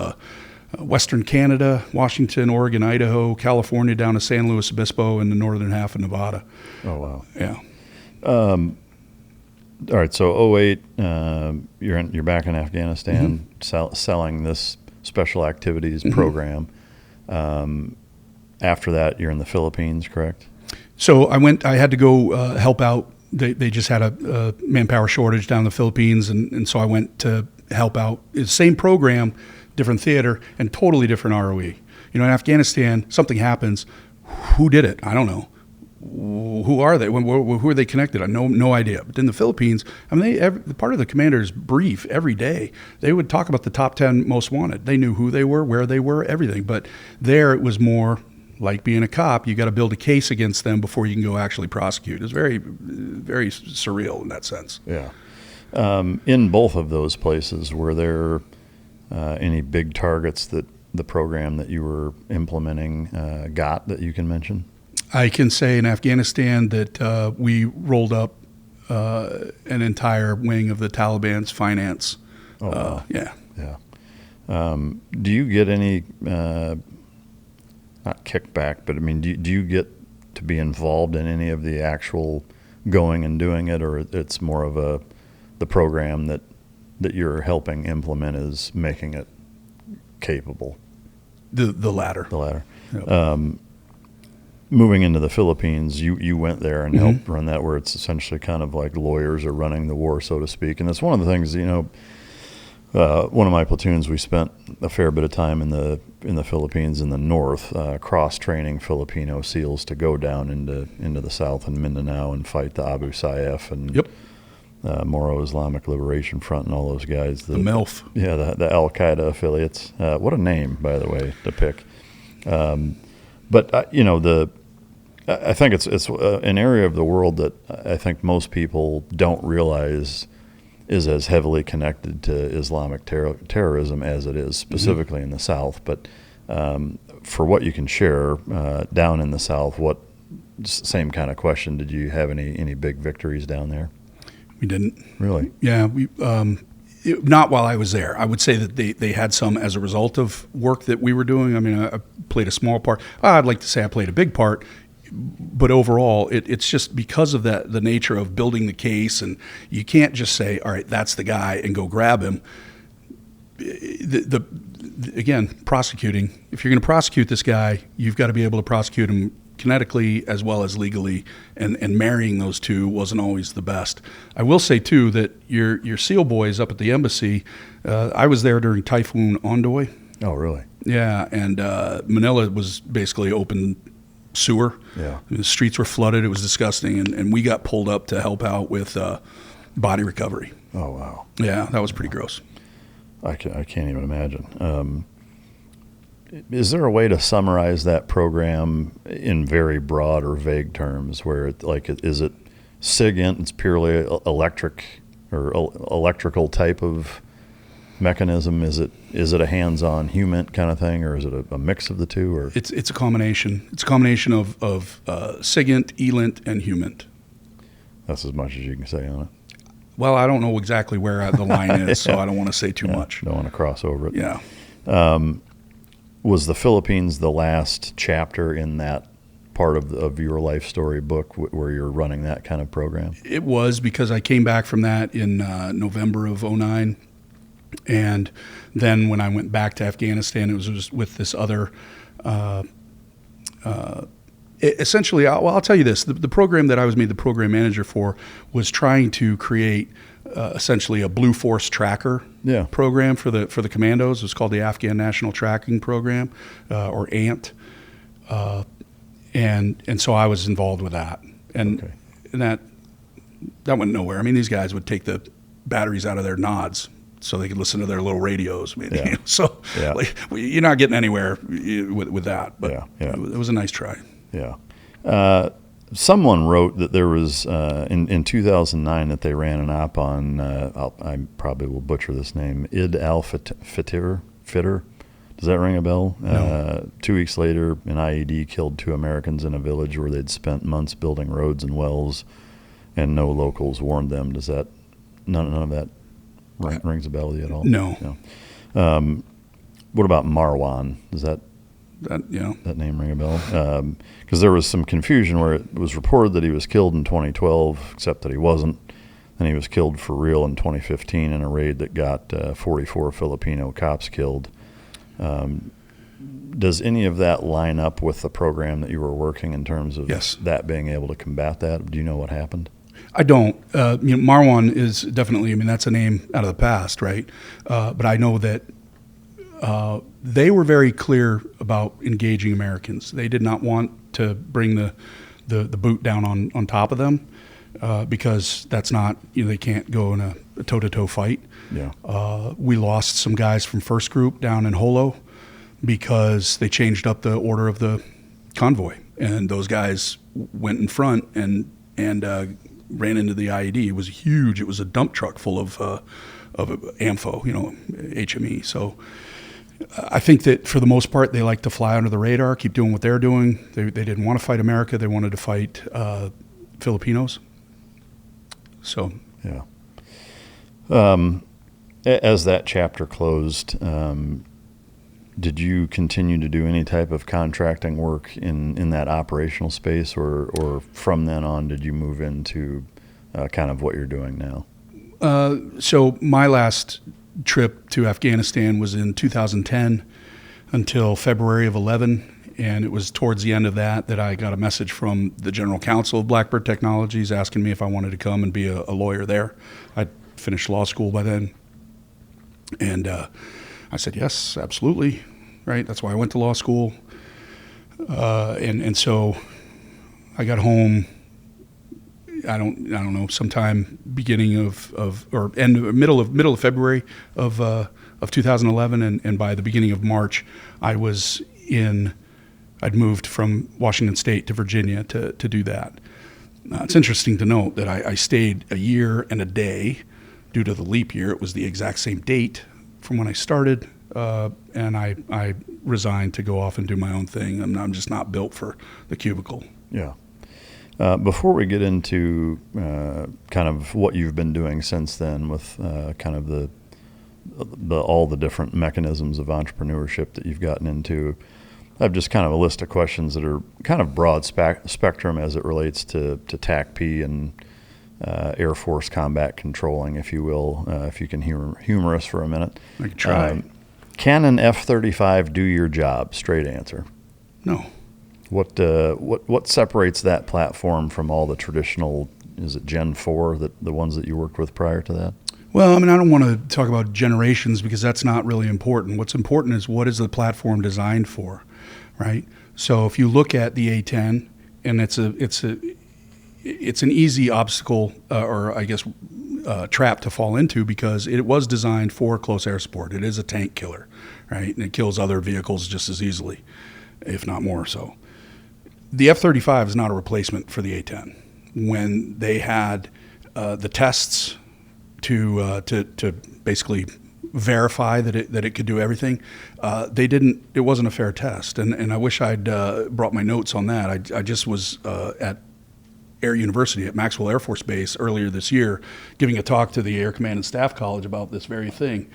Western Canada, Washington, Oregon, Idaho, California, down to San Luis Obispo, and the northern half of Nevada. Oh, wow. Yeah. All right, so 08, you're back in Afghanistan, selling this special activities program. After that, you're in the Philippines, correct? So I had to go help out. They just had a manpower shortage down in the Philippines, and so I went to help out. It's the same program, different theater, and totally different ROE. In Afghanistan, something happens. Who did it? I don't know. Who are they? Who are they connected? I no idea. But in the Philippines, part of the commander's brief every day, they would talk about the top 10 most wanted. They knew who they were, where they were, everything. But there it was more like being a cop. You got to build a case against them before you can go actually prosecute. It was very, very surreal in that sense. Yeah. In both of those places, were there any big targets that the program that you were implementing got that you can mention? I can say in Afghanistan that we rolled up an entire wing of the Taliban's finance. Oh, wow. Yeah. Do you get any, not kickback, but do you get to be involved in any of the actual going and doing it, or it's more of the program that you're helping implement is making it capable? The latter. The latter. Yep. Moving into the Philippines, you went there and helped run that, where it's essentially kind of like lawyers are running the war, so to speak. And that's one of the things, one of my platoons, we spent a fair bit of time in the Philippines in the north, cross-training Filipino SEALs to go down into the south in Mindanao and fight the Abu Sayyaf and Moro Islamic Liberation Front and all those guys. The MILF. Yeah, the Al-Qaeda affiliates. What a name, by the way, to pick. But I think it's an area of the world that I think most people don't realize is as heavily connected to Islamic terrorism as it is specifically in the South. But for what you can share down in the South, what same kind of question. Did you have any big victories down there? We didn't. Really? Yeah, not while I was there. I would say that they had some as a result of work that we were doing. I mean, I played a small part. I'd like to say I played a big part, but overall, it's just because of the nature of building the case, and you can't just say, all right, that's the guy, and go grab him. Again, prosecuting. If you're going to prosecute this guy, you've got to be able to prosecute him kinetically as well as legally, and marrying those two wasn't always the best. I will say too that your SEAL boys up at the embassy, I was there during Typhoon Ondoy. Oh, really? Yeah, and Manila was basically open sewer. Yeah, the streets were flooded. It was disgusting, and we got pulled up to help out with body recovery. Oh, wow. Yeah, that was pretty gross. I can't even imagine. Is there a way to summarize that program in very broad or vague terms, where is it SIGINT, it's purely electric or electrical type of mechanism? Is it a hands-on human kind of thing, or is it a mix of the two? Or it's a combination. It's a combination of SIGINT, ELINT, and HUMINT. That's as much as you can say on it. Well, I don't know exactly where the line is, so I don't want to say too much. Don't want to cross over it. Yeah. Was the Philippines the last chapter in that part of your life story book where you're running that kind of program? It was, because I came back from that in November of 2009. And then when I went back to Afghanistan, it was just with this other, essentially, I'll tell you this, the program that I was made the program manager for was trying to create essentially a Blue Force tracker program for the commandos. It was called the Afghan National Tracking Program, or ANT. And so I was involved with that. And that went nowhere. I mean, these guys would take the batteries out of their nods so they could listen to their little radios. I mean, like, you're not getting anywhere with that. But it was a nice try. Yeah. Someone wrote that there was, in 2009, that they ran an op on, I probably will butcher this name, Id al-Fitter. Does that ring a bell? No. 2 weeks later, an IED killed 2 Americans in a village where they'd spent months building roads and wells, and no locals warned them. Does that, none of that rings a bell with you at all? No. What about Marwan? Does that name ring a bell? Because there was some confusion where it was reported that he was killed in 2012, except that he wasn't. And he was killed for real in 2015 in a raid that got 44 Filipino cops killed. Does any of that line up with the program that you were working in terms of that being able to combat that? Do you know what happened? I don't. Marwan is definitely, that's a name out of the past, right? But I know that they were very clear about engaging Americans. They did not want to bring the boot down on top of them, because that's not, they can't go in a toe-to-toe fight. Yeah. We lost some guys from First Group down in Holo because they changed up the order of the convoy, and those guys went in front and ran into the IED. It was huge. It was a dump truck full of AMFO, HME. So I think that for the most part, they like to fly under the radar, keep doing what they're doing. They didn't want to fight America. They wanted to fight Filipinos. So yeah. As that chapter closed, did you continue to do any type of contracting work in that operational space, or from then on did you move into kind of what you're doing now? So my last trip to Afghanistan was in 2010 until February of 11, and it was towards the end of that I got a message from the general counsel of Blackbird Technologies asking me if I wanted to come and be a lawyer there. I'd finished law school by then, and I said yes, absolutely, right? That's why I went to law school, and so I got home. I don't know, sometime beginning or middle of February of 2011, and by the beginning of March, I'd moved from Washington State to Virginia to do that. It's interesting to note that I stayed a year and a day due to the leap year. It was the exact same date from when I started, and I resigned to go off and do my own thing. I'm just not built for the cubicle. Yeah. Before we get into kind of what you've been doing since then with kind of the all the different mechanisms of entrepreneurship that you've gotten into, I have just kind of a list of questions that are kind of broad spectrum as it relates to TACP and Air Force combat controlling, if you will, if you can humor us for a minute. I can try. Can an F-35 do your job? Straight answer. No. What separates that platform from all the traditional, is it Gen 4, the ones that you worked with prior to that? Well, I mean, I don't want to talk about generations because that's not really important. What's important is what is the platform designed for, right? So if you look at the A-10, and it's an easy obstacle or I guess trap to fall into because it was designed for close air support. It is a tank killer, right? And it kills other vehicles just as easily, if not more so. The F-35 is not a replacement for the A-10. When they had the tests to basically verify that it could do everything, it wasn't a fair test. And I wish I'd brought my notes on that. I just was at Air University at Maxwell Air Force Base earlier this year giving a talk to the Air Command and Staff College about this very thing.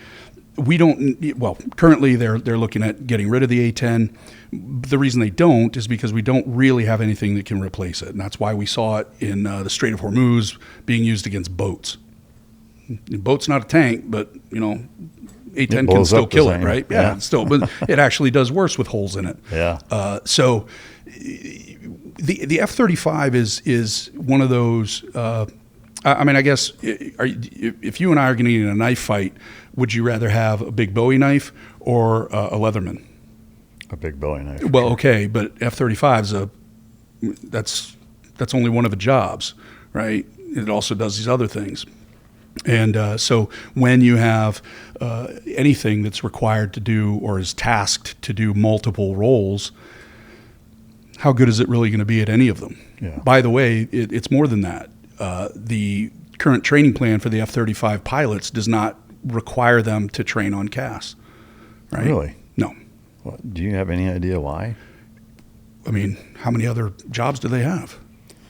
Currently they're looking at getting rid of the A-10. The reason they don't is because we don't really have anything that can replace it. And that's why we saw it in the Strait of Hormuz being used against boats. The boat's not a tank, but, A-10 can still kill it, right? Yeah, but it actually does worse with holes in it. Yeah. So the F-35 is one of those, I guess, if you and I are going to get in a knife fight, would you rather have a big Bowie knife or a Leatherman? A big Bowie knife. Well, okay, but F-35's that's only one of the jobs, right? It also does these other things. And so when you have anything that's required to do or is tasked to do multiple roles, how good is it really going to be at any of them? Yeah. By the way, it's more than that. The current training plan for the F-35 pilots does not require them to train on CAS. Right? Really? No. Well, do you have any idea why? I mean, how many other jobs do they have?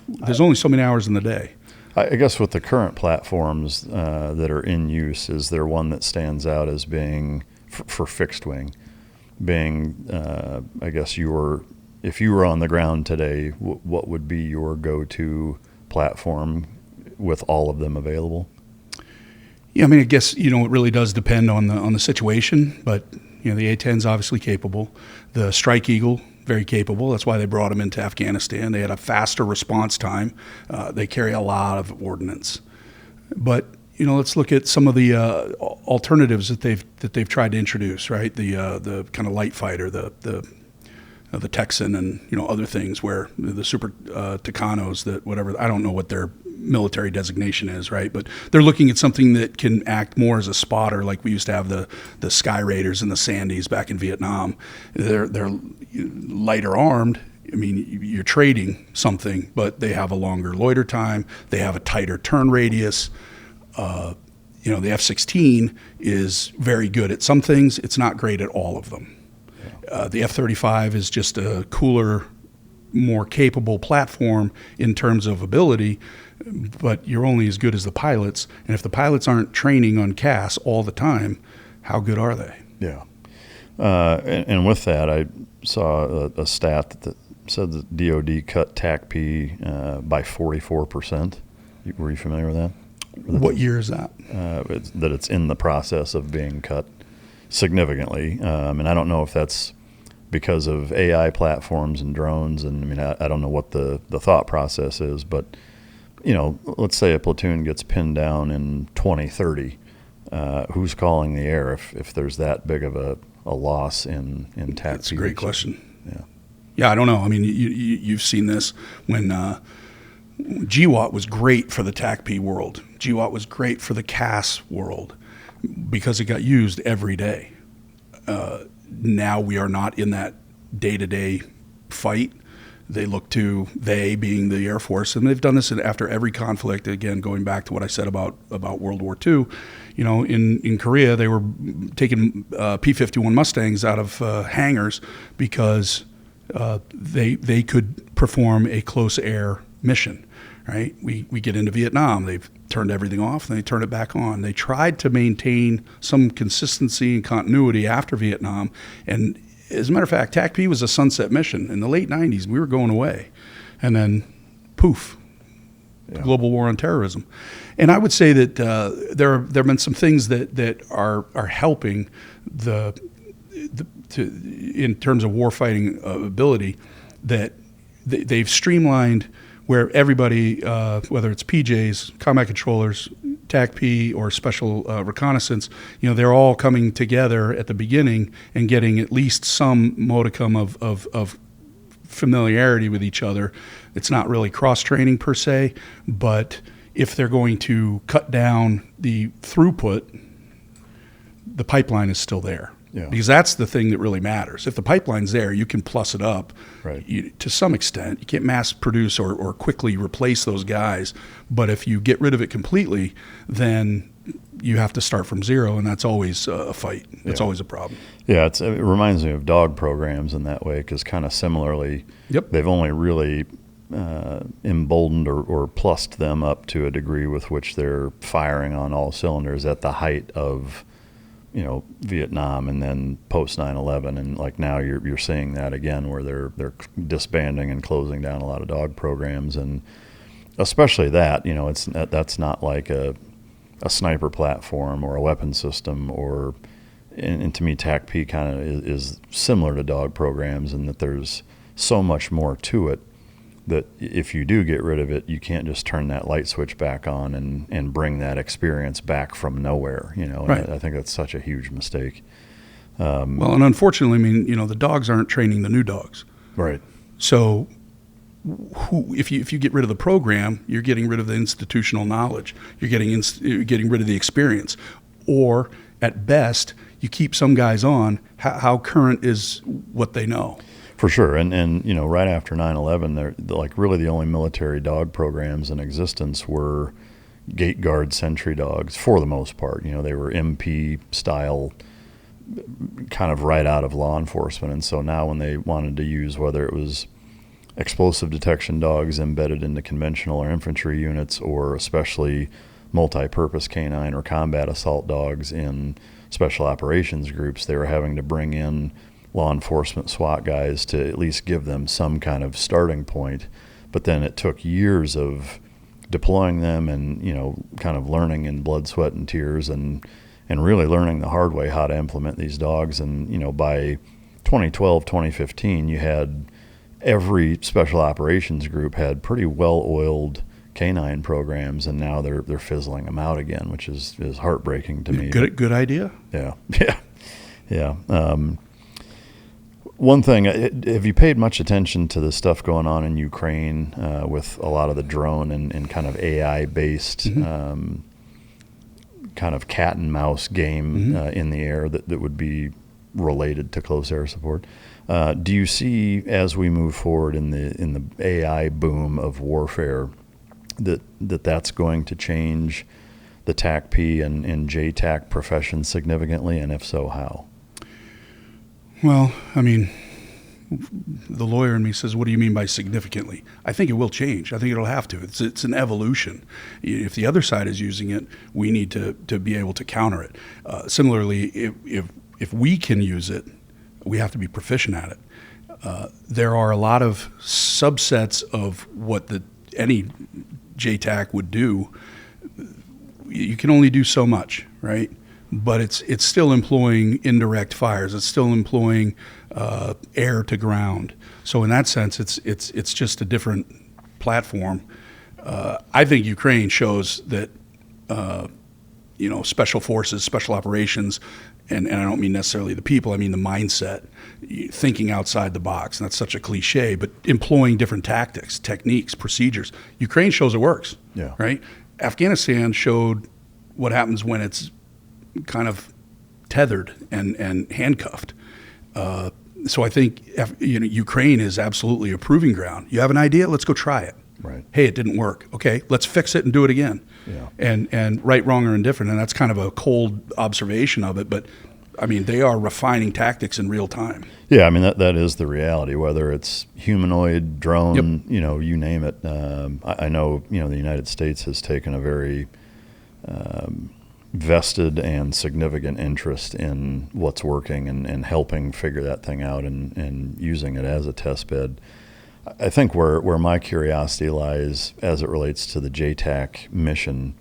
There's only so many hours in the day. I guess with the current platforms that are in use, is there one that stands out as being, for fixed wing, being, I guess, if you were on the ground today, what would be your go-to platform with all of them available? Yeah, I mean, I guess, it really does depend on the situation, but, the A-10 is obviously capable. The Strike Eagle, very capable. That's why they brought them into Afghanistan. They had a faster response time. They carry a lot of ordnance. But, let's look at some of the alternatives that they've tried to introduce, right? The kind of light fighter, the Texan and, other things where the Super Tucanos, that whatever, I don't know what their military designation is, right? But they're looking at something that can act more as a spotter, like we used to have the Sky Raiders and the Sandys back in Vietnam. They're lighter armed. I mean, you're trading something, but they have a longer loiter time. They have a tighter turn radius. The F-16 is very good at some things. It's not great at all of them. The F-35 is just a cooler, more capable platform in terms of ability, but you're only as good as the pilots. And if the pilots aren't training on CAS all the time, how good are they? Yeah. And with that, I saw a stat that said that DOD cut TACP by 44%. Were you familiar with that? What year is that? That it's in the process of being cut significantly. And I don't know if that's because of AI platforms and drones. And I mean, I don't know what the thought process is, but, let's say a platoon gets pinned down in 2030. Who's calling the air if there's that big of a loss in TACP? That's a great question. Yeah. Yeah, I don't know. I mean, you've seen this when GWAT was great for the TACP world. GWAT was great for the CAS world because it got used every day. Now we are not in that day-to-day fight. They look to, they being the Air Force, and they've done this after every conflict. Again, going back to what I said about World War II, in Korea they were taking P-51 Mustangs out of hangars because they could perform a close air mission, right? We get into Vietnam, they've turned everything off, and they turn it back on. They tried to maintain some consistency and continuity after Vietnam, and as a matter of fact, TACP was a sunset mission. In the late 90s, we were going away, and then poof, global war on terrorism. And I would say that there have been some things that are helping in terms of warfighting ability, that they've streamlined where everybody, whether it's PJs, combat controllers, TACP, or special reconnaissance, they're all coming together at the beginning and getting at least some modicum of familiarity with each other. It's not really cross-training per se, but if they're going to cut down the throughput, the pipeline is still there. Yeah. Because that's the thing that really matters. If the pipeline's there, you can plus it up right. To some extent. You can't mass produce or quickly replace those guys. But if you get rid of it completely, then you have to start from zero, and that's always a fight. That's always a problem. Yeah, it reminds me of dog programs in that way, because kind of similarly, they've only really emboldened or plussed them up to a degree with which they're firing on all cylinders at the height of Vietnam and then post 9/11, and like now you're seeing that again where they're disbanding and closing down a lot of dog programs, and especially that that's not like a sniper platform or a weapon system, or and to me TACP kind of is similar to dog programs in that there's so much more to it that if you do get rid of it, you can't just turn that light switch back on and bring that experience back from nowhere, Right. I think that's such a huge mistake. Well, and unfortunately, the dogs aren't training the new dogs. Right. So if you get rid of the program, you're getting rid of the institutional knowledge. You're getting rid of the experience. Or at best, you keep some guys on. How current is what they know? For sure, and right after 9/11, they're like really the only military dog programs in existence were gate guard sentry dogs for the most part. They were MP style, kind of right out of law enforcement. And so now when they wanted to use, whether it was explosive detection dogs embedded into conventional or infantry units, or especially multi-purpose canine or combat assault dogs in special operations groups, they were having to bring in law enforcement SWAT guys to at least give them some kind of starting point. But then it took years of deploying them and, kind of learning in blood, sweat, and tears, and really learning the hard way how to implement these dogs. And, by 2012, 2015, you had every special operations group had pretty well-oiled canine programs, and now they're fizzling them out again, which is heartbreaking to me. Good idea. Yeah. One thing, have you paid much attention to the stuff going on in Ukraine with a lot of the drone and kind of AI-based kind of cat and mouse game in the air that would be related to close air support? Do you see, as we move forward in the AI boom of warfare, that's going to change the TACP and JTAC profession significantly, and if so, how? Well, the lawyer in me says, what do you mean by significantly? I think it will change. I think it'll have to. It's an evolution. If the other side is using it, we need to be able to counter it. Similarly, if we can use it, we have to be proficient at it. There are a lot of subsets of what any JTAC would do. You can only do so much, right? But it's still employing indirect fires. It's still employing air to ground. So in that sense, it's just a different platform. I think Ukraine shows that special forces, special operations, and I don't mean necessarily the people. I mean the mindset, thinking outside the box. And that's such a cliche, but employing different tactics, techniques, procedures. Ukraine shows it works. Yeah. Right. Afghanistan showed what happens when it's kind of tethered and handcuffed. So I think Ukraine is absolutely a proving ground. You have an idea, let's go try it. Right. Hey, it didn't work. Okay, let's fix it and do it again. Yeah. And right, wrong, or indifferent. And that's kind of a cold observation of it. But I mean, they are refining tactics in real time. Yeah, I mean, that is the reality, whether it's humanoid, drone, you name it. I know, the United States has taken a very vested and significant interest in what's working and helping figure that thing out and using it as a test bed. I think where my curiosity lies as it relates to the JTAC mission,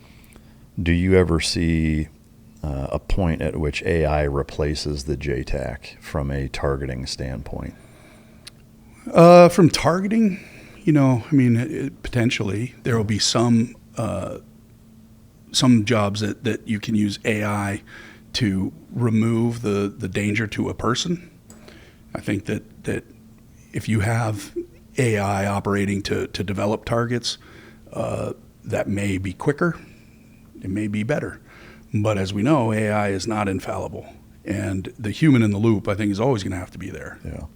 do you ever see a point at which AI replaces the JTAC from a targeting standpoint? From targeting, potentially there will be some jobs that you can use AI to remove the danger to a person. I think that if you have AI operating to develop targets, that may be quicker, it may be better. But as we know, AI is not infallible. And the human in the loop, I think, is always going to have to be there. Yeah.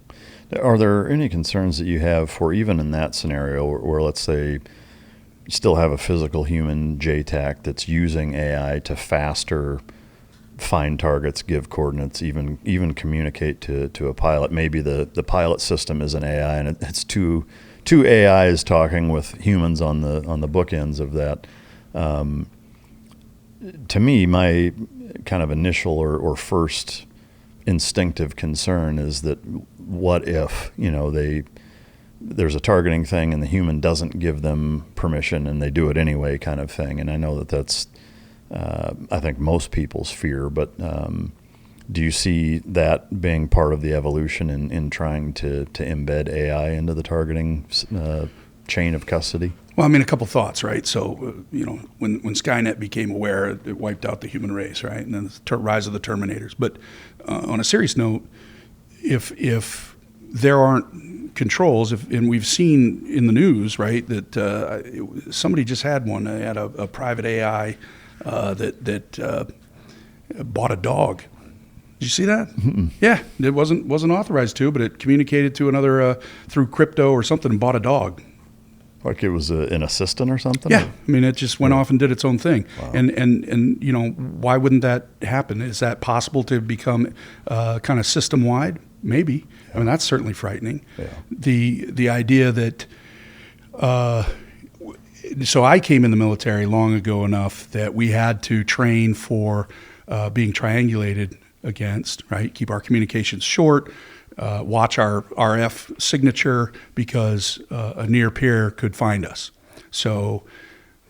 Are there any concerns that you have for even in that scenario where let's say, you still have a physical human JTAC that's using AI to faster find targets, give coordinates, even communicate to a pilot? Maybe the pilot system is an AI, and it's two AIs talking with humans on the bookends of that. To me, my kind of initial or first instinctive concern is that what if, there's a targeting thing and the human doesn't give them permission and they do it anyway kind of thing. And I know that's, I think, most people's fear, but do you see that being part of the evolution in trying to embed AI into the targeting chain of custody? Well, a couple thoughts, right? So, when Skynet became aware, it wiped out the human race, right? And then the rise of the Terminators. But on a serious note, if there aren't controls, and we've seen in the news, right, that somebody just had one. They had a private AI that bought a dog. Did you see that? Mm-mm. Yeah, it wasn't authorized to, but it communicated to another through crypto or something and bought a dog. Like it was an assistant or something? Yeah, it just went off and did its own thing. Wow. And why wouldn't that happen? Is that possible to become kind of system-wide? Maybe. Yeah. That's certainly frightening. Yeah. The idea that so I came in the military long ago enough that we had to train for being triangulated against, right? Keep our communications short. Watch our RF signature because a near peer could find us. So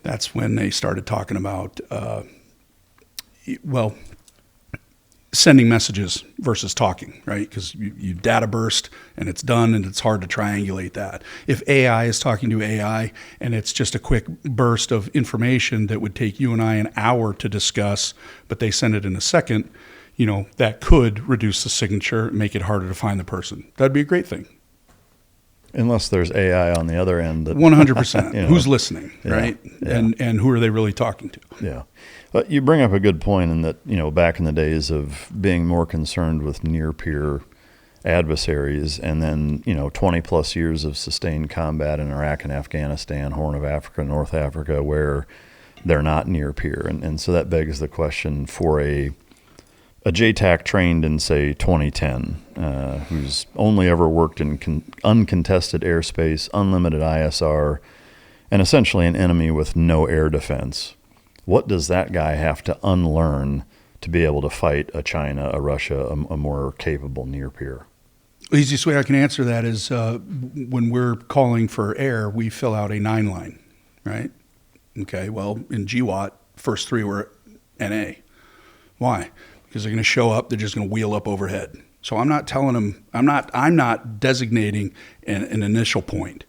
that's when they started talking about, sending messages versus talking, right? Because you data burst and it's done and it's hard to triangulate that. If AI is talking to AI and it's just a quick burst of information that would take you and I an hour to discuss, but they send it in a second, that could reduce the signature, make it harder to find the person. That'd be a great thing. Unless there's AI on the other end. 100%. Who's listening, right? Yeah. And who are they really talking to? Yeah. But you bring up a good point in that, back in the days of being more concerned with near-peer adversaries and then, 20 plus years of sustained combat in Iraq and Afghanistan, Horn of Africa, North Africa, where they're not near-peer. And so that begs the question for a JTAC trained in, say, 2010, who's only ever worked in uncontested airspace, unlimited ISR, and essentially an enemy with no air defense. What does that guy have to unlearn to be able to fight a China, a Russia, a more capable near peer? The easiest way I can answer that is when we're calling for air, we fill out a 9 line, right? Okay, well, in GWAT, first 3 were NA. Why? Because they're going to show up, they're just going to wheel up overhead. So I'm not telling them, I'm not designating an initial point.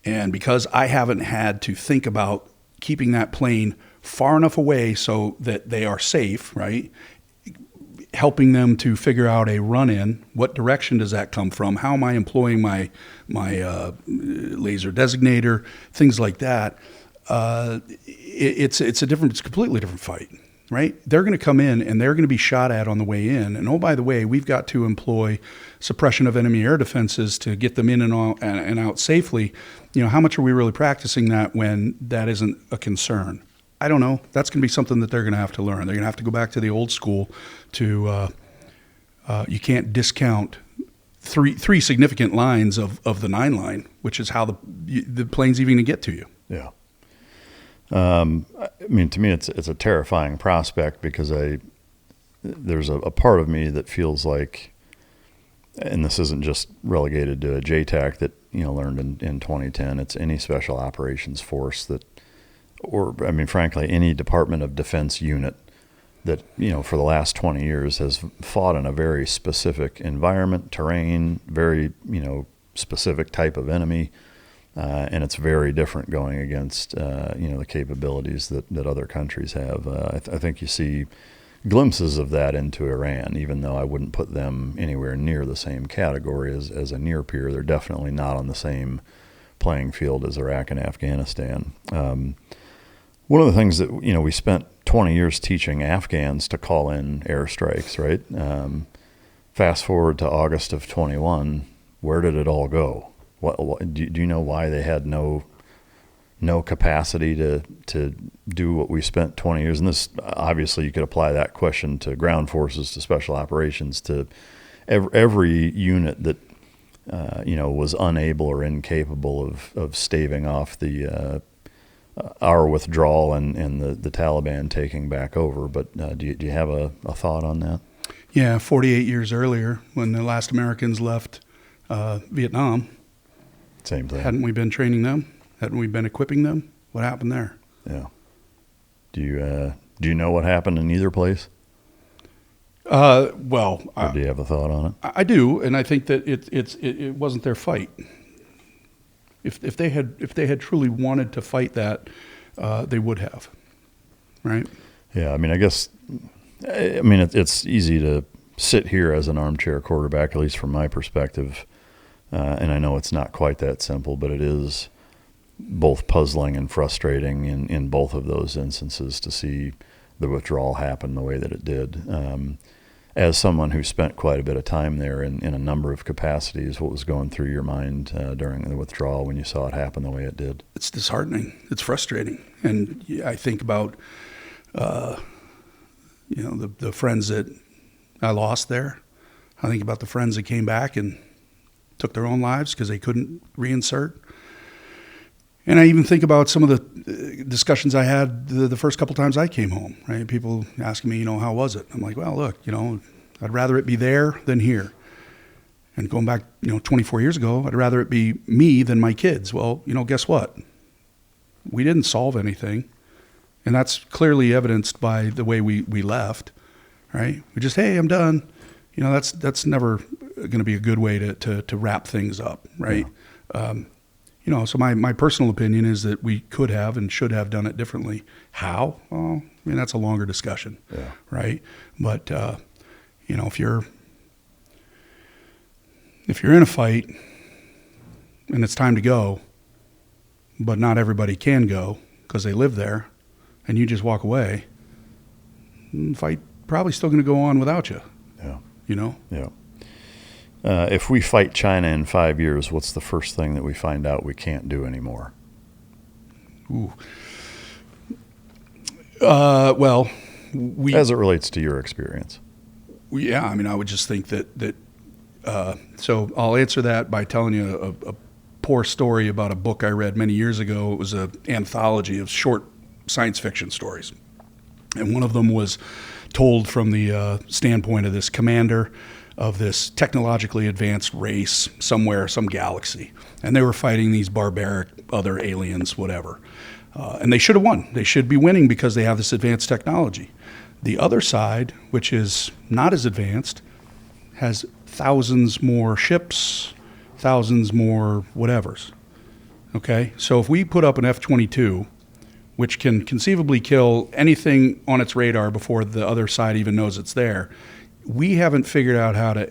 And because I haven't had to think about keeping that plane far enough away so that they are safe, right? Helping them to figure out a run-in. What direction does that come from? How am I employing my laser designator? Things like that. It's a completely different fight, right? They're going to come in and they're going to be shot at on the way in. And oh, by the way, we've got to employ suppression of enemy air defenses to get them in and out safely. How much are we really practicing that when that isn't a concern? I don't know. That's going to be something that they're going to have to learn. They're going to have to go back to the old school to you can't discount three significant lines of the 9 line, which is how the plane's even going to get to you. Yeah. I mean, to me, it's a terrifying prospect because there's a part of me that feels like, and this isn't just relegated to a JTAC that, learned in 2010. It's any special operations force frankly, any Department of Defense unit that, for the last 20 years has fought in a very specific environment, terrain, very, specific type of enemy. And it's very different going against, the capabilities that other countries have. I think you see glimpses of that into Iran, even though I wouldn't put them anywhere near the same category as a near peer. They're definitely not on the same playing field as Iraq and Afghanistan. One of the things that, we spent 20 years teaching Afghans to call in airstrikes, right? Fast forward to August of 21, where did it all go? What do you know why they had no capacity to do what we spent 20 years? And this, obviously, you could apply that question to ground forces, to special operations, to every unit that was unable or incapable of staving off our withdrawal and the Taliban taking back over. But do you have a thought on that? Yeah, 48 years earlier, when the last Americans left Vietnam. Same thing. Hadn't we been training them? Hadn't we been equipping them? What happened there? Yeah. Do you know what happened in either place? Or do you have a thought on it? I do, and I think that it wasn't their fight. If they had truly wanted to fight that, they would have, right? Yeah, I mean, it's easy to sit here as an armchair quarterback, at least from my perspective. And I know it's not quite that simple, but it is both puzzling and frustrating in both of those instances to see the withdrawal happen the way that it did. As someone who spent quite a bit of time there in a number of capacities, what was going through your mind during the withdrawal when you saw it happen the way it did? It's disheartening. It's frustrating. And I think about, the friends that I lost there. I think about the friends that came back and took their own lives because they couldn't reinsert. And I even think about some of the discussions I had the first couple times I came home, right? People asking me, how was it? I'm like, well, look, I'd rather it be there than here. And going back, 24 years ago, I'd rather it be me than my kids. Well, guess what? We didn't solve anything. And that's clearly evidenced by the way we left, right? We just, hey, I'm done. That's never going to be a good way to wrap things up, right? Yeah. So my personal opinion is that we could have and should have done it differently. How? Well, that's a longer discussion, right? But if you're in a fight and it's time to go, but not everybody can go because they live there, and you just walk away, the fight probably still going to go on without you. Yeah. Yeah. If we fight China in 5 years, what's the first thing that we find out we can't do anymore? As it relates to your experience. Yeah, I would just think that so I'll answer that by telling you a poor story about a book I read many years ago. It was an anthology of short science fiction stories. And one of them was told from the standpoint of this commander of this technologically advanced race somewhere, some galaxy. And they were fighting these barbaric other aliens, whatever. And they should have won. They should be winning because they have this advanced technology. The other side, which is not as advanced, has thousands more ships, thousands more whatevers. Okay? So if we put up an F-22, which can conceivably kill anything on its radar before the other side even knows it's there, we haven't figured out how to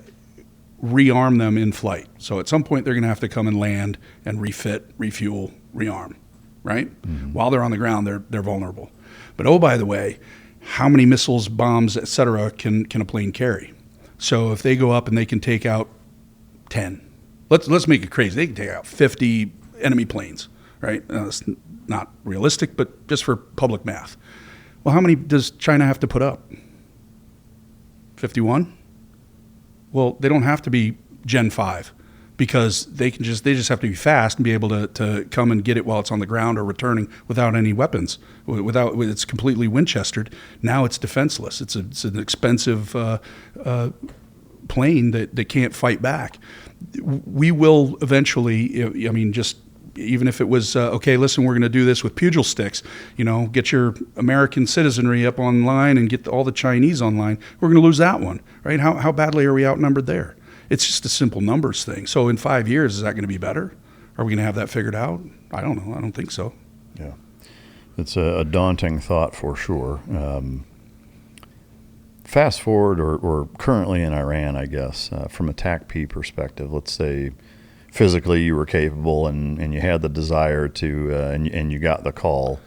rearm them in flight. So at some point, they're going to have to come and land and refit, refuel, rearm, right? Mm-hmm. While they're on the ground, they're vulnerable. But oh, by the way, how many missiles, bombs, et cetera, can a plane carry? So if they go up and they can take out 10, let's make it crazy. They can take out 50 enemy planes, right? It's not realistic, but just for public math. Well, how many does China have to put up? 51? Well, they don't have to be Gen 5 because they just have to be fast and be able to come and get it while it's on the ground or returning without any weapons. It's completely Winchestered. Now it's defenseless. It's an expensive plane that can't fight back. We will eventually, I mean, just even if it was, okay, listen, we're going to do this with pugil sticks, get your American citizenry up online and get all the Chinese online, we're going to lose that one, right? How badly are we outnumbered there? It's just a simple numbers thing. So in 5 years, is that going to be better? Are we going to have that figured out? I don't know. I don't think so. Yeah. It's a daunting thought for sure. Fast forward or currently in Iran, I guess, from a TACP perspective, let's say physically you were capable and you had the desire to, and you got the call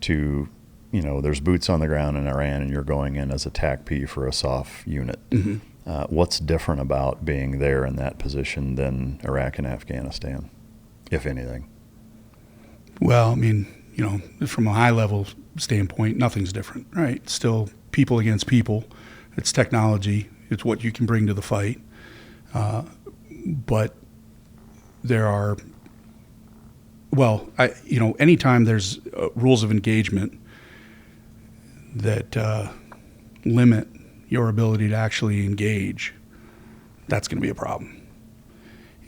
to, there's boots on the ground in Iran and you're going in as a TACP for a SOF unit. Mm-hmm. What's different about being there in that position than Iraq and Afghanistan, if anything? Well, I mean, from a high level standpoint, nothing's different, right? Still people against people. It's technology. It's what you can bring to the fight. But there are, anytime there's rules of engagement that limit your ability to actually engage, that's going to be a problem.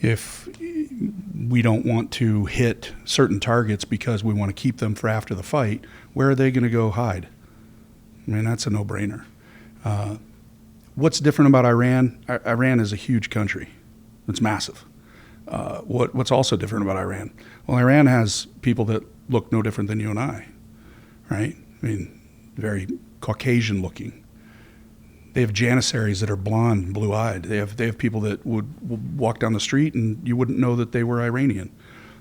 If we don't want to hit certain targets because we want to keep them for after the fight, where are they going to go hide? I mean, that's a no-brainer. What's different about Iran? Iran is a huge country. It's massive. What's also different about Iran? Well, Iran has people that look no different than you and I, right? I mean, very Caucasian-looking. They have janissaries that are blonde, blue-eyed. They have people that would walk down the street and you wouldn't know that they were Iranian.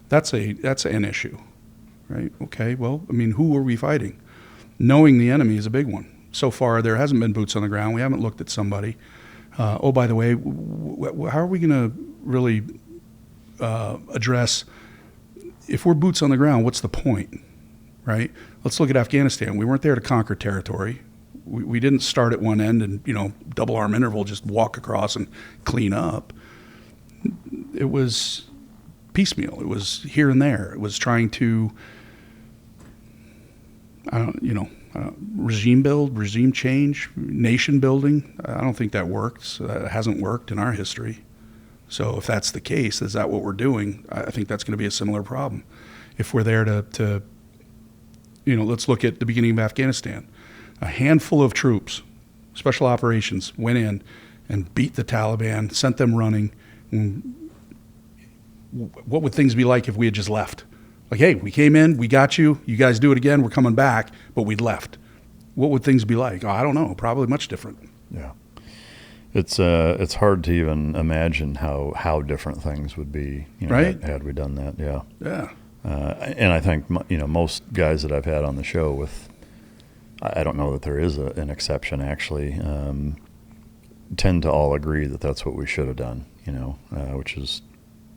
That's an issue, right? Okay, well, I mean, who are we fighting? Knowing the enemy is a big one. So far, there hasn't been boots on the ground. We haven't looked at somebody. Oh, by the way, how are we going to really address, if we're boots on the ground, what's the point, right? Let's look at Afghanistan. We weren't there to conquer territory. We didn't start at one end and, double arm interval, just walk across and clean up. It was piecemeal. It was here and there. It was trying to, regime build, regime change, nation building. I don't think that works. It hasn't worked in our history. So if that's the case, is that what we're doing? I think that's going to be a similar problem. If we're there to let's look at the beginning of Afghanistan. A handful of troops, special operations, went in and beat the Taliban, sent them running. What would things be like if we had just left? Like, hey, we came in, we got you, you guys do it again, we're coming back, but we'd left. What would things be like? Oh, I don't know, probably much different. Yeah. It's hard to even imagine how different things would be, right? Had we done that. Yeah. Yeah. And I think, most guys that I've had on the show with, I don't know that there is an exception actually, tend to all agree that that's what we should have done, which is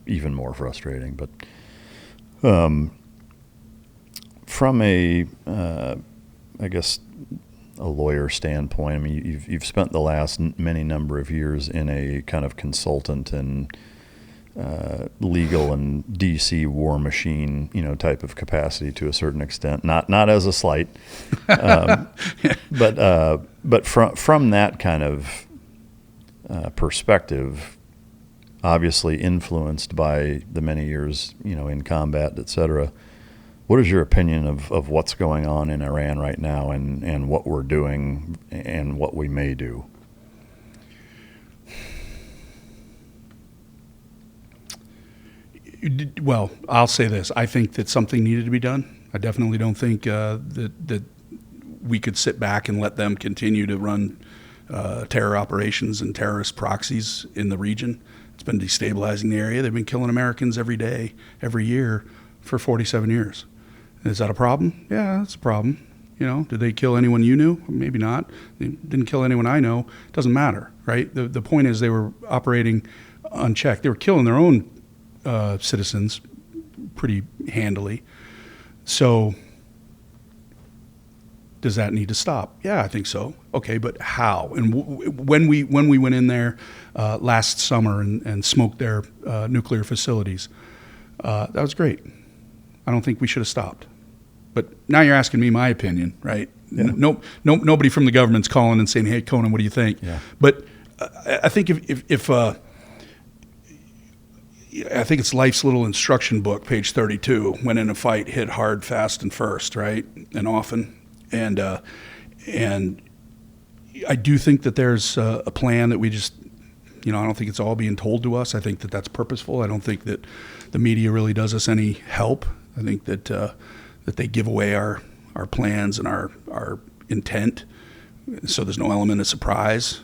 even more frustrating. But from a lawyer standpoint, I mean, you've spent the last many number of years in a kind of consultant and legal and DC war machine, type of capacity to a certain extent, not as a slight, but from that kind of perspective, obviously influenced by the many years, in combat, et cetera. What is your opinion of what's going on in Iran right now and what we're doing and what we may do? Well, I'll say this. I think that something needed to be done. I definitely don't think that we could sit back and let them continue to run terror operations and terrorist proxies in the region. It's been destabilizing the area. They've been killing Americans every day, every year for 47 years. Is that a problem? Yeah, that's a problem. Did they kill anyone you knew? Maybe not. They didn't kill anyone I know. It doesn't matter, right? The point is they were operating unchecked. They were killing their own citizens pretty handily. So Does that need to stop? Yeah, I think so. Okay, but how? And when we went in there last summer and smoked their nuclear facilities, that was great. I don't think we should have stopped. But now you're asking me my opinion, right? Yeah. Nobody from the government's calling and saying, "Hey, Conan, what do you think?" Yeah. But I think if I think it's Life's Little Instruction Book, page 32. When in a fight, hit hard, fast, and first, right, and often. And I do think that there's a plan that we just, I don't think it's all being told to us. I think that that's purposeful. I don't think that the media really does us any help. I think that that they give away our plans and our intent, so there's no element of surprise,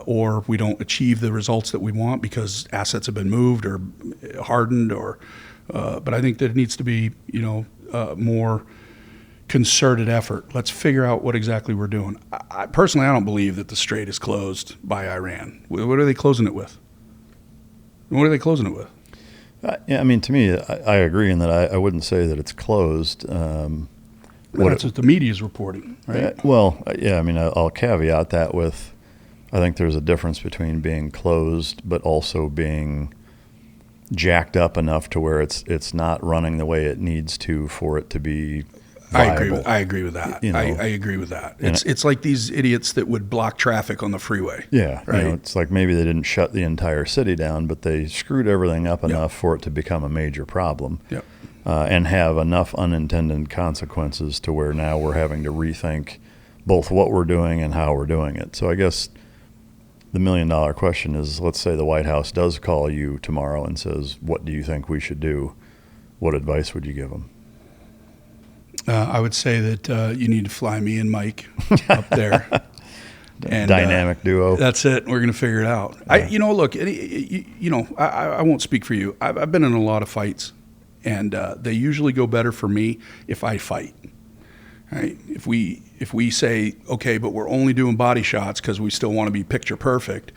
or we don't achieve the results that we want because assets have been moved or hardened, but I think that it needs to be, more concerted effort. Let's figure out what exactly we're doing. Personally, I don't believe that the strait is closed by Iran. What are they closing it with? What are they closing it with? Yeah, I mean, to me, I agree in that I wouldn't say that it's closed. That's what the media is reporting, right? I mean, I'll caveat that with, I think there's a difference between being closed but also being jacked up enough to where it's not running the way it needs to for it to be viable. I agree with that. I agree with that. It's like these idiots that would block traffic on the freeway. Yeah, right. It's like maybe they didn't shut the entire city down, but they screwed everything up enough for it to become a major problem. Yep. And have enough unintended consequences to where now we're having to rethink both what we're doing and how we're doing it. So I guess the $1 million question is, let's say the White House does call you tomorrow and says, what do you think we should do? What advice would you give them? I would say that you need to fly me and Mike up there. And, dynamic duo. That's it. We're going to figure it out. Yeah. Look, I won't speak for you. I've been in a lot of fights, and they usually go better for me if I fight. Right? If we say, okay, but we're only doing body shots because we still want to be picture perfect.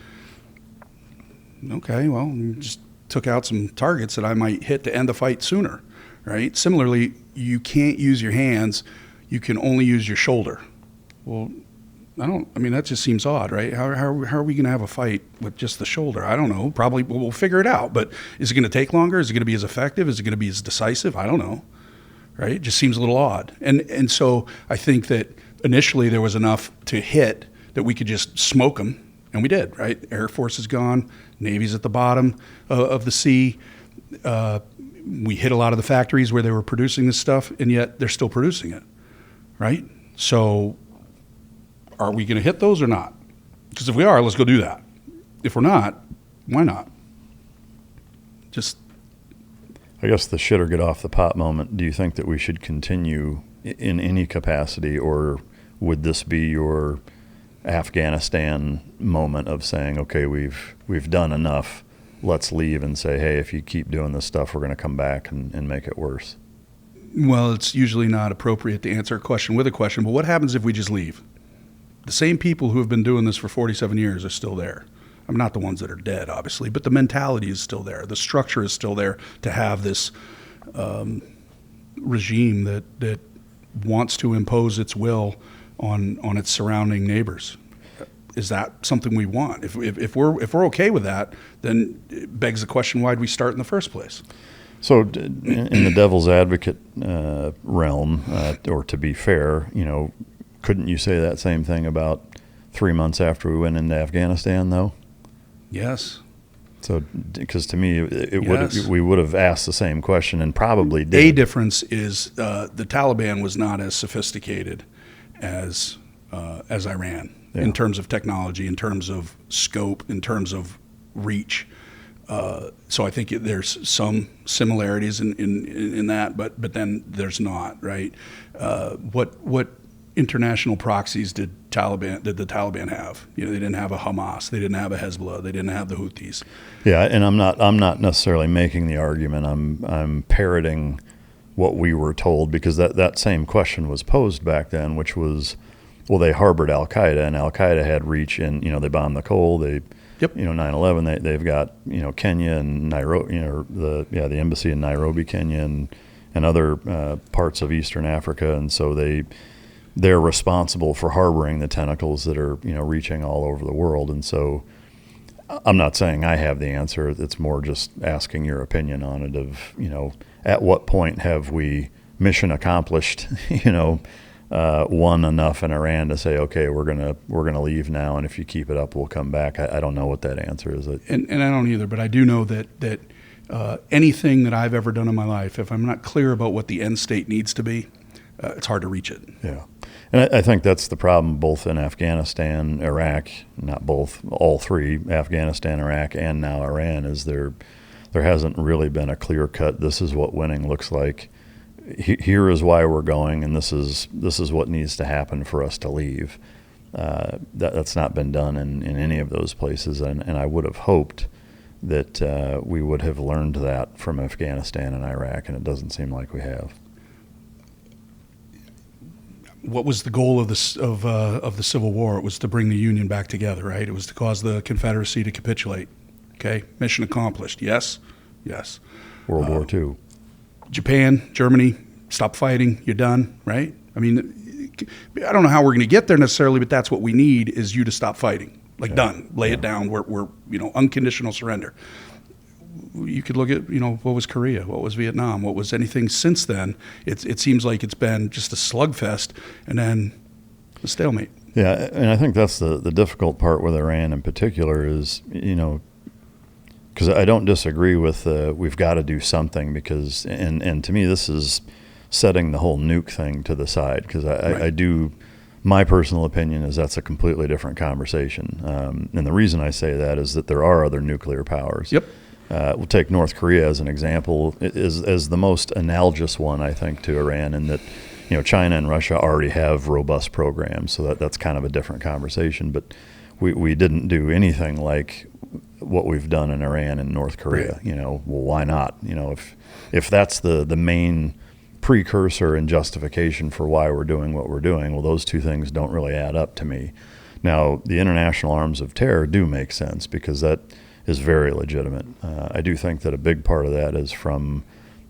Okay, well, you just took out some targets that I might hit to end the fight sooner. Right? Similarly, you can't use your hands. You can only use your shoulder. Well, that just seems odd, right? How are we going to have a fight with just the shoulder? I don't know. Probably we'll figure it out. But is it going to take longer? Is it going to be as effective? Is it going to be as decisive? I don't know. Right? It just seems a little odd. And so I think that initially there was enough to hit that we could just smoke them. And we did, right? Air Force is gone. Navy's at the bottom of the sea. We hit a lot of the factories where they were producing this stuff, and yet they're still producing it, right? So are we going to hit those or not? Because if we are, let's go do that. If we're not, why not? I guess the shit or get off the pot moment, do you think that we should continue in any capacity, or would this be your Afghanistan moment of saying, okay, we've done enough, let's leave and say, hey, if you keep doing this stuff, we're going to come back and make it worse? Well, it's usually not appropriate to answer a question with a question, but what happens if we just leave? The same people who have been doing this for 47 years are still there. I'm not the ones that are dead, obviously, but the mentality is still there. The structure is still there to have this regime that wants to impose its will on its surrounding neighbors. Is that something we want? If we're okay with that, then it begs the question, why did we start in the first place? So in the devil's advocate realm, or to be fair, couldn't you say that same thing about 3 months after we went into Afghanistan, though? Yes. So, because to me, Yes. we would have asked the same question and probably did. A difference is the Taliban was not as sophisticated as Iran. Yeah. In terms of technology, in terms of scope, in terms of reach. So I think there's some similarities in that, but then there's not, right? What international proxies did the Taliban have? They didn't have a Hamas, they didn't have a Hezbollah, they didn't have the Houthis. Yeah, and I'm not necessarily making the argument. I'm parroting what we were told, because that same question was posed back then, which was, well, they harbored Al Qaeda, and Al Qaeda had reach, and they bombed the coal. They, 9/11. They've got Kenya and Nairobi, the embassy in Nairobi, Kenya, and other parts of Eastern Africa, and so they they're responsible for harboring the tentacles that are, reaching all over the world. And so I'm not saying I have the answer. It's more just asking your opinion on it of, at what point have we mission accomplished, won enough in Iran to say, okay, we're gonna leave now, and if you keep it up, we'll come back. I don't know what that answer is. And I don't either, but I do know that anything that I've ever done in my life, if I'm not clear about what the end state needs to be, it's hard to reach it. Yeah. And I think that's the problem both in Afghanistan, Iraq, not both, all three, Afghanistan, Iraq, and now Iran, is there hasn't really been a clear cut, this is what winning looks like. Here is why we're going, and this is what needs to happen for us to leave. That's not been done in any of those places, and I would have hoped that we would have learned that from Afghanistan and Iraq, and it doesn't seem like we have. What was the goal of the Civil War? It was to bring the Union back together, right? It was to cause the Confederacy to capitulate. Okay, mission accomplished. Yes. World War II. Japan, Germany, stop fighting. You're done, right? I mean, I don't know how we're going to get there necessarily, but that's what we need, is you to stop fighting. Like, done. Lay it down. We're unconditional surrender. You could look at, what was Korea? What was Vietnam? What was anything since then? It seems like it's been just a slugfest and then a stalemate. Yeah, and I think that's the difficult part with Iran in particular is, because I don't disagree with we've got to do something, because, and to me this is setting the whole nuke thing to the side, because I do, my personal opinion is that's a completely different conversation. And the reason I say that is that there are other nuclear powers. Yep. We'll take North Korea as an example, as the most analogous one, I think, to Iran, in that, China and Russia already have robust programs, so that's kind of a different conversation. But we didn't do anything like what we've done in Iran and North Korea. Right. Well, why not? If that's the main precursor and justification for why we're doing what we're doing, well, those two things don't really add up to me. Now, the international arms of terror do make sense, because that is very legitimate. I do think that a big part of that is from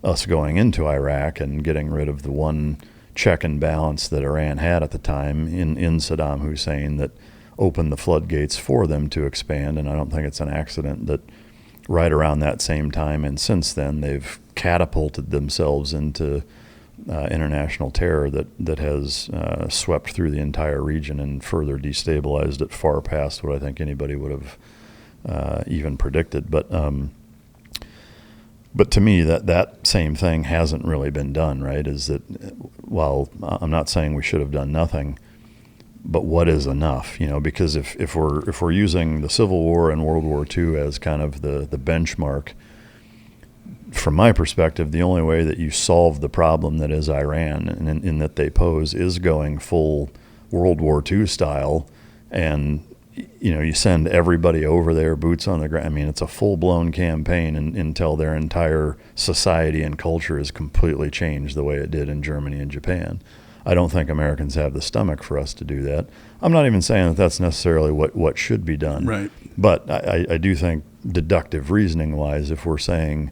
us going into Iraq and getting rid of the one check and balance that Iran had at the time in Saddam Hussein that opened the floodgates for them to expand. And I don't think it's an accident that right around that same time and since then they've catapulted themselves into international terror that has swept through the entire region and further destabilized it far past what I think anybody would have even predicted. But to me, that same thing hasn't really been done, right? Is that, while I'm not saying we should have done nothing, but what is enough? Because if we're using the Civil War and World War II as kind of the benchmark, from my perspective, the only way that you solve the problem that is Iran, and in that they pose, is going full World War II style, and you send everybody over there, boots on the ground. I mean, it's a full-blown campaign until their entire society and culture is completely changed the way it did in Germany and Japan. I don't think Americans have the stomach for us to do that. I'm not even saying that that's necessarily what should be done. Right. But I do think, deductive reasoning-wise, if we're saying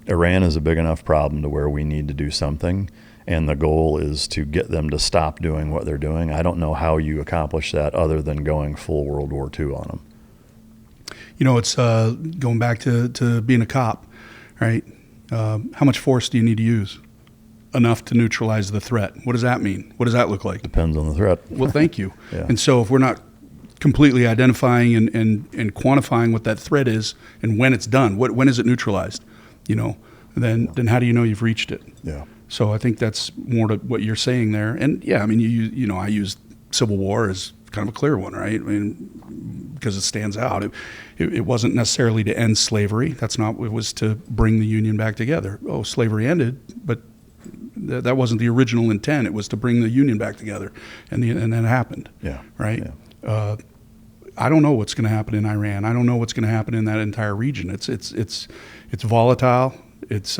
Iran is a big enough problem to where we need to do something, and the goal is to get them to stop doing what they're doing, I don't know how you accomplish that other than going full World War II on them. It's going back to being a cop, right? How much force do you need to use? Enough to neutralize the threat. What does that mean? What does that look like? Depends on the threat. Well, thank you. Yeah. And so if we're not completely identifying and quantifying what that threat is and when it's done, when is it neutralized? Then how do you know you've reached it? Yeah. So I think that's more to what you're saying there. And yeah, I mean, I used Civil War as kind of a clear one, right? I mean, because it stands out. It wasn't necessarily to end slavery. That's not. It was to bring the Union back together. Oh, slavery ended, but that wasn't the original intent. It was to bring the Union back together, and that happened. Yeah. Right. Yeah. I don't know what's going to happen in Iran. I don't know what's going to happen in that entire region. It's volatile. It's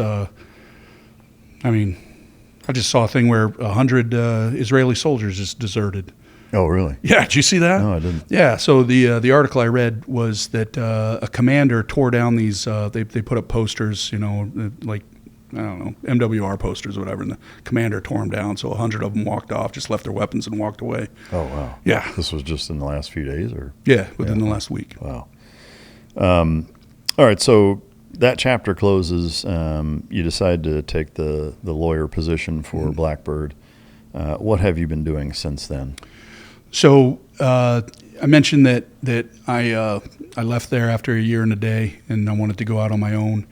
I just saw a thing where 100 Israeli soldiers just deserted. Oh, really? Yeah, did you see that? No, I didn't. Yeah, so the article I read was that a commander tore down these. They put up posters, like I don't know, MWR posters or whatever, and the commander tore them down. So 100 of them walked off, just left their weapons and walked away. Oh, wow. Yeah. This was just in the last few days, or? Yeah, within the last week. Wow. All right, so that chapter closes. You decide to take the lawyer position for Blackbird. What have you been doing since then? So I mentioned that I left there after a year and a day, and I wanted to go out on my own.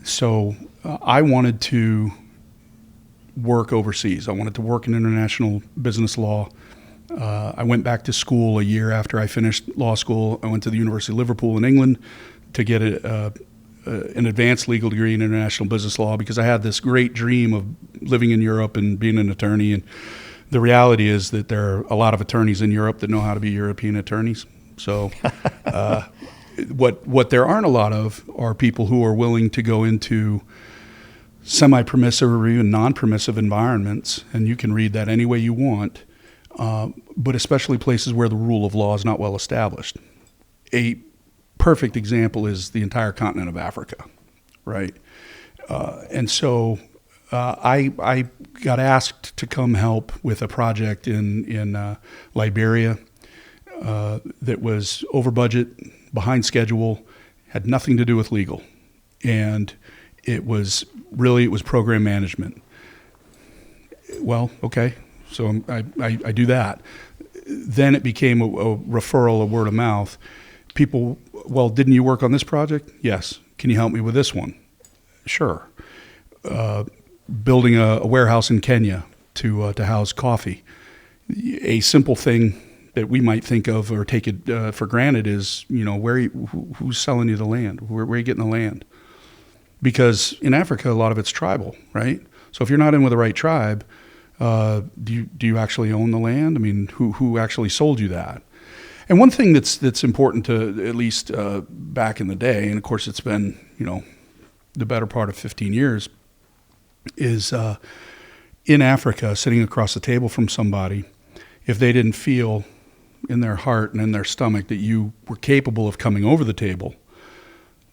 So I wanted to work overseas. I wanted to work in international business law. I went back to school a year after I finished law school. I went to the University of Liverpool in England to get an advanced legal degree in international business law, because I had this great dream of living in Europe and being an attorney. And the reality is that there are a lot of attorneys in Europe that know how to be European attorneys. So what there aren't a lot of are people who are willing to go into semi-permissive or even non-permissive environments, and you can read that any way you want, but especially places where the rule of law is not well established. A perfect example is the entire continent of Africa, right? And so I got asked to come help with a project in Liberia that was over budget, behind schedule, had nothing to do with legal. And it was program management. Well, okay, so I do that. Then it became a referral, a word of mouth. People, well, didn't you work on this project? Yes. Can you help me with this one? Sure. Building a warehouse in Kenya to house coffee. A simple thing that we might think of or take it for granted is, who's selling you the land? Where are you getting the land? Because in Africa, a lot of it's tribal, right? So if you're not in with the right tribe, do you actually own the land? I mean, who actually sold you that? And one thing that's important to, at least back in the day, and of course it's been, the better part of 15 years, is in Africa, sitting across the table from somebody, if they didn't feel in their heart and in their stomach that you were capable of coming over the table,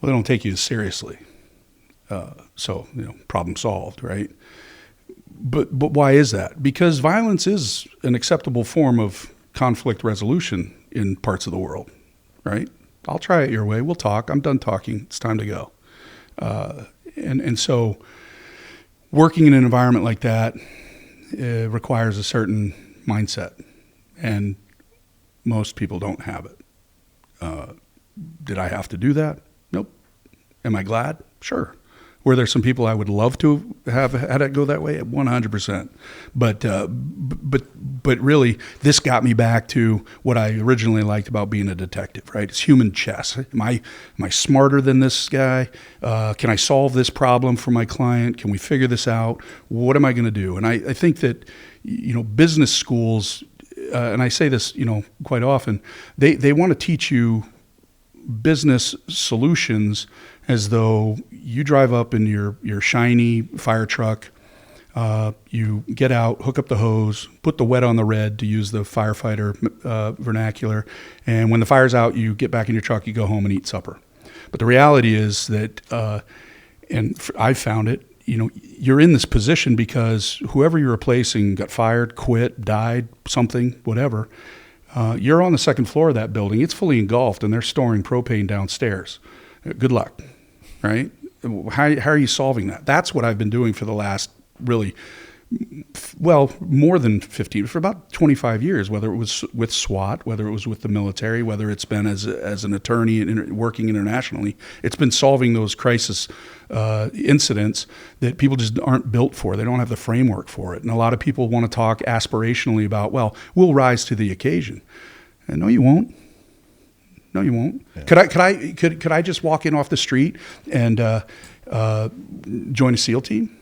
well, they don't take you as seriously. So, problem solved, right? But why is that? Because violence is an acceptable form of conflict resolution in parts of the world, right? I'll try it your way. We'll talk. I'm done talking. It's time to go. And so working in an environment like that requires a certain mindset, and most people don't have it. Did I have to do that? Nope. Am I glad? Sure. Were there some people I would love to have had it go that way? 100%. But really, this got me back to what I originally liked about being a detective, right? It's human chess. Am I smarter than this guy? Can I solve this problem for my client? Can we figure this out? What am I going to do? And I think that, business schools, and I say this, quite often, they want to teach you business solutions as though you drive up in your shiny fire truck, you get out, hook up the hose, put the wet on the red, to use the firefighter vernacular, and when the fire's out, you get back in your truck, you go home and eat supper. But the reality is that, I found it, you're in this position because whoever you're replacing got fired, quit, died, something, whatever. You're on the second floor of that building. It's fully engulfed, and they're storing propane downstairs. Good luck, right? How are you solving that? That's what I've been doing for the last more than 15, for about 25 years, whether it was with SWAT, whether it was with the military, whether it's been as an attorney and working internationally. It's been solving those crisis incidents that people just aren't built for. They don't have the framework for it. And a lot of people want to talk aspirationally about, well, we'll rise to the occasion. And no, you won't. No, you won't. Yeah. Could I just walk in off the street and join a SEAL team?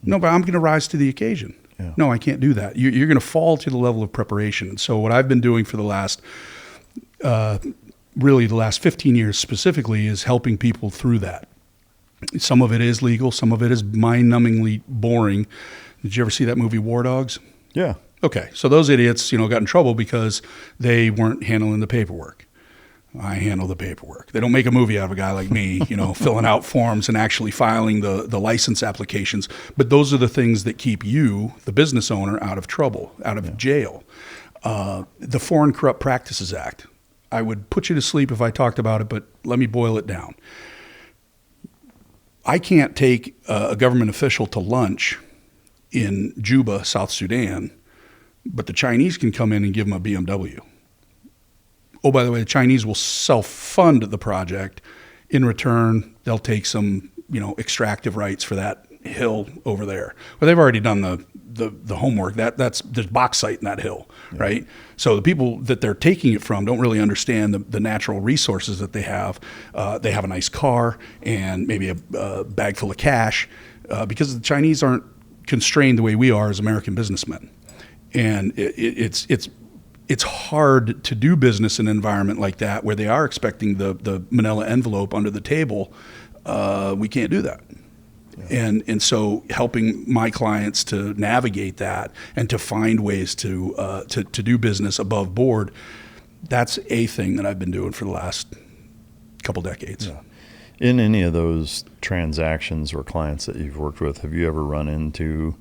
No, but I'm going to rise to the occasion. Yeah. No, I can't do that. You're going to fall to the level of preparation. And so what I've been doing for the last 15 years specifically is helping people through that. Some of it is legal. Some of it is mind-numbingly boring. Did you ever see that movie War Dogs? Yeah. Okay, so those idiots, got in trouble because they weren't handling the paperwork. I handle the paperwork. They don't make a movie out of a guy like me, filling out forms and actually filing the license applications. But those are the things that keep you, the business owner, out of trouble, out of jail. The Foreign Corrupt Practices Act. I would put you to sleep if I talked about it, but let me boil it down. I can't take a government official to lunch in Juba, South Sudan, but the Chinese can come in and give them a BMW. Oh, by the way, the Chinese will self-fund the project. In return, they'll take some, extractive rights for that hill over there. Well, they've already done the homework. There's bauxite in that hill, right? So the people that they're taking it from don't really understand the natural resources that they have. They have a nice car and maybe a bag full of cash because the Chinese aren't constrained the way we are as American businessmen. And it's hard to do business in an environment like that where they are expecting the manila envelope under the table. We can't do that. Yeah. And so helping my clients to navigate that and to find ways to do business above board, that's a thing that I've been doing for the last couple decades. Yeah. In any of those transactions or clients that you've worked with, have you ever run into,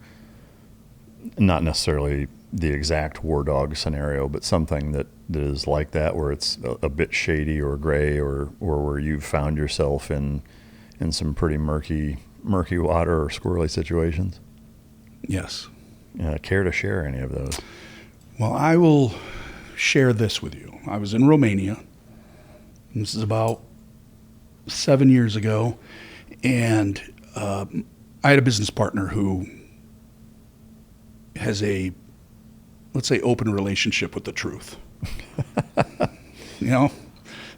not necessarily the exact war dog scenario, but something that is like that, where it's a bit shady or gray, or where you've found yourself in some pretty murky water or squirrely situations? Yes. Care to share any of those? Well, I will share this with you. I was in Romania. This is about 7 years ago, and I had a business partner who has a, let's say, open relationship with the truth.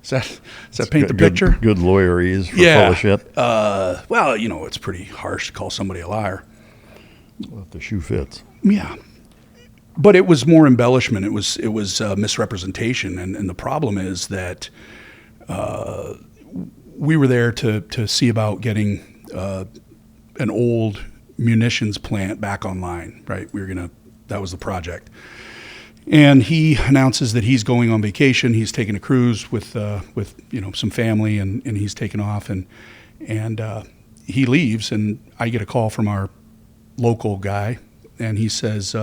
Does that paint the picture? Good lawyerese for full of shit. Well, it's pretty harsh to call somebody a liar. Well, if the shoe fits. Yeah. But it was more embellishment. It was misrepresentation. And the problem is that we were there to see about getting an old munitions plant back online, right? That was the project. And he announces that he's going on vacation. He's taking a cruise with some family, and he's taking off, and he leaves, and I get a call from our local guy, and he says,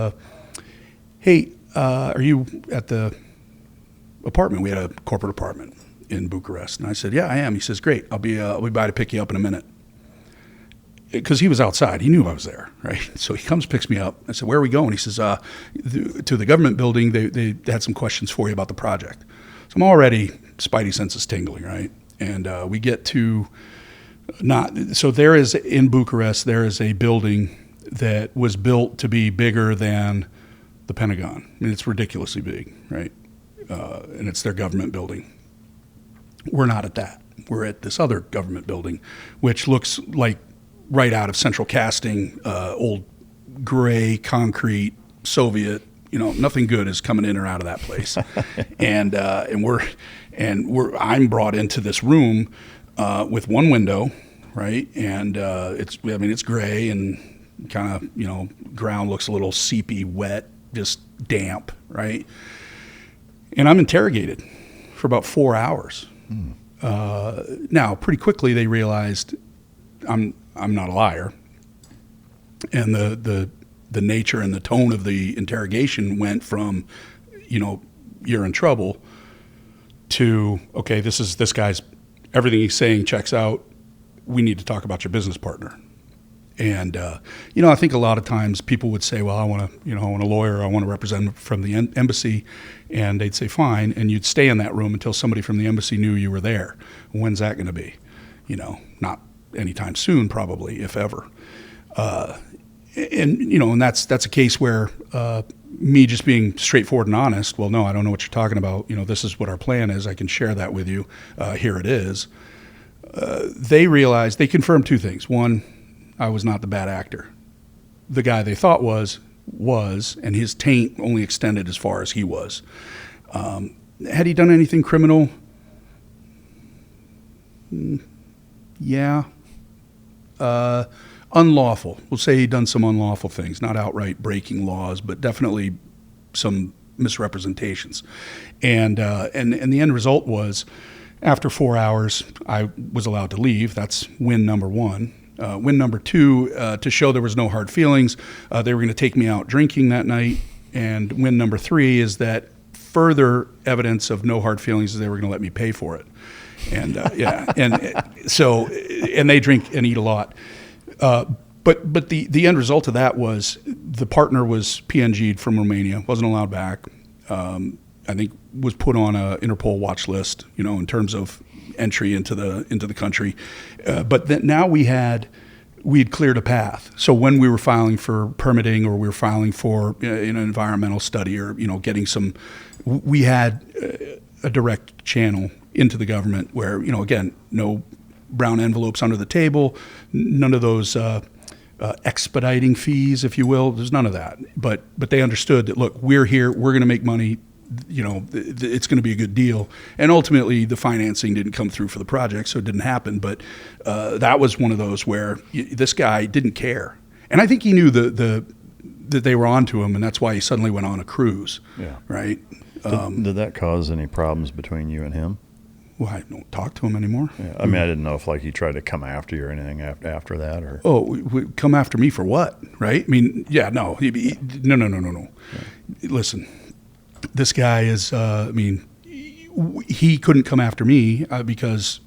"Hey, are you at the apartment?" We had a corporate apartment in Bucharest, and I said, "Yeah, I am." He says, "Great, I'll be by to pick you up in a minute." Because he was outside. He knew I was there, right? So he comes, picks me up. I said, "Where are we going?" He says, to the government building. They had some questions for you about the project. So I'm already, spidey senses tingling, right? And we get to there is, in Bucharest, there is a building that was built to be bigger than the Pentagon. I mean, it's ridiculously big, right? And it's their government building. We're not at that. We're at this other government building, which looks like right out of central casting, old gray concrete, Soviet. Nothing good is coming in or out of that place. and I'm brought into this room with one window, right? And it's gray and kind of ground looks a little seepy, wet, just damp, right? And I'm interrogated for about 4 hours. Now, pretty quickly they realized I'm not a liar, and the nature and the tone of the interrogation went from, you're in trouble, to, okay, this guy's, everything he's saying checks out. We need to talk about your business partner. And I think a lot of times people would say, well, I want a lawyer, I want to represent from the embassy, and they'd say fine, and you'd stay in that room until somebody from the embassy knew you were there. When's that going to be? Not anytime soon, probably, if ever. And that's a case where me just being straightforward and honest, well, no, I don't know what you're talking about. This is what our plan is. I can share that with you. Here it is. They realized, they confirmed two things. One, I was not the bad actor. The guy they thought was, and his taint only extended as far as he was. Had he done anything criminal? Yeah. Unlawful. We'll say he'd done some unlawful things, not outright breaking laws, but definitely some misrepresentations. And the end result was, after 4 hours, I was allowed to leave. That's win number one. Win number two, to show there was no hard feelings, they were going to take me out drinking that night. And win number three is that further evidence of no hard feelings is they were going to let me pay for it. And and they drink and eat a lot. But the end result of that was the partner was PNG'd from Romania, wasn't allowed back. I think was put on a Interpol watch list, in terms of entry into the country. But then now we had cleared a path. So when we were filing for permitting, or we were filing for an environmental study, or getting we had a direct channel into the government where again, no brown envelopes under the table, none of those expediting fees, if you will. There's none of that. But they understood that, look, we're here, we're going to make money. It's going to be a good deal. And ultimately, the financing didn't come through for the project, so it didn't happen. But that was one of those where this guy didn't care. And I think he knew that they were onto him, and that's why he suddenly went on a cruise. Yeah. Right? Did that cause any problems between you and him? Well, I don't talk to him anymore. Yeah. I mean, I didn't know if he tried to come after you or anything after that, or. Oh, come after me for what? Right? I mean, yeah, no, no. Yeah. Listen, this guy is. He couldn't come after me because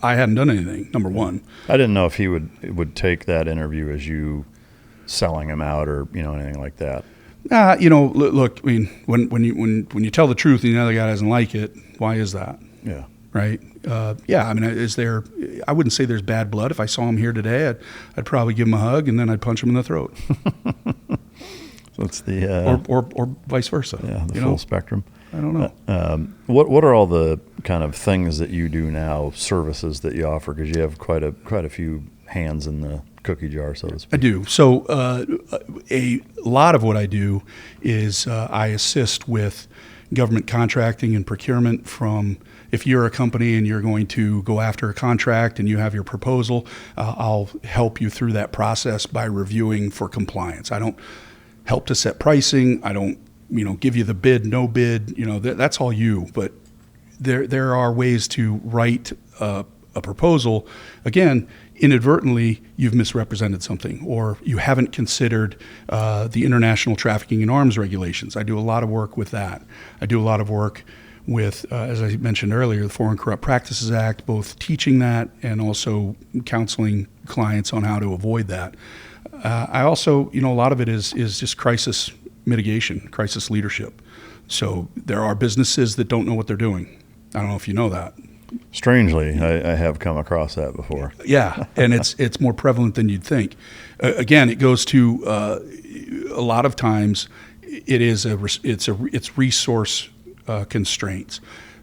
I hadn't done anything. Number one. I didn't know if he would take that interview as you selling him out, or anything like that. Look. I mean, when you tell the truth and the other guy doesn't like it, why is that? Yeah. Right. Yeah. I mean, is there? I wouldn't say there's bad blood. If I saw him here today, I'd probably give him a hug and then I'd punch him in the throat. So it's the or vice versa. Yeah, the full spectrum. I don't know. What are all the kind of things that you do now, services that you offer? Because you have quite a few hands in the cookie jar, so to speak. I do. So a lot of what I do is I assist with government contracting and procurement. From if you're a company and you're going to go after a contract and you have your proposal, I'll help you through that process by reviewing for compliance. I don't help to set pricing. I don't give you the bid, no bid. That's all you. But there are ways to write a proposal. Again, inadvertently, you've misrepresented something, or you haven't considered the international trafficking in arms regulations. I do a lot of work with that. I do a lot of work with, as I mentioned earlier, the Foreign Corrupt Practices Act, both teaching that and also counseling clients on how to avoid that. I also, a lot of it is just crisis mitigation, crisis leadership. So there are businesses that don't know what they're doing. I don't know if you know that. Strangely, I have come across that before. Yeah, and it's more prevalent than you'd think. Again, it goes to a lot of times it's resource constraints.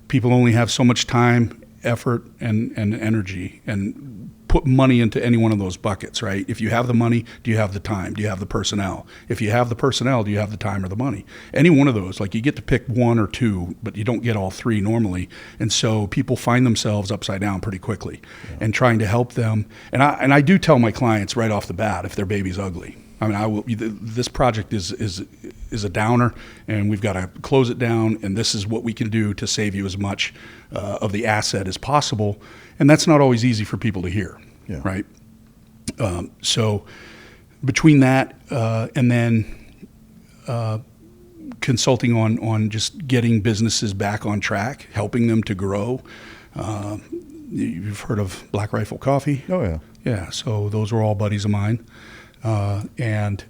People only have so much time, effort, and energy, and put money into any one of those buckets, right? If you have the money, do you have the time? Do you have the personnel? If you have the personnel, do you have the time or the money? Any one of those, you get to pick one or two, but you don't get all three normally. And so people find themselves upside down pretty quickly. Yeah. And trying to help them. And I do tell my clients right off the bat if their baby's ugly. I mean, this project is a downer, and we've got to close it down, and this is what we can do to save you as much of the asset as possible. And that's not always easy for people to hear, yeah. Right? So between that and then consulting on just getting businesses back on track, helping them to grow. You've heard of Black Rifle Coffee? Oh, yeah. Yeah, so those were all buddies of mine. And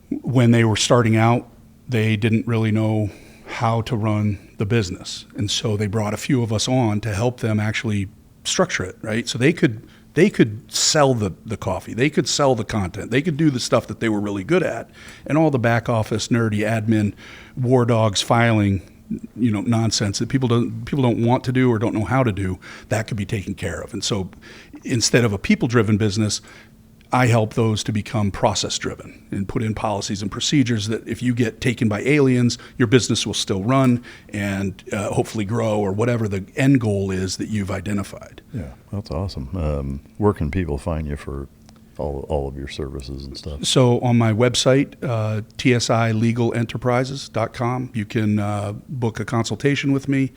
when they were starting out, they didn't really know how to run the business. And so they brought a few of us on to help them actually structure it, right? So they could sell the coffee. They could sell the content. They could do the stuff that they were really good at. And all the back office, nerdy admin, war dogs, filing, nonsense that people don't want to do or don't know how to do, that could be taken care of. And so instead of a people-driven business, I help those to become process-driven and put in policies and procedures that if you get taken by aliens, your business will still run and hopefully grow, or whatever the end goal is that you've identified. Yeah, that's awesome. Where can people find you for all of your services and stuff? So on my website, tsilegalenterprises.com, you can book a consultation with me.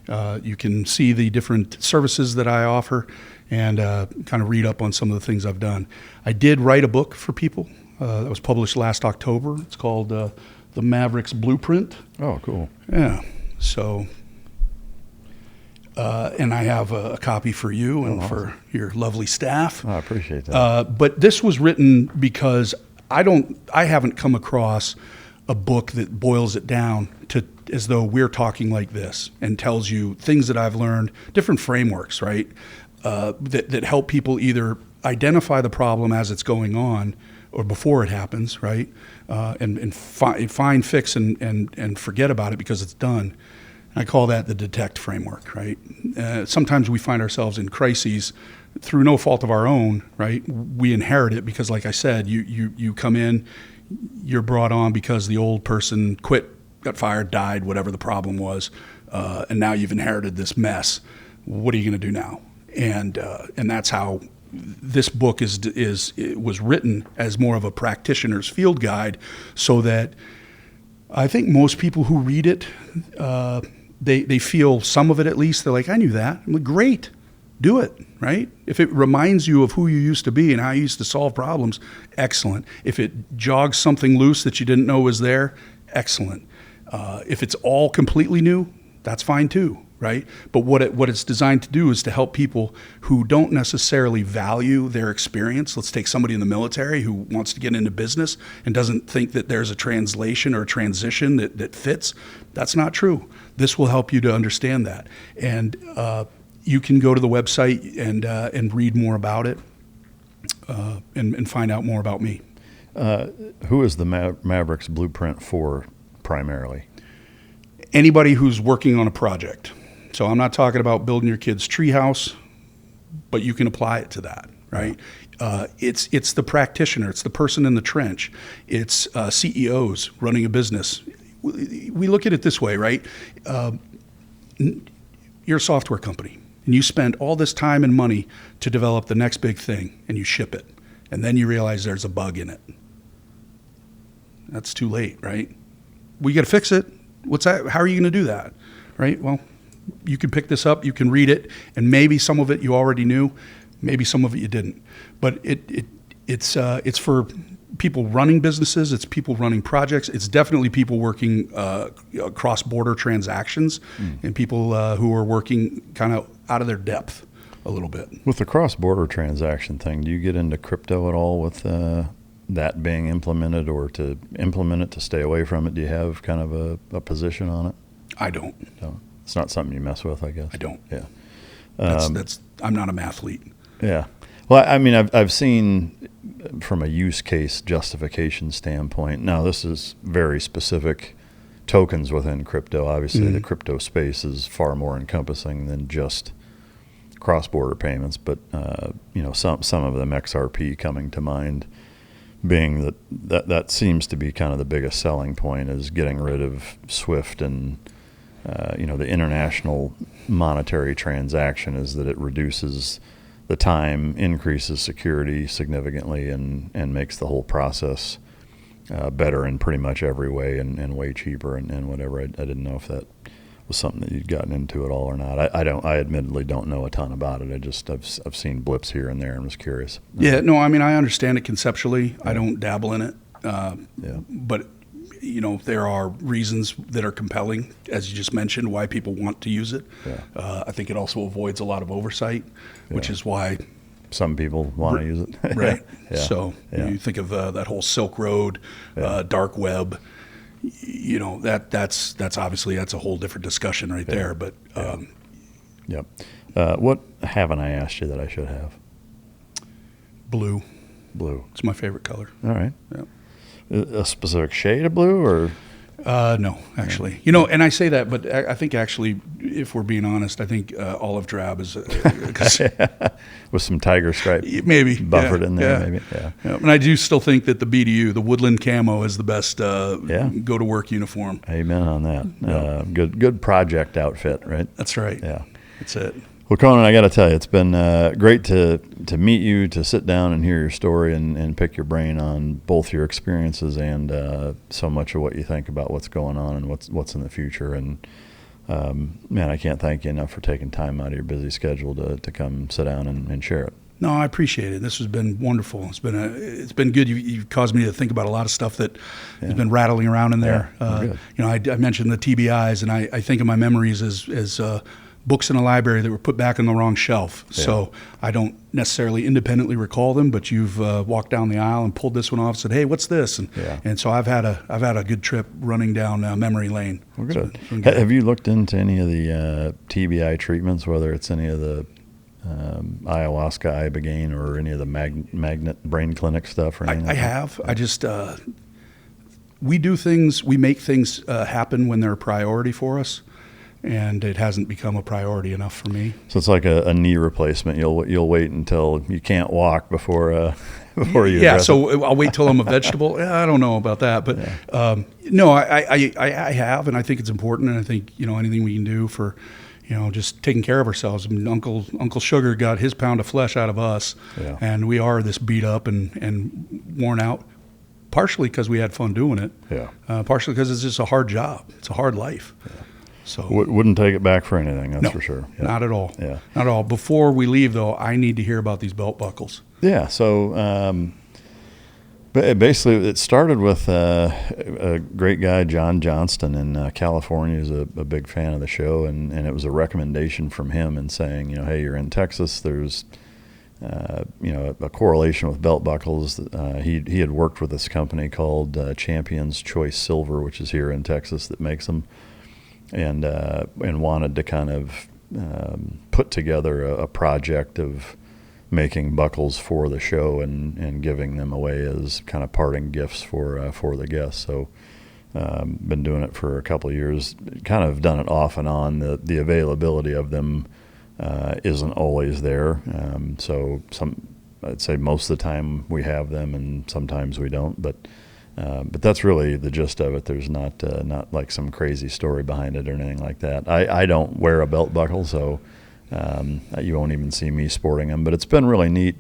You can see the different services that I offer and kind of read up on some of the things I've done. I did write a book for people that was published last October. It's called The Maverick's Blueprint. Oh, cool. Yeah. So, and I have a copy for you and for your lovely staff. Oh, I appreciate that. But this was written because I haven't come across a book that boils it down to as though we're talking like this and tells you things that I've learned, different frameworks, right? That help people either identify the problem as it's going on or before it happens, right? And find, fix, and forget about it because it's done. I call that the DETECT framework, right? Sometimes we find ourselves in crises through no fault of our own, right? We inherit it because, like I said, you come in, you're brought on because the old person quit, got fired, died, whatever the problem was, and now you've inherited this mess. What are you going to do now? And that's how this book was written as more of a practitioner's field guide, so that I think most people who read it, they feel some of it at least. They're like, I knew that. I'm like, great, do it, right? If it reminds you of who you used to be and how you used to solve problems, excellent. If it jogs something loose that you didn't know was there, excellent. If it's all completely new, that's fine too, right? But what it's designed to do is to help people who don't necessarily value their experience. Let's take somebody in the military who wants to get into business and doesn't think that there's a translation or a transition that fits. That's not true. This will help you to understand that. And you can go to the website and read more about it and find out more about me. Who is the Maverick's Blueprint for primarily? Anybody who's working on a project. So I'm not talking about building your kid's treehouse, but you can apply it to that, right? It's the practitioner. It's the person in the trench. It's CEOs running a business. We look at it this way, right? You're a software company, and you spend all this time and money to develop the next big thing, and you ship it, and then you realize there's a bug in it. That's too late, right? We got to fix it. What's that? How are you going to do that? Right? Well, you can pick this up, you can read it, and maybe some of it you already knew, maybe some of it you didn't. But it's for people running businesses, it's people running projects, it's definitely people working cross-border transactions, and people who are working kind of out of their depth a little bit. With the cross-border transaction thing, do you get into crypto at all with that being implemented, or to implement it, to stay away from it? Do you have kind of a position on it? I don't. No. It's not something you mess with, I guess. I don't. Yeah. I'm not a mathlete. Yeah. Well, I mean, I've seen from a use case justification standpoint. Now, this is very specific tokens within crypto. Obviously, the crypto space is far more encompassing than just cross-border payments. But some of them, XRP coming to mind, being that seems to be kind of the biggest selling point, is getting rid of SWIFT and the international monetary transaction, is that it reduces the time, increases security significantly, and makes the whole process better in pretty much every way, and way cheaper and whatever. I didn't know if that was something that you'd gotten into at all or not. I admittedly don't know a ton about it. I've seen blips here and there and was curious. Yeah, no, I mean, I understand it conceptually. I don't dabble in it. But there are reasons that are compelling, as you just mentioned, why people want to use it. I think it also avoids a lot of oversight, which is why some people want to use it. Right. So you think of that whole Silk Road, dark web. That's obviously, that's a whole different discussion right there. But yep. What haven't I asked you that I should have? Blue. It's my favorite color. All right. Yeah. A specific shade of blue, or? No, actually. And I say that, but I think actually, if we're being honest, I think olive drab is with some tiger stripe maybe buffered in there. Maybe. Yeah. And I do still think that the BDU, the woodland camo, is the best go to work uniform. Amen on that. Good project outfit, right? That's right. Yeah. That's it. Well, Conan, I got to tell you, it's been great to meet you, to sit down and hear your story and pick your brain on both your experiences and so much of what you think about what's going on and what's in the future. And man, I can't thank you enough for taking time out of your busy schedule to come sit down and share it. No, I appreciate it. This has been wonderful. It's been good. You've caused me to think about a lot of stuff that has been rattling around in there. Good. I mentioned the TBIs, and I think of my memories as books in a library that were put back on the wrong shelf. Yeah. So I don't necessarily independently recall them, but you've walked down the aisle and pulled this one off and said, "Hey, what's this?" And so I've had a good trip running down memory lane. Well, good. It's been good. Have you looked into any of the TBI treatments, whether it's any of the ayahuasca, ibogaine, or any of the magnet brain clinic stuff? Or anything I have. I just we make things happen when they're a priority for us. And it hasn't become a priority enough for me. So it's like a knee replacement. You'll wait until you can't walk before you. Yeah. So I'll wait till I'm a vegetable. I don't know about that, but no, I have, and I think it's important. And I think anything we can do for just taking care of ourselves. I mean, Uncle Sugar got his pound of flesh out of us, and we are this beat up and worn out. Partially because we had fun doing it. Yeah. Partially because it's just a hard job. It's a hard life. Yeah. So wouldn't take it back for anything, that's for sure. Yeah. Not at all. Yeah. Not at all. Before we leave, though, I need to hear about these belt buckles. Yeah. So basically, it started with a great guy, John Johnston in California, who's a big fan of the show, and it was a recommendation from him and saying, hey, you're in Texas. There's a correlation with belt buckles. He had worked with this company called Champion's Choice Silver, which is here in Texas, that makes them. And wanted to kind of put together a project of making buckles for the show and giving them away as kind of parting gifts for the guests. So been doing it for a couple of years, kind of done it off and on. The availability of them isn't always there. So I'd say most of the time we have them and sometimes we don't, but that's really the gist of it. There's not like some crazy story behind it or anything like that. I don't wear a belt buckle, so you won't even see me sporting them. But it's been really neat,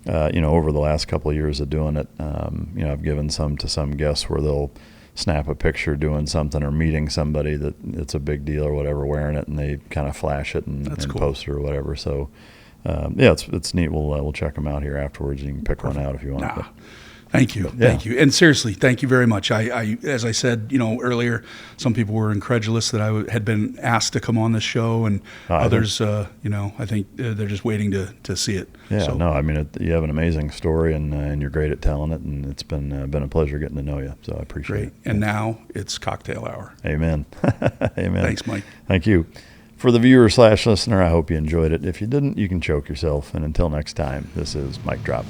over the last couple of years of doing it. I've given some to some guests where they'll snap a picture doing something or meeting somebody that it's a big deal or whatever, wearing it, and they kind of flash it and cool. Post it or whatever. So it's neat. We'll check them out here afterwards. You can pick one out if you want. Thank you. Yeah. Thank you. And seriously, thank you very much. I as I said, earlier, some people were incredulous that I had been asked to come on this show, and others, I think they're just waiting to see it. Yeah, so, no, I mean, you have an amazing story, and you're great at telling it, and it's been a pleasure getting to know you, so I appreciate it. And now it's cocktail hour. Amen. Amen. Thanks, Mike. Thank you. For the viewer/listener, I hope you enjoyed it. If you didn't, you can choke yourself. And until next time, this is Mike Drop.